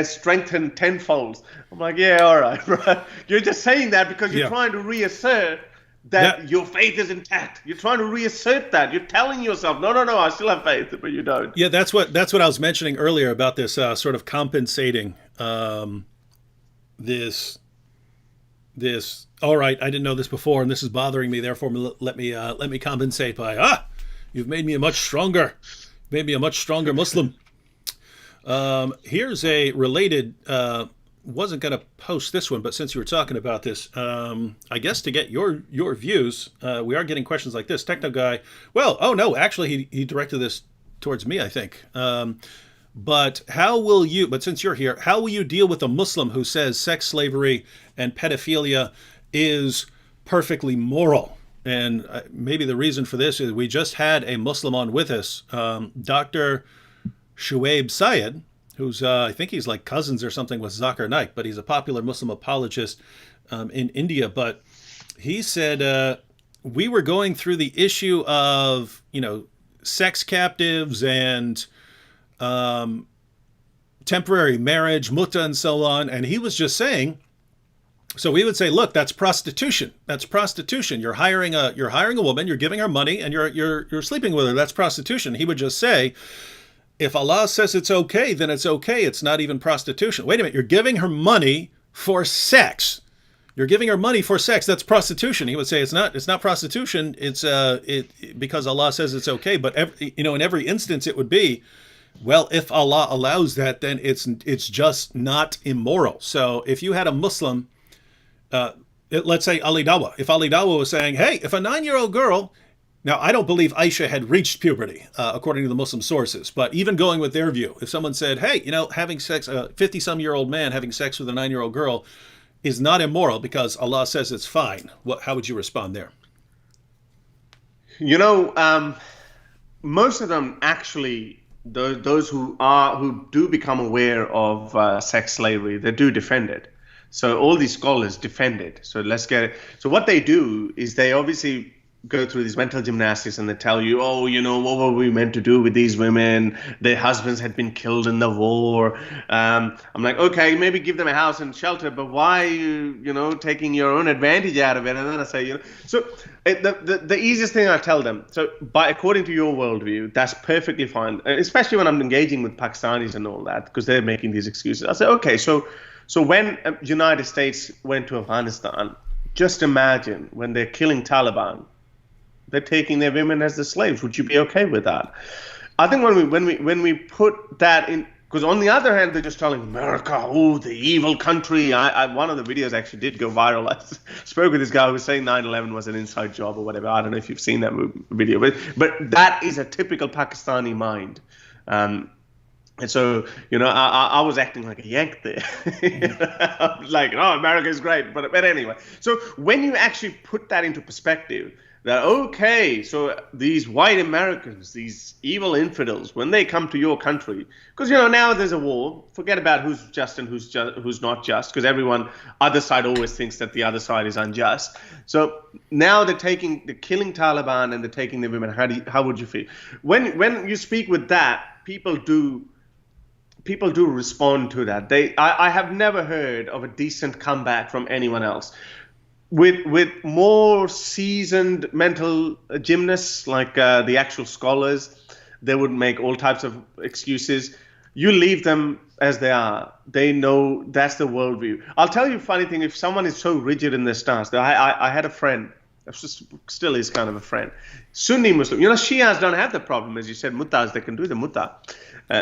strengthened tenfold. I'm like, yeah, all right, bro. You're just saying that because you're trying to reassert that your faith is intact. You're trying to reassert that. You're telling yourself, no, I still have faith, but you don't. Yeah, that's what I was mentioning earlier about this sort of compensating this. All right, I didn't know this before, and this is bothering me. Therefore, let me compensate by you've made me a much stronger Muslim. Here's a related. Wasn't going to post this one, but since you were talking about this, I guess to get your views, we are getting questions like this. Techno guy, well, oh no, actually he directed this towards me, I think. But since you're here, how will you deal with a Muslim who says sex slavery and pedophilia is perfectly moral? And maybe the reason for this is we just had a Muslim on with us, Dr. Shuaib Syed, who's I think he's like cousins or something with Zakir Naik, but he's a popular Muslim apologist in India. But he said we were going through the issue of sex captives and temporary marriage, mutta, and so on, and he was just saying. So we would say, look, that's prostitution. That's prostitution. You're hiring a woman, you're giving her money, and you're sleeping with her. That's prostitution. He would just say, if Allah says it's okay, then it's okay. It's not even prostitution. Wait a minute. You're giving her money for sex. You're giving her money for sex. That's prostitution. He would say it's not prostitution. It's because Allah says it's okay. But in every instance it would be, well, if Allah allows that, then it's just not immoral. So if you had a Muslim, let's say Ali Dawa, if Ali Dawa was saying, hey, if a 9-year-old girl. Now, I don't believe Aisha had reached puberty, according to the Muslim sources. But even going with their view, if someone said, hey, having sex, a 50-some-year-old man having sex with a 9-year-old girl is not immoral because Allah says it's fine, how would you respond there? Most of them actually, those who do become aware of sex slavery, they do defend it. So all these scholars defend it. So let's get it. So what they do is they obviously go through these mental gymnastics and they tell you, what were we meant to do with these women? Their husbands had been killed in the war. I'm like, okay, maybe give them a house and shelter, but why are you, taking your own advantage out of it? And then I say, so the easiest thing I tell them, so according to your worldview, that's perfectly fine, especially when I'm engaging with Pakistanis and all that, because they're making these excuses. I say, okay, so when United States went to Afghanistan, just imagine when they're killing Taliban, they're taking their women as the slaves. Would you be okay with that? I think when we put that in, because on the other hand, they're just telling America, the evil country. One of the videos actually did go viral. I spoke with this guy who was saying 9/11 was an inside job or whatever. I don't know if you've seen that video, but that is a typical Pakistani mind. And so, I was acting like a Yank there. I was like, America is great. But anyway, so when you actually put that into perspective, that, okay, so these white Americans, these evil infidels, when they come to your country, because, now there's a war, forget about who's just and who's not just, because other side always thinks that the other side is unjust. So now they're killing Taliban and they're taking the women. How would you feel? When you speak with that, people do respond to that. I have never heard of a decent comeback from anyone else. With more seasoned mental gymnasts, like the actual scholars, they would make all types of excuses. You leave them as they are. They know that's the worldview. I'll tell you a funny thing. If someone is so rigid in their stance, I had a friend still is kind of a friend. Sunni Muslim, Shias don't have the problem, as you said, Muttas, they can do the Mutta.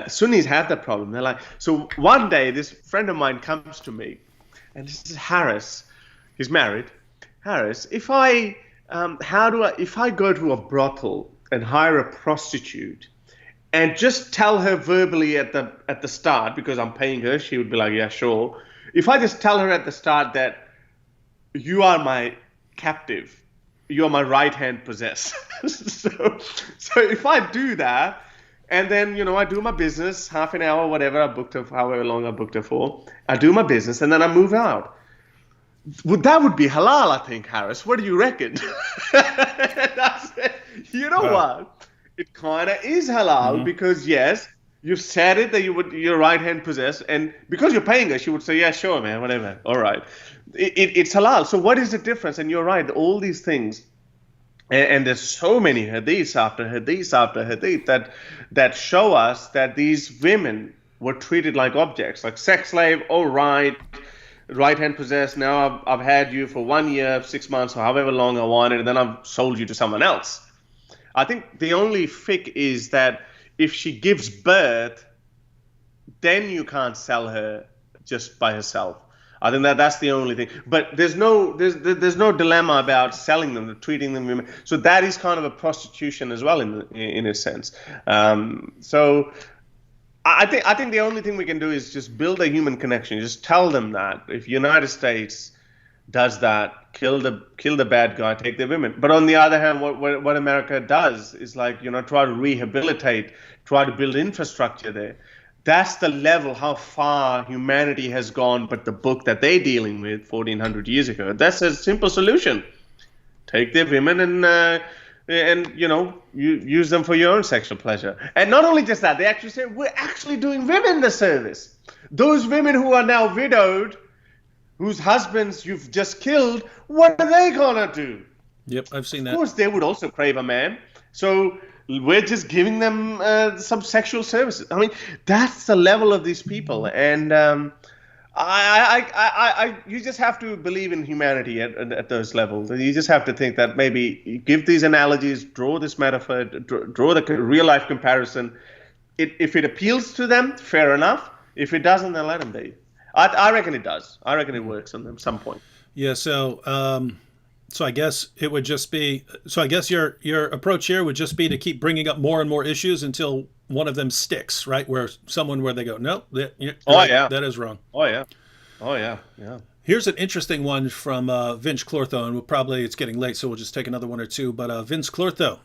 Sunnis have that problem. They're like, so one day this friend of mine comes to me, and this is Harris. He's married. Harris, if I go to a brothel and hire a prostitute and just tell her verbally at the start, because I'm paying her, she would be like, yeah, sure. If I just tell her at the start that you are my captive, you are my right-hand possessor. so if I do that, and then, I do my business, half an hour, whatever I booked her, however long I booked her for, I do my business, and then I move out. That would be halal, I think, Harris. What do you reckon? And I said, what? It kind of is halal because, yes, you've said it that you're right-hand possessed, and because you're paying her, she would say, yeah, sure, man, whatever, all right. It's halal. So what is the difference? And you're right, all these things, and there's so many hadiths after hadiths after hadith that show us that these women were treated like objects, like sex slave, all right, right-hand possessed, now I've had you for 1 year, 6 months, or however long I wanted, and then I've sold you to someone else. I think the only fiqh is that if she gives birth, then you can't sell her just by herself. I think that's the only thing. But there's no dilemma about selling them, treating them women. So that is kind of a prostitution as well in a sense. So I think the only thing we can do is just build a human connection. Just tell them that if United States does that, kill the bad guy, take their women. But on the other hand, what America does is like, try to rehabilitate, try to build infrastructure there. That's the level how far humanity has gone. But the book that they're dealing with 1400 years ago, that's a simple solution. Take their women and you use them for your own sexual pleasure. And not only just that, they actually say, we're actually doing women the service. Those women who are now widowed, whose husbands you've just killed, what are they gonna do? Yep, I've seen that. Of course, they would also crave a man. So we're just giving them some sexual services. I mean, that's the level of these people. And you just have to believe in humanity at those levels. You just have to think that maybe give these analogies, draw this metaphor, draw the real life comparison. If it appeals to them, fair enough. If it doesn't, then let them be. I reckon it does. I reckon it works on them at some point. Yeah. So I guess it would just be. So I guess your approach here would just be to keep bringing up more and more issues until one of them sticks, right? Where they go, nope, that is wrong. Oh yeah. Here's an interesting one from Vince Clortho, and it's getting late, so we'll just take another one or two. But Vince Clortho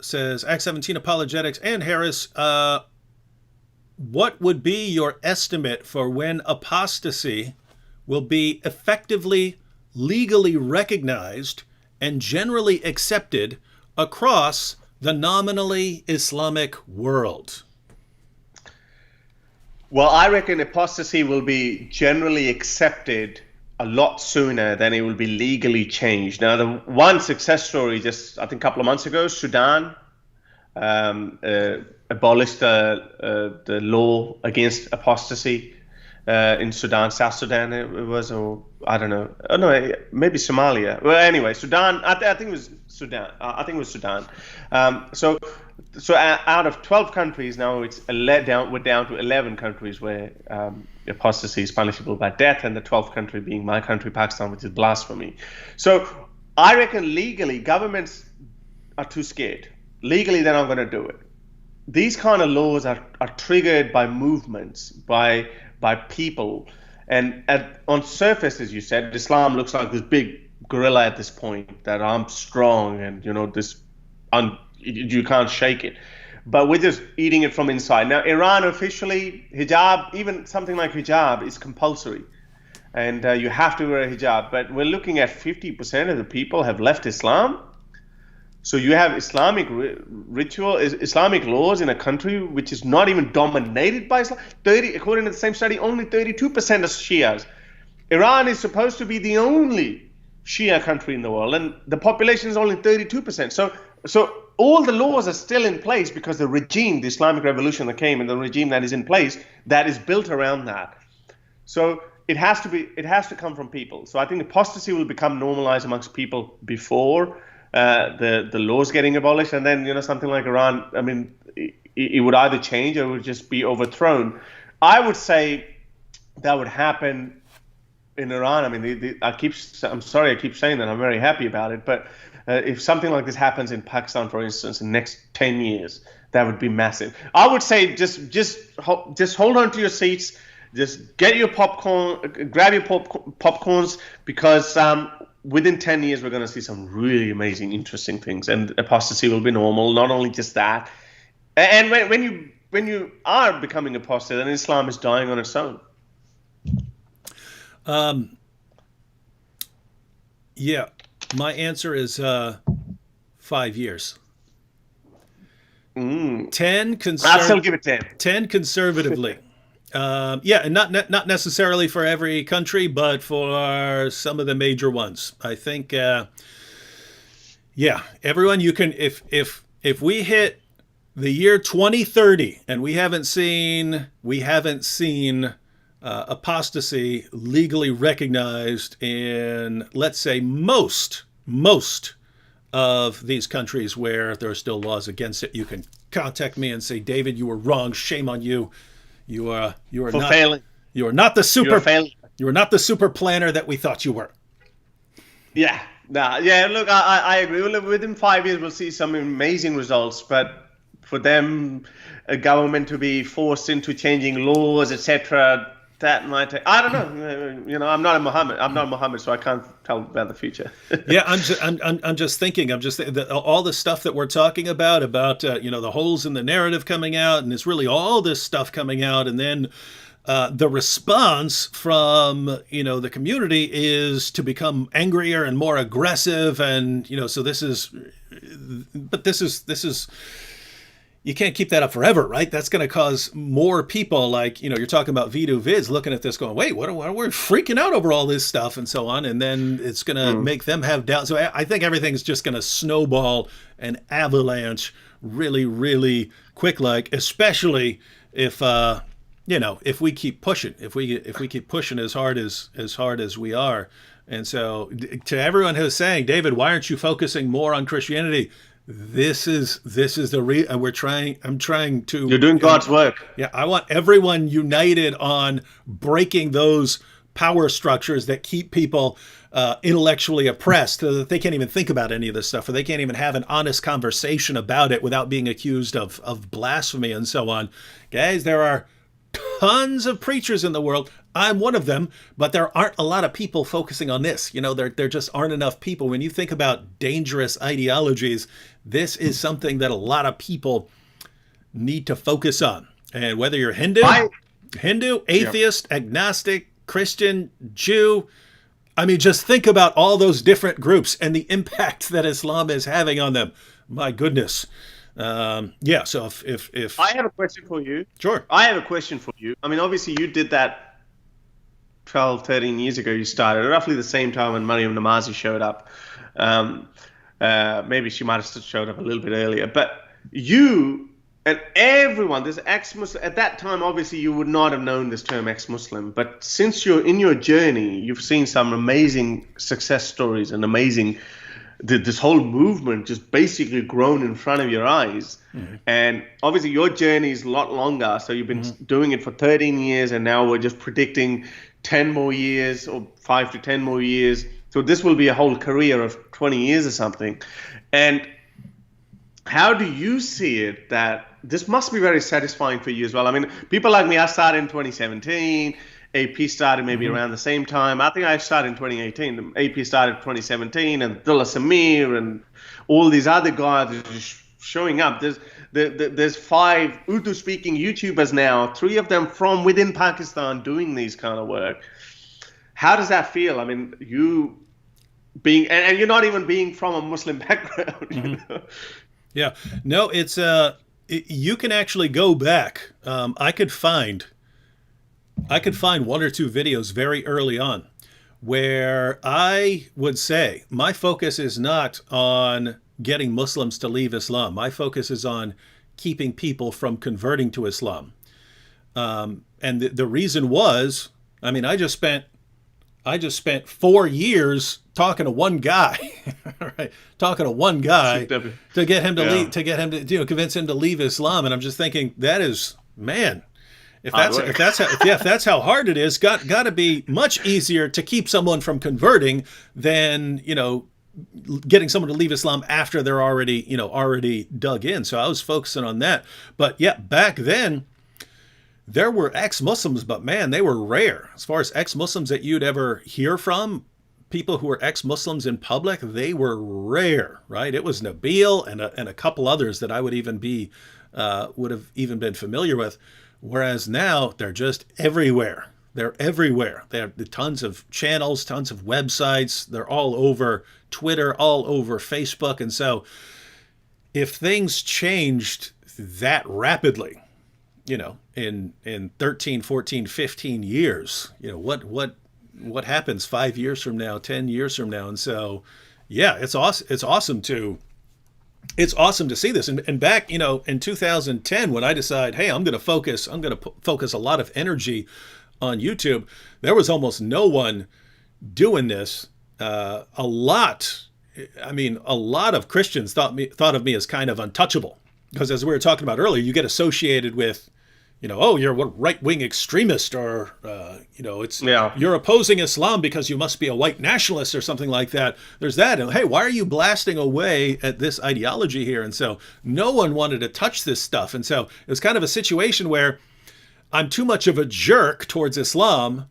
says, Act 17 Apologetics and Harris, what would be your estimate for when apostasy will be effectively legally recognized and generally accepted across the nominally Islamic world? Well, I reckon apostasy will be generally accepted a lot sooner than it will be legally changed. Now, the one success story just, I think, a couple of months ago, Sudan abolished the law against apostasy in Sudan, South Sudan it was, or I don't know. Oh, no, maybe Somalia. Well, anyway, Sudan, I think it was Sudan. So out of 12 countries now, we're down to 11 countries where apostasy is punishable by death, and the 12th country being my country, Pakistan, which is blasphemy. So I reckon legally, governments are too scared. Legally, they're not going to do it. These kind of laws are triggered by movements, by people. And on surface, as you said, Islam looks like this big gorilla at this point, that I'm strong and, you can't shake it. But we're just eating it from inside. Now, Iran officially, hijab, even something like hijab, is compulsory. And you have to wear a hijab. But we're looking at 50% of the people have left Islam. So you have Islamic Islamic laws in a country which is not even dominated by Islam. According to the same study, only 32% are Shias. Iran is supposed to be the only Shia country in the world, and the population is only 32%. So all the laws are still in place because the regime, the Islamic revolution that came, and the regime that is in place, that is built around that. So it has to come from people. So I think apostasy will become normalized amongst people before the laws getting abolished, and then something like Iran. I mean, it would either change or it would just be overthrown. I would say that would happen in Iran. I mean, I'm sorry, I keep saying that. I'm very happy about it, but if something like this happens in Pakistan, for instance, in the next 10 years, that would be massive. I would say just hold on to your seats. Just get your popcorn, grab your popcorns, because within 10 years we're going to see some really amazing, interesting things, and apostasy will be normal. Not only just that, and when you are becoming apostate, then Islam is dying on its own. Yeah, my answer is 5 years. 10 I'll still give it 10. 10 conservatively. Yeah, and not necessarily for every country, but for some of the major ones. I think, yeah, everyone, you can, if we hit the year 2030 and we haven't seen apostasy legally recognized in, let's say, most of these countries where there are still laws against it, you can contact me and say, David, you were wrong. Shame on you. You are not failing. You are not the super planner that we thought you were. Yeah. Yeah. Look, I agree. Within 5 years, we'll see some amazing results. But for them, a government to be forced into changing laws, etc., that might take. I don't know. I'm not Muhammad, so I can't tell about the future. Yeah, I'm just thinking. All the stuff that we're talking about the holes in the narrative coming out, and it's really all this stuff coming out, and then the response from the community is to become angrier and more aggressive, and so this is. You can't keep that up forever, right? That's going to cause more people, like, you're talking about Vidu Vids looking at this going, wait, what are we freaking out over all this stuff and so on. And then it's going to make them have doubt. So I think everything's just going to snowball and avalanche really, really quick, especially if we keep pushing, if we keep pushing as hard as we are. And so to everyone who's saying, David, why aren't you focusing more on Christianity? This is I'm trying to. You're doing God's work. Yeah, I want everyone united on breaking those power structures that keep people intellectually oppressed, so that they can't even think about any of this stuff, or they can't even have an honest conversation about it without being accused of blasphemy and so on. Guys, there are tons of preachers in the world. I'm one of them, but there aren't a lot of people focusing on this. There just aren't enough people. When you think about dangerous ideologies, this is something that a lot of people need to focus on. And whether you're Hindu, atheist, agnostic, Christian, Jew, I mean, just think about all those different groups and the impact that Islam is having on them. My goodness. Yeah, so if I have a question for you. Sure. I have a question for you. I mean, obviously you did that 12, 13 years ago. You started roughly the same time when Mariam Namazi showed up. Maybe she might have showed up a little bit earlier. But you and everyone, this ex-Muslim, at that time, obviously you would not have known this term ex-Muslim. But since you're in your journey, you've seen some amazing success stories and amazing this whole movement just basically grown in front of your eyes. Mm-hmm. And obviously your journey is a lot longer. So you've been doing it for 13 years, and now we're just predicting 10 more years, or 5 to 10 more years. So this will be a whole career of 20 years or something. And how do you see it that this must be very satisfying for you as well? I mean, people like me, I started in 2017. AP started maybe around the same time. I think I started in 2018. AP started in 2017, and Abdullah Samir and all these other guys are just showing up. There's 5 Urdu-speaking YouTubers now, 3 of them from within Pakistan doing these kind of work. How does that feel? I mean, you being, and you're not even being from a Muslim background. You know? Yeah, no, it's you can actually go back. I could find 1 or 2 videos very early on where I would say my focus is not on getting Muslims to leave Islam. My focus is on keeping people from converting to Islam. And the reason was, I mean, I just spent 4 years talking to one guy, right? Talking to one guy to get him to Yeah. leave, to get him to, convince him to leave Islam. And I'm just thinking, that is, man, Hard work. if that's how hard it is, got to be much easier to keep someone from converting than, getting someone to leave Islam after they're already dug in. So I was focusing on that. But yeah, back then there were ex-Muslims, but man, they were rare. As far as ex-Muslims that you'd ever hear from, people who were ex-Muslims in public, they were rare, right? It was Nabil and a couple others that I would have even been familiar with. Whereas now they're just everywhere. They're everywhere. They have tons of channels, tons of websites. They're all over Twitter, all over Facebook. And so if things changed that rapidly, in 13, 14, 15 years, what happens 5 years from now, 10 years from now? And so, yeah, it's awesome. It's awesome to see this. And back, in 2010, when I decided, hey, I'm going to focus a lot of energy on YouTube, there was almost no one doing this. A lot of Christians thought of me as kind of untouchable, because as we were talking about earlier, you get associated with, oh, you're a right-wing extremist, or you're opposing Islam because you must be a white nationalist or something like that. There's that, and hey, why are you blasting away at this ideology here? And so no one wanted to touch this stuff, and so it was kind of a situation where I'm too much of a jerk towards Islam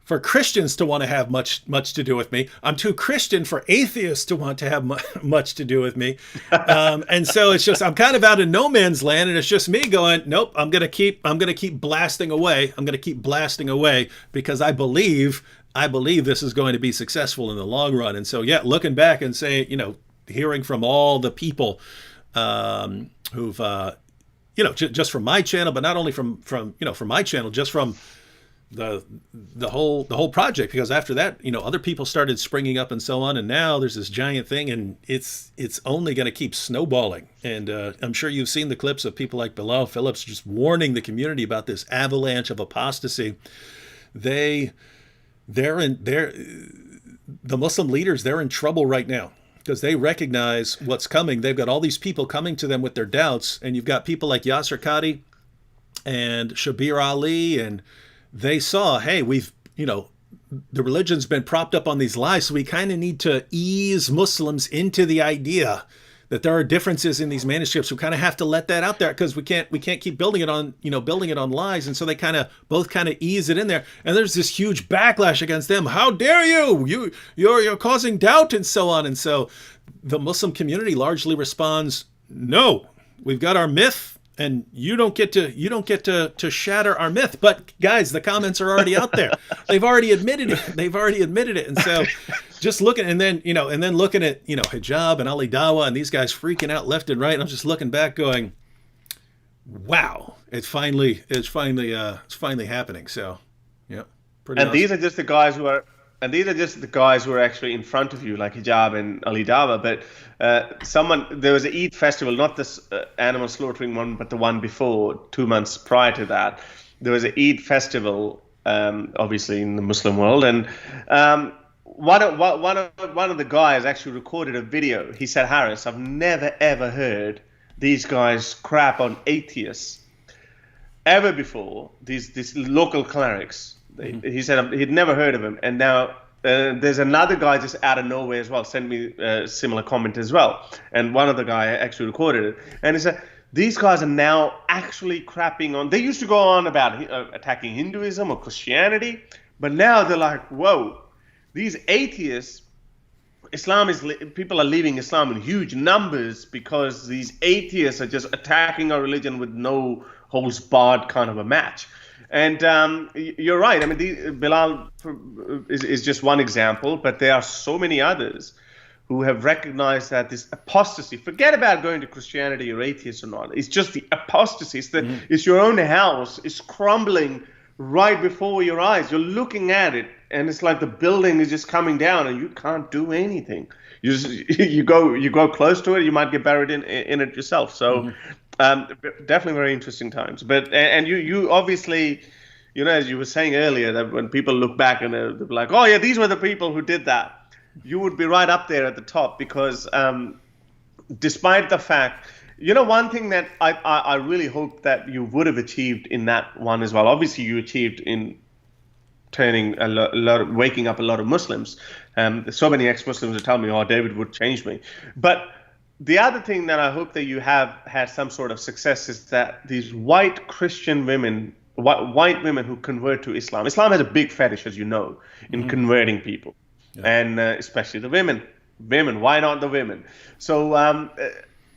for Christians to want to have much to do with me. I'm too Christian for atheists to want to have much to do with me. And so it's just, I'm kind of out in no man's land, and it's just me going, nope, I'm going to keep blasting away. I'm going to keep blasting away because I believe this is going to be successful in the long run. And so, yeah, looking back and saying, hearing from all the people who've, just from my channel, but not only from my channel, just from the whole project, because after that, other people started springing up and so on, and now there's this giant thing, and it's only going to keep snowballing. And I'm sure you've seen the clips of people like Bilal Phillips just warning the community about this avalanche of apostasy. The Muslim leaders, they're in trouble right now, because they recognize what's coming. They've got all these people coming to them with their doubts, and you've got people like Yasser Qadi and Shabir Ali, and they saw, hey, the religion's been propped up on these lies, so we kind of need to ease Muslims into the idea that there are differences in these manuscripts. We kind of have to let that out there, because we can't keep building it on lies. And so they both ease it in there. And there's this huge backlash against them. How dare you? You're causing doubt and so on. And so the Muslim community largely responds, no, we've got our myth, and you don't get to shatter our myth. But guys, the comments are already out there. They've already admitted it. And so just looking, and then looking at, hijab and Ali Dawa and these guys freaking out left and right. And I'm just looking back going, wow, it's finally happening. So, yeah. Pretty And awesome. these are just the guys who are actually in front of you, like Hijab and Ali Dawa. But there was an Eid festival, not this animal slaughtering one, but the one before, 2 months prior to that. There was an Eid festival, obviously in the Muslim world, and one of the guys actually recorded a video. He said, Harris, I've never ever heard these guys crap on atheists ever before. These local clerics. He said he'd never heard of him, and now there's another guy just out of nowhere as well sent me a similar comment as well, and one of the guy actually recorded it, and he said these guys are now actually crapping on. They used to go on about attacking Hinduism or Christianity, but now they're like, whoa, these atheists, people are leaving Islam in huge numbers because these atheists are just attacking our religion with no holds barred kind of a match. And you're right. I mean, Bilal is just one example, but there are so many others who have recognized that this apostasy, forget about going to Christianity or atheist or not, it's just the apostasy. It's your own house. It's crumbling right before your eyes. You're looking at it, and it's like the building is just coming down, and you can't do anything. You go close to it, you might get buried in it yourself. So definitely very interesting times. But and you obviously as you were saying earlier, that when people look back and they're like, oh yeah, these were the people who did that, you would be right up there at the top because despite the fact, one thing that I really hope that you would have achieved in that one as well. Obviously, you achieved in turning waking up a lot of Muslims. So many ex-Muslims are telling me, "Oh, David would change me." But the other thing that I hope that you have had some sort of success is that these white Christian women, white women who convert to Islam. Islam has a big fetish, as you know, in converting people, and especially the women. Women, why not the women? So.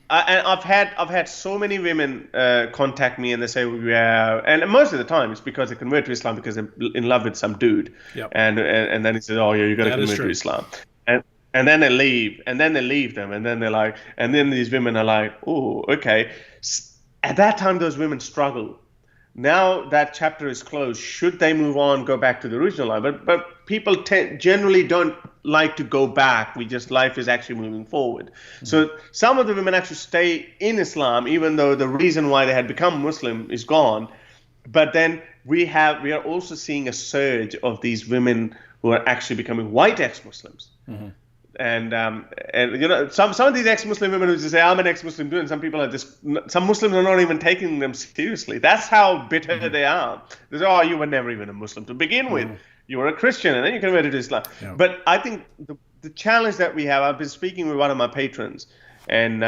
I've had so many women contact me and they say, yeah, and most of the time it's because they convert to Islam because they're in love with some dude, and then he says, oh yeah, you got to convert to Islam, and then they leave, and then they leave them, and then they're like, and then these women are like, oh, okay. At that time, those women struggle. Now that chapter is closed, should they move on, go back to the original line? But people generally don't like to go back. Life is actually moving forward. Mm-hmm. So some of the women actually stay in Islam, even though the reason why they had become Muslim is gone. But then we are also seeing a surge of these women who are actually becoming white ex-Muslims. Mm-hmm. And some of these ex-Muslim women who just say, I'm an ex-Muslim too, and some Muslims are not even taking them seriously. That's how bitter they are. They say, oh, you were never even a Muslim to begin with. You were a Christian and then you converted to Islam. Yeah. But I think the challenge that we have, I've been speaking with one of my patrons, and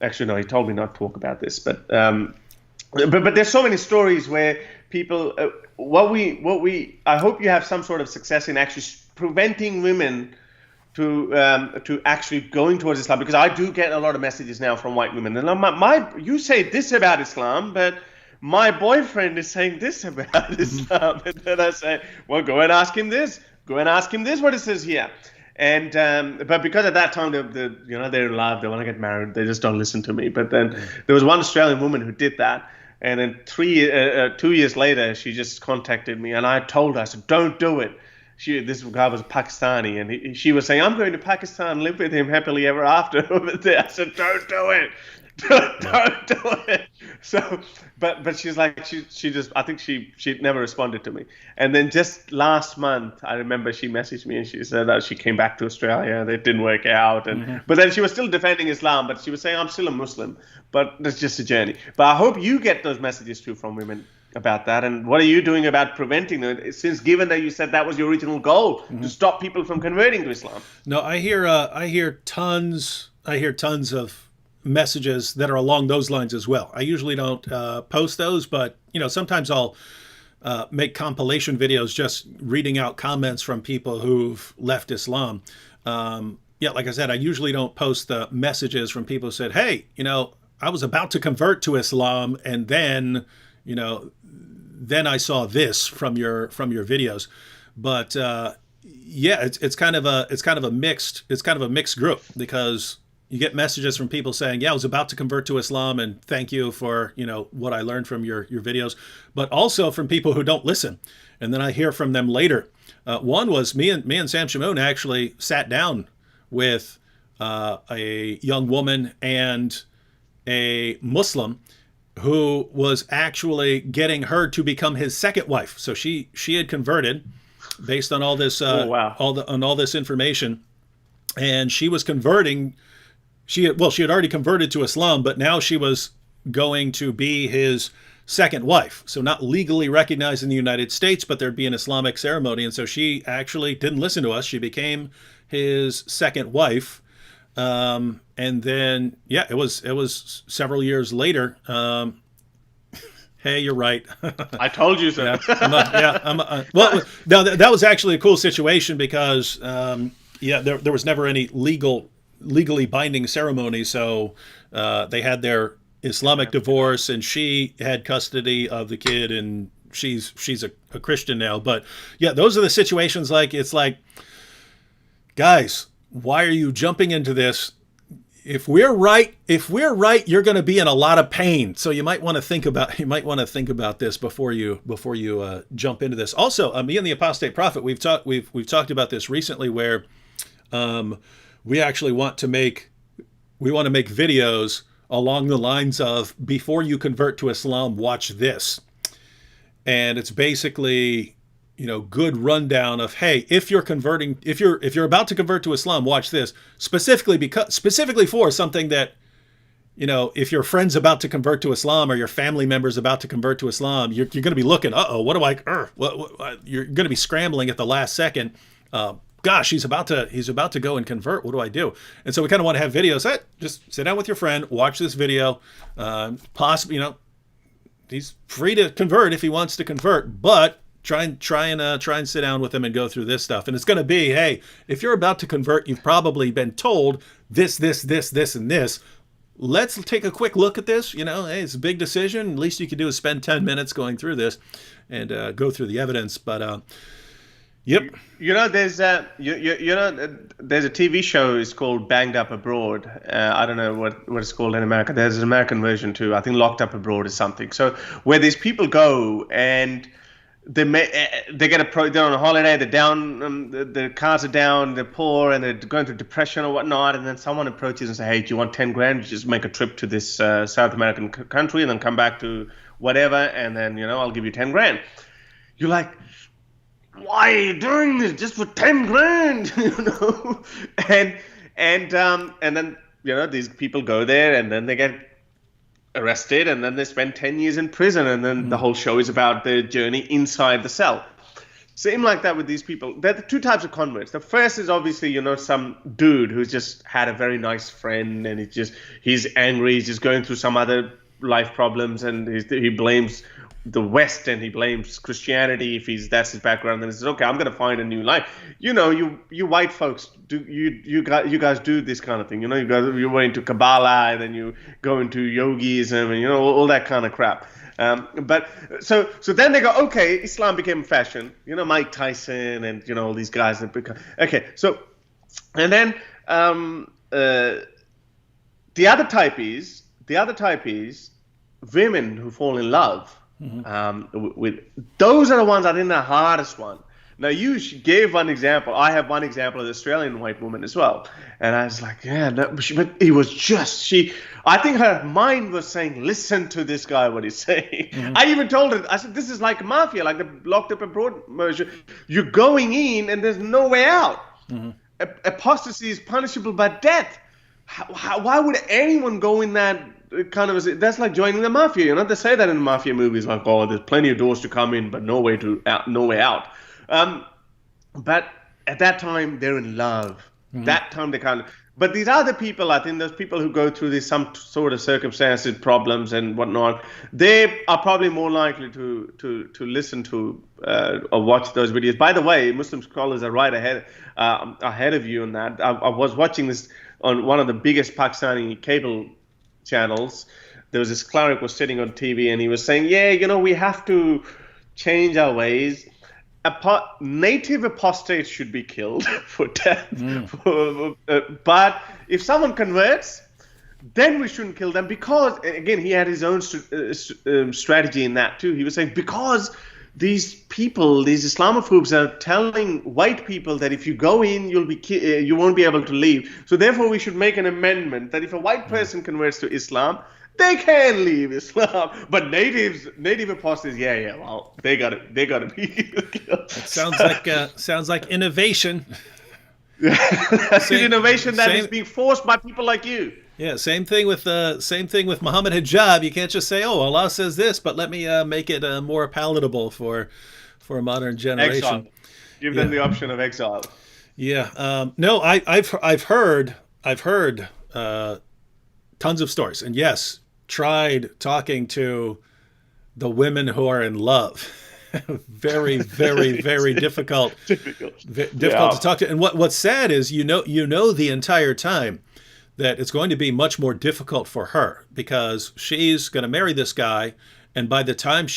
actually no, he told me not to talk about this, but there's so many stories where people, I hope you have some sort of success in actually preventing women to actually going towards Islam, because I do get a lot of messages now from white women. And you say this about Islam, but my boyfriend is saying this about Islam. And then I say, well, go and ask him this. Go and ask him this, what it says here. And but because at that time they're in love, they want to get married, they just don't listen to me. But then there was one Australian woman who did that, and then 2 years later she just contacted me, and I told her, I said, don't do it. This guy was Pakistani, and she was saying, I'm going to Pakistan, live with him happily ever after over there. I said, don't do it. Don't do it. So, but she's like, she just, I think she never responded to me. And then just last month, I remember she messaged me and she said that she came back to Australia, that didn't work out. And but then she was still defending Islam, but she was saying, I'm still a Muslim, but it's just a journey. But I hope you get those messages too from women about that. And what are you doing about preventing them, since given that you said that was your original goal, to stop people from converting to Islam? No, I hear tons of messages that are along those lines as well. I usually don't post those, but sometimes I'll make compilation videos just reading out comments from people who've left Islam. Like I said, I usually don't post the messages from people who said, hey, I was about to convert to Islam, and then then I saw this from your videos. But it's kind of a mixed group, because you get messages from people saying, yeah, I was about to convert to Islam, and thank you for what I learned from your videos, but also from people who don't listen. And then I hear from them later. One was me and Sam Shamoun actually sat down with a young woman and a Muslim who was actually getting her to become his second wife. So she had converted based on all this all this information, and she was converting. She had already converted to Islam, but now she was going to be his second wife. So not legally recognized in the United States, but there'd be an Islamic ceremony, and so she actually didn't listen to us. She became his second wife. And then, it was several years later. Hey, you're right. I told you so. Well, no, that was actually a cool situation because, there was never any legally binding ceremony. So, they had their Islamic divorce, and she had custody of the kid, and she's a Christian now. But those are the situations. It's like, guys, why are you jumping into this? If we're right, you're going to be in a lot of pain. So you might want to think about this before you jump into this. Also, me and the Apostate Prophet, we've talked about this recently, where we actually want to make videos along the lines of, before you convert to Islam, watch this. and it's basically, good rundown of, hey, if you're converting, if you're about to convert to Islam, watch this specifically for something that, if your friend's about to convert to Islam or your family member's about to convert to Islam, you're going to be looking, what do I, you're going to be scrambling at the last second. Gosh, he's about to go and convert. What do I do? And so we kind of want to have videos. Just sit down with your friend, watch this video. Possibly, he's free to convert if he wants to convert, but try and sit down with him and go through this stuff. And it's going to be, hey, if you're about to convert, you've probably been told this, and this. Let's take a quick look at this. Hey, it's a big decision. At least you could do is spend 10 minutes going through this and go through the evidence. But yep. There's there's a TV show. It's called Banged Up Abroad. I don't know what it's called in America. There's an American version too. I think Locked Up Abroad is something. So where these people go and they're on a holiday, they're down, their cars are down, they're poor, and they're going through depression or whatnot, and then someone approaches and says, hey, do you want 10 grand? Just make a trip to this South American country and then come back to whatever, and then, I'll give you 10 grand. You're like, why are you doing this just for 10 grand? And then, these people go there and then they get arrested, and then they spend 10 years in prison, and then the whole show is about their journey inside the cell. Same like that with these people. There are two types of converts. The first is obviously, some dude who's just had a very nice friend, and he's angry, he's just going through some other life problems, and he blames the West and he blames Christianity if that's his background. Then he says, okay, I'm going to find a new life. You white folks, you guys do this kind of thing. You went into Kabbalah, and then you go into yogism, and all that kind of crap. But so then they go, okay, Islam became fashion. Mike Tyson and all these guys that become okay. So and then the other type is women who fall in love. With those are the ones I think the hardest one. Now you gave one example. I have one example of the Australian white woman as well, and I was like, yeah, no, but it was just I think her mind was saying, listen to this guy, what he's saying. I even told her, I said, this is like mafia, like the Locked Up Abroad merger. You're going in and there's no way out. Apostasy is punishable by death. Why would anyone go in that? That's like joining the mafia. They say that in mafia movies, like, oh, there's plenty of doors to come in, but no way out. But at that time, they're in love. That time they can't. But these other people, I think those people who go through some sort of circumstances, problems and whatnot, they are probably more likely to listen to or watch those videos. By the way, Muslim scholars are right ahead of you on that. I was watching this on one of the biggest Pakistani cable channels. There was this cleric was sitting on TV, and he was saying, yeah, we have to change our ways. Native apostates should be killed for death. But if someone converts, then we shouldn't kill them, because, again, he had his own strategy in that too. He was saying, because these people, these Islamophobes, are telling white people that if you go in, you won't be able to leave. So therefore, we should make an amendment that if a white person converts to Islam, they can leave Islam. But native apostates, well, they gotta be killed. It sounds like innovation. It's an innovation that is being forced by people like you. Yeah, same thing with Muhammad hijab. You can't just say, "Oh, Allah says this," but let me make it more palatable for a modern generation. Exile. Give them the option of exile. Yeah. No, I've heard tons of stories, and yes, tried talking to the women who are in love. Very, very, very difficult. difficult to talk to. And what's sad is you know the entire time that it's going to be much more difficult for her, because she's going to marry this guy, and by the time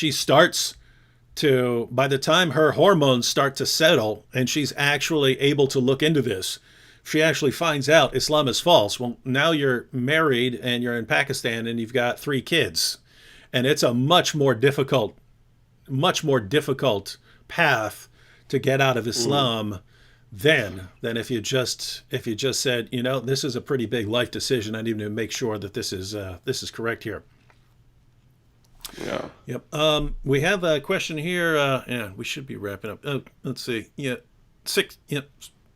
her hormones start to settle and she's actually able to look into this, she actually finds out Islam is false. Well, now you're married and you're in Pakistan and you've got 3 kids, and it's a much more difficult path to get out of Islam than if you just said, this is a pretty big life decision. I need to make sure that this is correct here. Yeah. Yep. We have a question here. Yeah, we should be wrapping up. Let's see. Yeah, six. Yeah,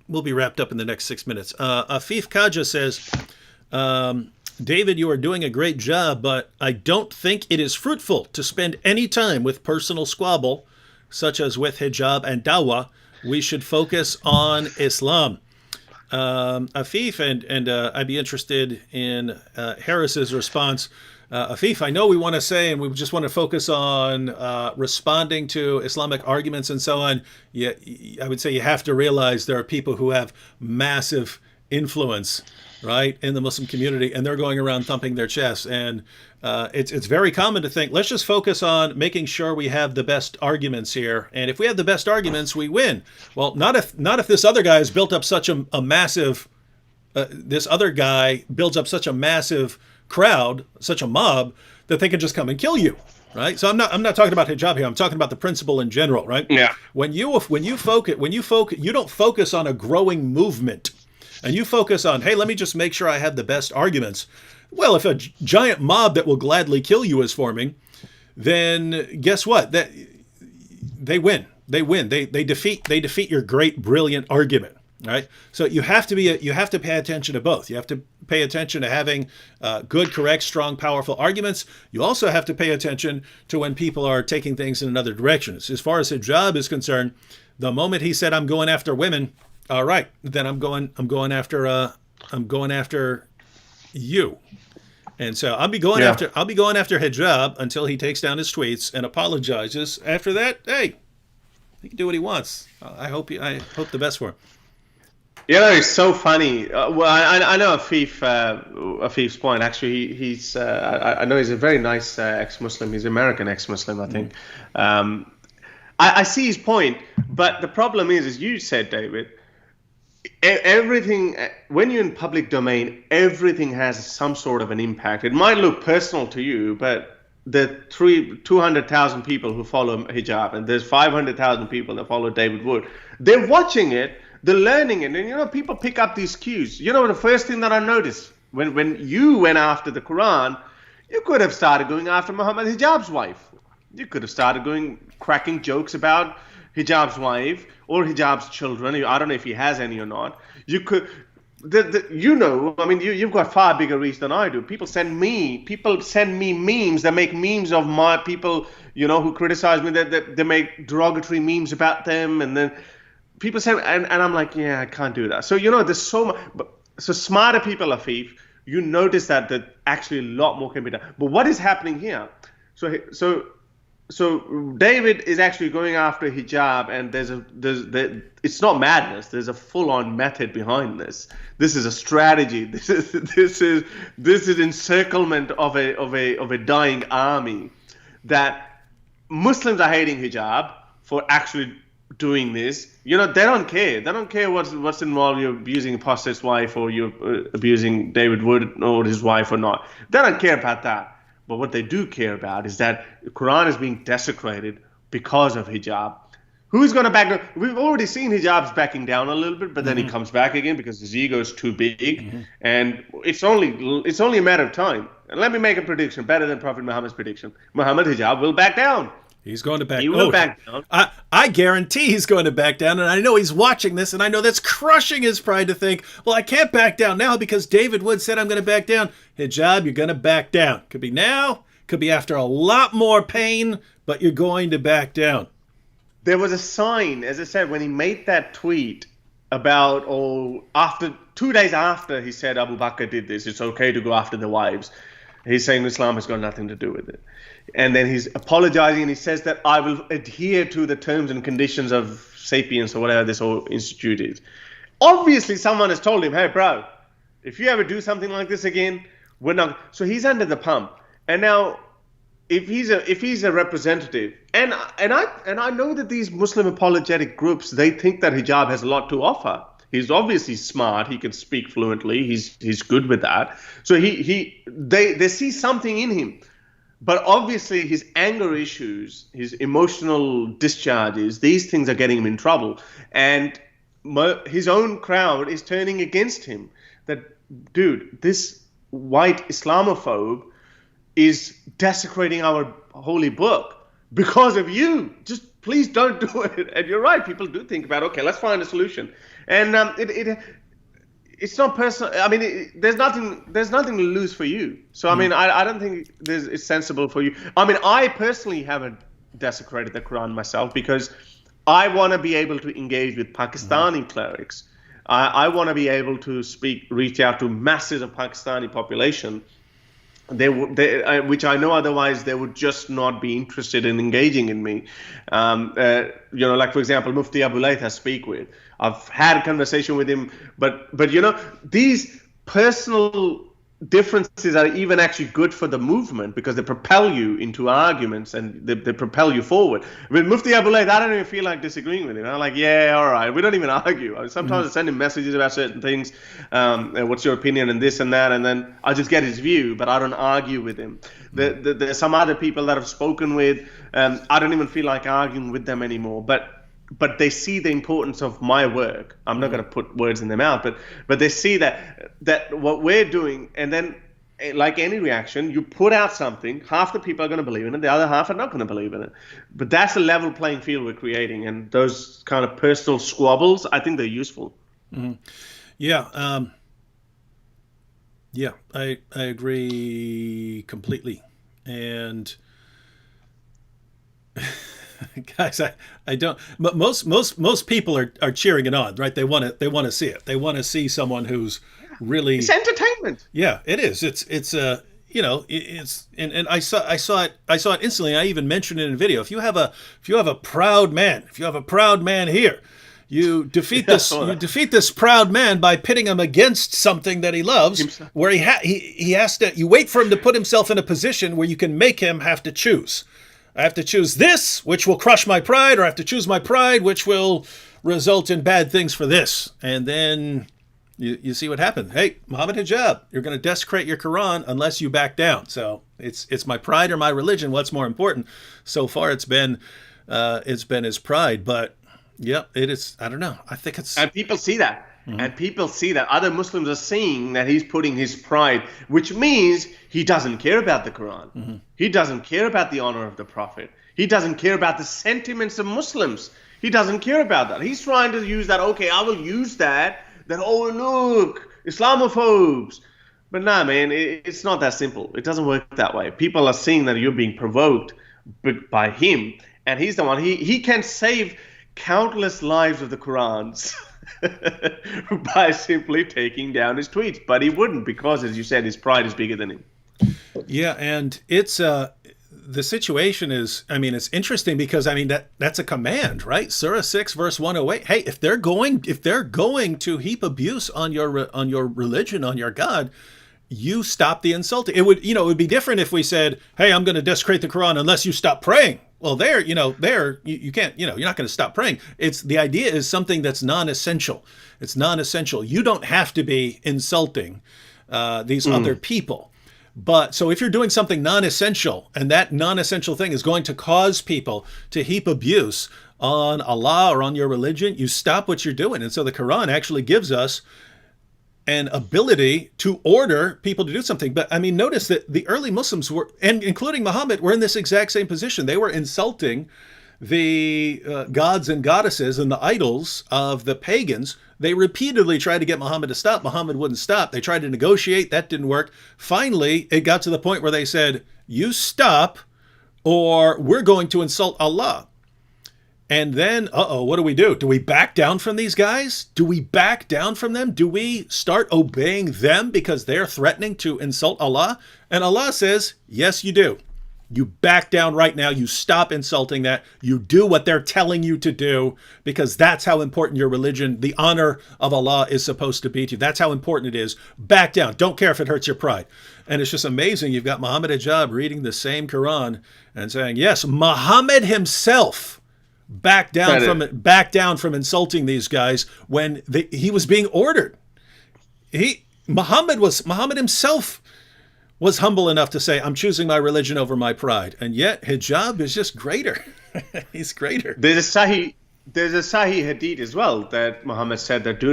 we'll be wrapped up in the next 6 minutes. Afif Kaja says, David, you are doing a great job, but I don't think it is fruitful to spend any time with personal squabble, such as with hijab and dawah. We should focus on Islam. Afif, and I'd be interested in Harris's response. Afif, I know we want to say, and we just want to focus on responding to Islamic arguments and so on. Yeah, I would say you have to realize there are people who have massive influence, right, in the Muslim community, and they're going around thumping their chests. And it's very common to think, let's just focus on making sure we have the best arguments here. And if we have the best arguments, we win. Well, not if this other guy has built up such a massive, this other guy builds up such a massive crowd, such a mob, that they can just come and kill you. Right. So I'm not talking about hijab here. I'm talking about the principle in general. Right. Yeah. When you focus, you don't focus on a growing movement. And you focus on, hey, let me just make sure I have the best arguments. Well, if a giant mob that will gladly kill you is forming, then guess what? They win. They win. They defeat your great, brilliant argument. Right. So you have to pay attention to both. You have to pay attention to having good, correct, strong, powerful arguments. You also have to pay attention to when people are taking things in another direction. As far as hijab is concerned, the moment he said, "I'm going after women," all right, then I'm going after you. And so I'll be going after hijab until he takes down his tweets and apologizes. After that, hey, he can do what he wants. I hope the best for him. It's so funny. Well, I know Afif's point. Actually, he's I know he's a very nice ex-Muslim. He's an American ex-Muslim, I think. I see his point, but the problem is, as you said, David, everything, when you're in public domain, everything has some sort of an impact. It might look personal to you, but the 200,000 people who follow hijab, and there's 500,000 people that follow David Wood, they're watching it, they're learning it, and people pick up these cues. The first thing that I noticed when you went after the Quran, you could have started going after Muhammad Hijab's wife. You could have started cracking jokes about Hijab's wife or Hijab's children. I don't know if he has any or not. You could, you've got far bigger reach than I do. People send me memes. They make memes of my people, who criticize me. That they make derogatory memes about them, and then people send, and I'm like, yeah, I can't do that. So there's so much. So smarter people, Afif, you notice that actually a lot more can be done. But what is happening here? So David is actually going after hijab, and it's not madness. There's a full-on method behind this. This is a strategy. This is encirclement of a dying army. That Muslims are hating hijab for actually doing this. They don't care. They don't care what's involved. You're abusing apostate's wife, or you're abusing David Wood or his wife or not. They don't care about that. But what they do care about is that the Quran is being desecrated because of hijab. Who's going to back down? We've already seen hijab's backing down a little bit, but then he comes back again because his ego is too big. And it's only a matter of time. And let me make a prediction better than Prophet Muhammad's prediction. Muhammad hijab will back down. He's going to back. He will back down. I guarantee he's going to back down, and I know he's watching this, and I know that's crushing his pride to think, well, I can't back down now because David Wood said I'm going to back down. Hijab, you're going to back down. Could be now, could be after a lot more pain, but you're going to back down. There was a sign, as I said, when he made that tweet about, after 2 days after he said Abu Bakr did this, it's okay to go after the wives. He's saying Islam has got nothing to do with it. And then he's apologizing, and he says that I will adhere to the terms and conditions of Sapiens or whatever this whole institute is. Obviously, someone has told him, hey, bro, if you ever do something like this again, we're not. So he's under the pump. And now, if he's a representative, and I know that these Muslim apologetic groups, they think that hijab has a lot to offer. He's obviously smart. He can speak fluently. He's good with that. So they see something in him. But obviously his anger issues, his emotional discharges, these things are getting him in trouble. And his own crowd is turning against him. That, dude, this white Islamophobe is desecrating our holy book because of you. Just please don't do it. And you're right. People do think about, okay, let's find a solution. And it's not personal. I mean, there's nothing to lose for you. So I mean, I don't think it's sensible for you. I mean, I personally haven't desecrated the Quran myself because I want to be able to engage with Pakistani clerics. I want to be able to reach out to masses of Pakistani population. Which I know otherwise they would just not be interested in engaging in me. Like for example, Mufti Abu Layth I speak with. I've had a conversation with him, but these personal differences are even actually good for the movement because they propel you into arguments and they propel you forward. With Mufti Abu Layth, I don't even feel like disagreeing with him. I'm like, yeah, all right. We don't even argue. Sometimes I send him messages about certain things. What's your opinion and this and that? And then I just get his view, but I don't argue with him. There's some other people that I've spoken with. I don't even feel like arguing with them anymore. But they see the importance of my work. I'm not going to put words in their mouth, but they see that what we're doing, and then like any reaction, you put out something, half the people are going to believe in it, the other half are not going to believe in it. But that's a level playing field we're creating, and those kind of personal squabbles, I think they're useful. Mm-hmm. Yeah. I agree completely. And guys, I don't. But most people are cheering it on, right? They want to see it. They want to see someone who's really. It's entertainment. Yeah, it is. It's and I saw it instantly. I even mentioned it in a video. If you have a proud man here, you defeat this proud man by pitting him against something that he loves, where he has to. You wait for him to put himself in a position where you can make him have to choose. I have to choose this, which will crush my pride, or I have to choose my pride, which will result in bad things for this. And then you see what happened. Hey, Muhammad Hijab, you're going to desecrate your Quran unless you back down. So it's my pride or my religion. What's more important? So far, it's been his pride. But yeah, it is. I don't know. I think it's. And people see that. And people see that other Muslims are seeing that he's putting his pride, which means he doesn't care about the Quran. He doesn't care about the honor of the Prophet. He doesn't care about the sentiments of Muslims. He doesn't care about that. He's trying to use that, okay, I will use that, oh, look, Islamophobes. But nah, man, it's not that simple. It doesn't work that way. People are seeing that you're being provoked by him, and he's the one. He can save countless lives of the Qurans by simply taking down his tweets, but he wouldn't because, as you said, his pride is bigger than him. Yeah, and it's the situation is, I mean, it's interesting because I mean that's a command, right? Surah 6 verse 108. Hey, if they're going to heap abuse on your religion, on your God, you stop the insulting. It would be different if we said, hey, I'm going to desecrate the Quran unless you stop praying. Well, you can't, you're not going to stop praying. The idea is something that's non-essential. It's non-essential. You don't have to be insulting these other people. But so if you're doing something non-essential and that non-essential thing is going to cause people to heap abuse on Allah or on your religion, you stop what you're doing. And so the Quran actually gives us an ability to order people to do something. But I mean, notice that the early Muslims were, and including Muhammad, were in this exact same position. They were insulting the gods and goddesses and the idols of the pagans. They repeatedly tried to get Muhammad to stop. Muhammad wouldn't stop. They tried to negotiate. That didn't work. Finally, it got to the point where they said, you stop or we're going to insult Allah. And then, what do we do? Do we back down from these guys? Do we back down from them? Do we start obeying them because they're threatening to insult Allah? And Allah says, yes, you do. You back down right now. You stop insulting that. You do what they're telling you to do because that's how important your religion, the honor of Allah is supposed to be to you. That's how important it is. Back down. Don't care if it hurts your pride. And it's just amazing. You've got Muhammad Hijab reading the same Quran and saying, yes, Muhammad himself back down from insulting these guys when he was being ordered. Muhammad himself was humble enough to say, I'm choosing my religion over my pride. And yet hijab is just greater. He's greater. There's a Sahih hadith as well that Muhammad said that do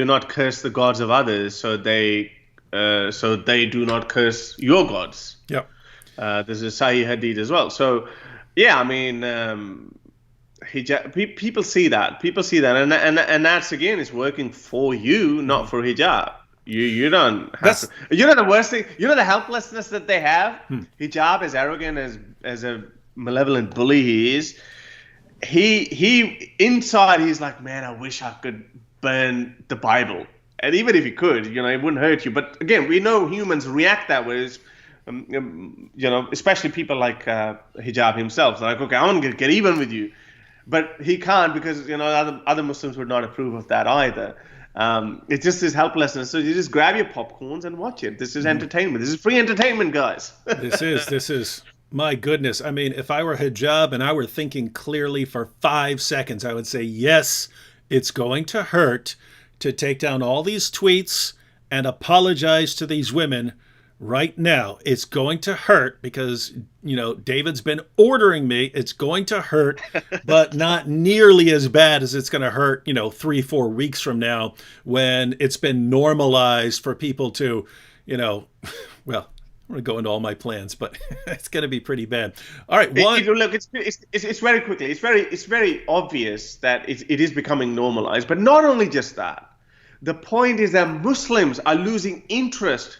not curse the gods of others so they do not curse your gods. Yep. There's a Sahih Hadith as well. So, yeah, I mean, hijab. People see that. People see that, and that's again is working for you, not for hijab. You don't have That's to. You know the worst thing. You know the helplessness that they have. Hijab, as arrogant as a malevolent bully he is, he inside he's like, man, I wish I could burn the Bible. And even if he could, it wouldn't hurt you. But again, we know humans react that way. Especially people like Hijab himself. They're like, okay, I want to get even with you. But he can't because, other Muslims would not approve of that either. It's just this helplessness. So you just grab your popcorns and watch it. This is entertainment. This is free entertainment, guys. This is my goodness. I mean, if I were Hijab and I were thinking clearly for 5 seconds, I would say, yes, it's going to hurt to take down all these tweets and apologize to these women right now. It's going to hurt because, David's been ordering me. It's going to hurt, but not nearly as bad as it's going to hurt, 3-4 weeks from now when it's been normalized for people to, well, I'm going to go into all my plans, but it's going to be pretty bad. All right. Look, it's very quickly. It's very obvious that it is becoming normalized, but not only just that. The point is that Muslims are losing interest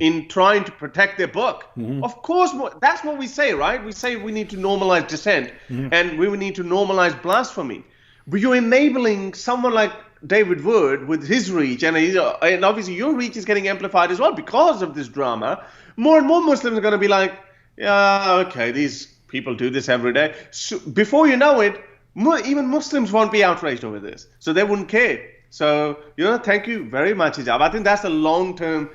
in trying to protect their book. Of course, that's what we say, right? We say we need to normalize dissent and we need to normalize blasphemy. But you're enabling someone like David Wood with his reach, and obviously your reach is getting amplified as well because of this drama. More and more Muslims are going to be like, yeah, okay, these people do this every day. So before you know it, even Muslims won't be outraged over this. So they wouldn't care. So, thank you very much, Hijab. I think that's a long-term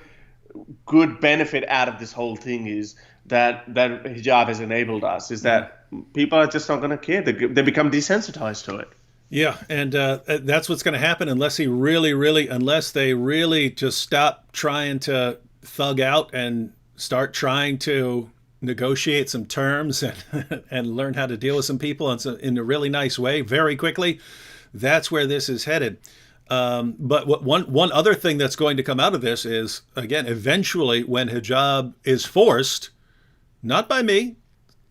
good benefit out of this whole thing is that Hijab has enabled us, is that people are just not going to care. They become desensitized to it. Yeah, and that's what's going to happen unless they really just stop trying to thug out and start trying to negotiate some terms and learn how to deal with some people in a really nice way very quickly. That's where this is headed. But one other thing that's going to come out of this is, again, eventually when hijab is forced, not by me,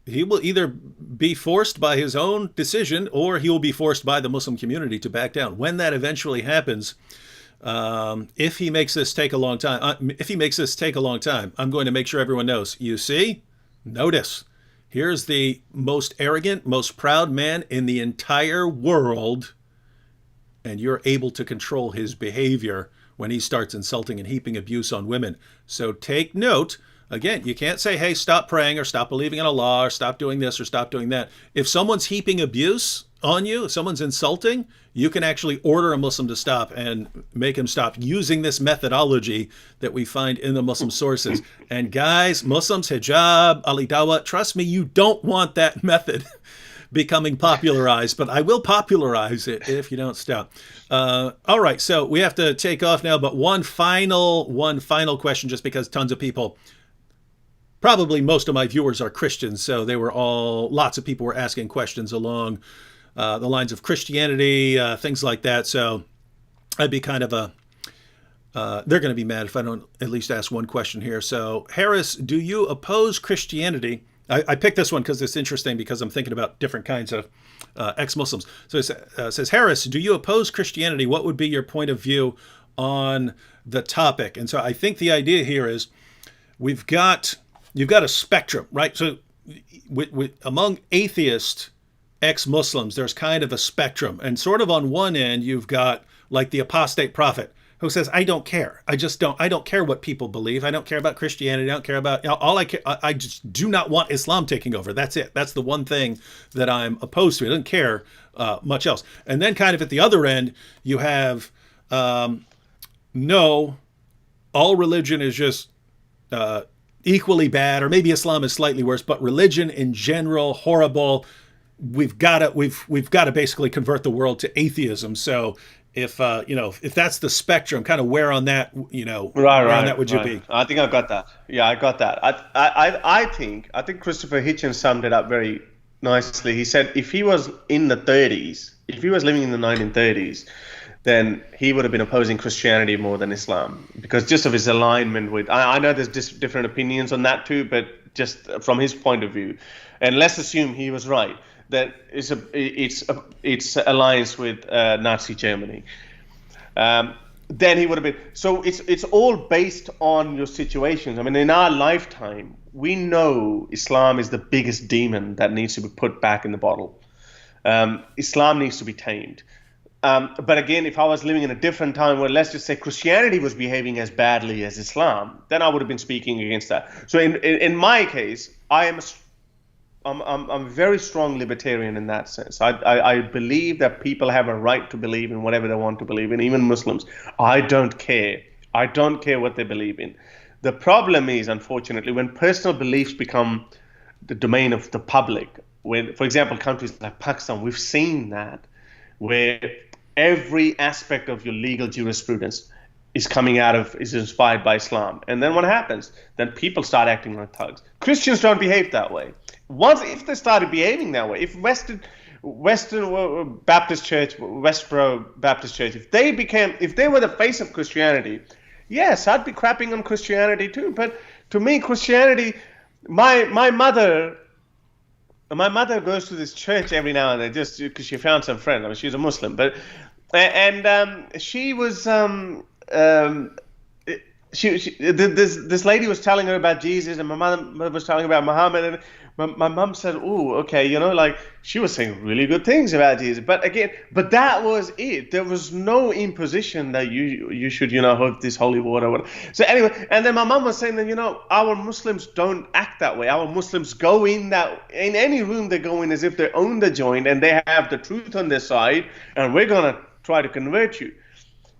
he will either be forced by his own decision or he will be forced by the Muslim community to back down. When that eventually happens, if he makes this take a long time, I'm going to make sure everyone knows. You see, notice, here's the most arrogant, most proud man in the entire world, and you're able to control his behavior when he starts insulting and heaping abuse on women. So take note. Again, you can't say, hey, stop praying or stop believing in Allah or stop doing this or stop doing that. If someone's heaping abuse on you, if someone's insulting, you can actually order a Muslim to stop and make him stop using this methodology that we find in the Muslim sources. And guys, Muslims, hijab, Ali Dawah, trust me, you don't want that method becoming popularized, but I will popularize it if you don't stop. All right, so we have to take off now, but one final question, just because tons of people, probably most of my viewers are Christians, so lots of people were asking questions along the lines of Christianity, things like that. So I'd be kind of they're going to be mad if I don't at least ask one question here. So Harris, do you oppose Christianity? I picked this one because it's interesting because I'm thinking about different kinds of ex-Muslims. So it says, Harris, do you oppose Christianity? What would be your point of view on the topic? And so I think the idea here is you've got a spectrum, right? So among atheist ex-Muslims, there's kind of a spectrum. And sort of on one end, you've got like the apostate prophet who says, I don't care. I don't care what people believe. I don't care about Christianity. I don't care about, I just do not want Islam taking over. That's it. That's the one thing that I'm opposed to. I don't care much else. And then kind of at the other end, you have, no, all religion is just equally bad, or maybe Islam is slightly worse, but religion in general, horrible. We've got to basically convert the world to atheism. So if that's the spectrum, kind of where on that, where on that would you be? I think I've got that. Yeah, I got that. I think Christopher Hitchens summed it up very nicely. He said if he was in the 30s, if he was living in the 1930s, then he would have been opposing Christianity more than Islam, because just of his alignment with. I know there's different opinions on that too, but just from his point of view, and let's assume he was right, that it's alliance with Nazi Germany. Then he would have been. So it's all based on your situations. I mean, in our lifetime, we know Islam is the biggest demon that needs to be put back in the bottle. Islam needs to be tamed. But again, if I was living in a different time where, let's just say, Christianity was behaving as badly as Islam, then I would have been speaking against that. So in my case, I'm a very strong libertarian in that sense. I believe that people have a right to believe in whatever they want to believe in, even Muslims. I don't care. I don't care what they believe in. The problem is, unfortunately, when personal beliefs become the domain of the public, when, for example, countries like Pakistan, we've seen that, where every aspect of your legal jurisprudence is inspired by Islam. And then what happens? Then people start acting like thugs. Christians don't behave that way. If they started behaving that way, if Western Baptist Church, Westboro Baptist Church, if they were the face of Christianity, yes, I'd be crapping on Christianity too. But to me, Christianity, my mother goes to this church every now and then just because she found some friend. I mean, she's a Muslim, but she was this lady was telling her about Jesus, and my mother was telling her about Muhammad, and my mum said, "Oh, okay, like she was saying really good things about Jesus." But that was it. There was no imposition that you should have this holy water. So anyway, and then my mum was saying that our Muslims don't act that way. Our Muslims go in any room they go in as if they own the joint and they have the truth on their side, and we're gonna try to convert you.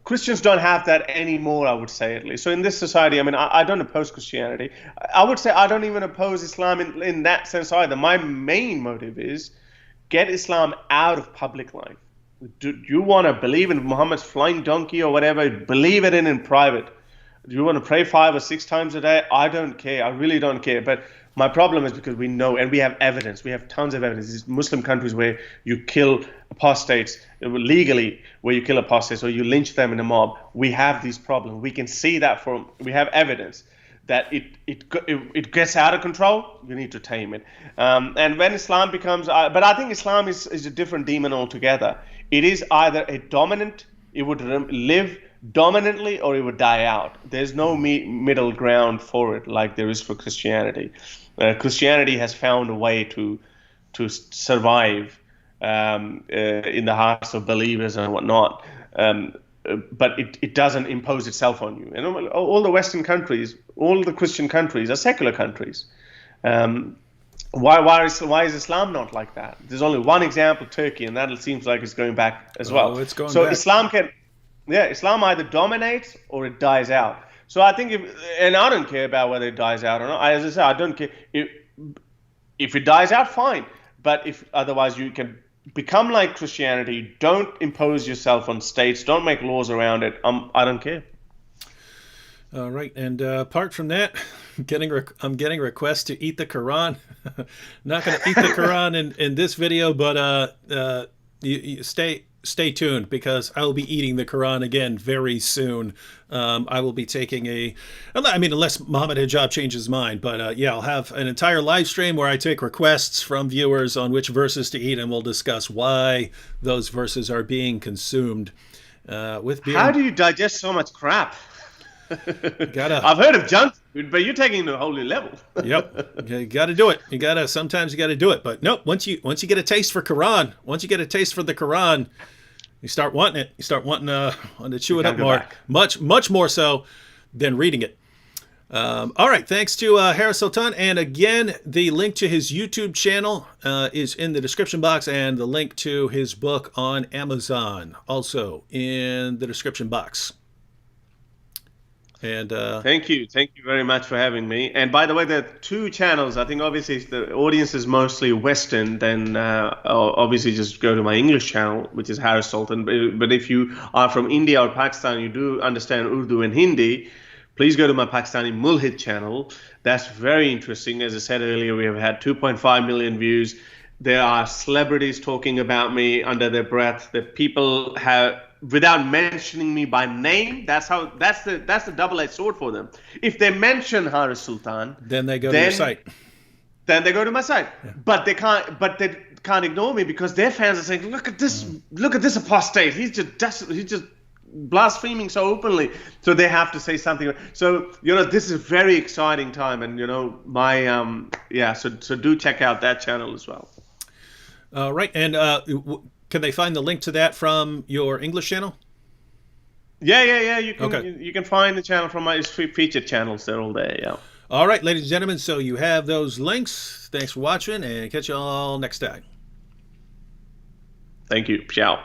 Christians don't have that anymore, I would say, at least. So in this society, I mean, I don't oppose Christianity. I would say I don't even oppose Islam in that sense either. My main motive is get Islam out of public life. Do you want to believe in Muhammad's flying donkey or whatever? Believe it in private. Do you want to pray 5 or 6 times a day? I don't care. I really don't care. But my problem is because we know, and we have evidence. We have tons of evidence. These Muslim countries where you kill apostates legally, where you kill apostates or you lynch them in a mob. We have these problems. We can see that we have evidence that it gets out of control. You need to tame it. And when Islam becomes, but I think Islam is a different demon altogether. It is either a dominant, it would live dominantly, or it would die out. There's no middle ground for it like there is for Christianity. Christianity has found a way to survive in the hearts of believers and whatnot, but it doesn't impose itself on you. And all the Western countries, all the Christian countries are secular countries. Why is Islam not like that? There's only one example, Turkey, and that seems like it's going back as well. It's going so back. Islam either dominates or it dies out. So I think and I don't care about whether it dies out or not. As I said, I don't care. If it dies out, fine. But if otherwise, you can become like Christianity. Don't impose yourself on states. Don't make laws around it. I don't care. All right, and apart from that, I'm getting requests to eat the Quran. Not going to eat the Quran in this video, but you stay tuned, because I will be eating the Quran again very soon. I will be taking unless Mohammed Hijab changes his mind, but I'll have an entire live stream where I take requests from viewers on which verses to eat, and we'll discuss why those verses are being consumed with beer. How do you digest so much crap? I've heard of junk food, but you're taking it to a whole new level. Yep, you got to do it. Sometimes you got to do it. But nope, once you get a taste for Quran, once you get a taste for the Quran, you start wanting it. You start wanting to chew it up more, much more so than reading it. All right, thanks to Harris Sultan, and again, the link to his YouTube channel is in the description box, and the link to his book on Amazon also in the description box. And thank you very much for having me. And by the way, there are 2 channels. I think obviously if the audience is mostly Western, then obviously just go to my English channel, which is Harris Sultan. But if you are from India or Pakistan, you do understand Urdu and Hindi, please go to my Pakistani Mulhid channel. That's very interesting. As I said earlier, we have had 2.5 million views. There are celebrities talking about me under their breath. That people have without mentioning me by name. That's the double-edged sword for them. If they mention Haris Sultan, then they go to your site. Then they go to my site. Yeah. But they can't ignore me because their fans are saying, look at this apostate. He's just blaspheming so openly. So they have to say something. So this is a very exciting time, and so do check out that channel as well. Right, and can they find the link to that from your English channel? Yeah. You can find the channel from my featured channels. They're all there. Yeah. All right, ladies and gentlemen, so you have those links. Thanks for watching, and catch you all next time. Thank you. Ciao.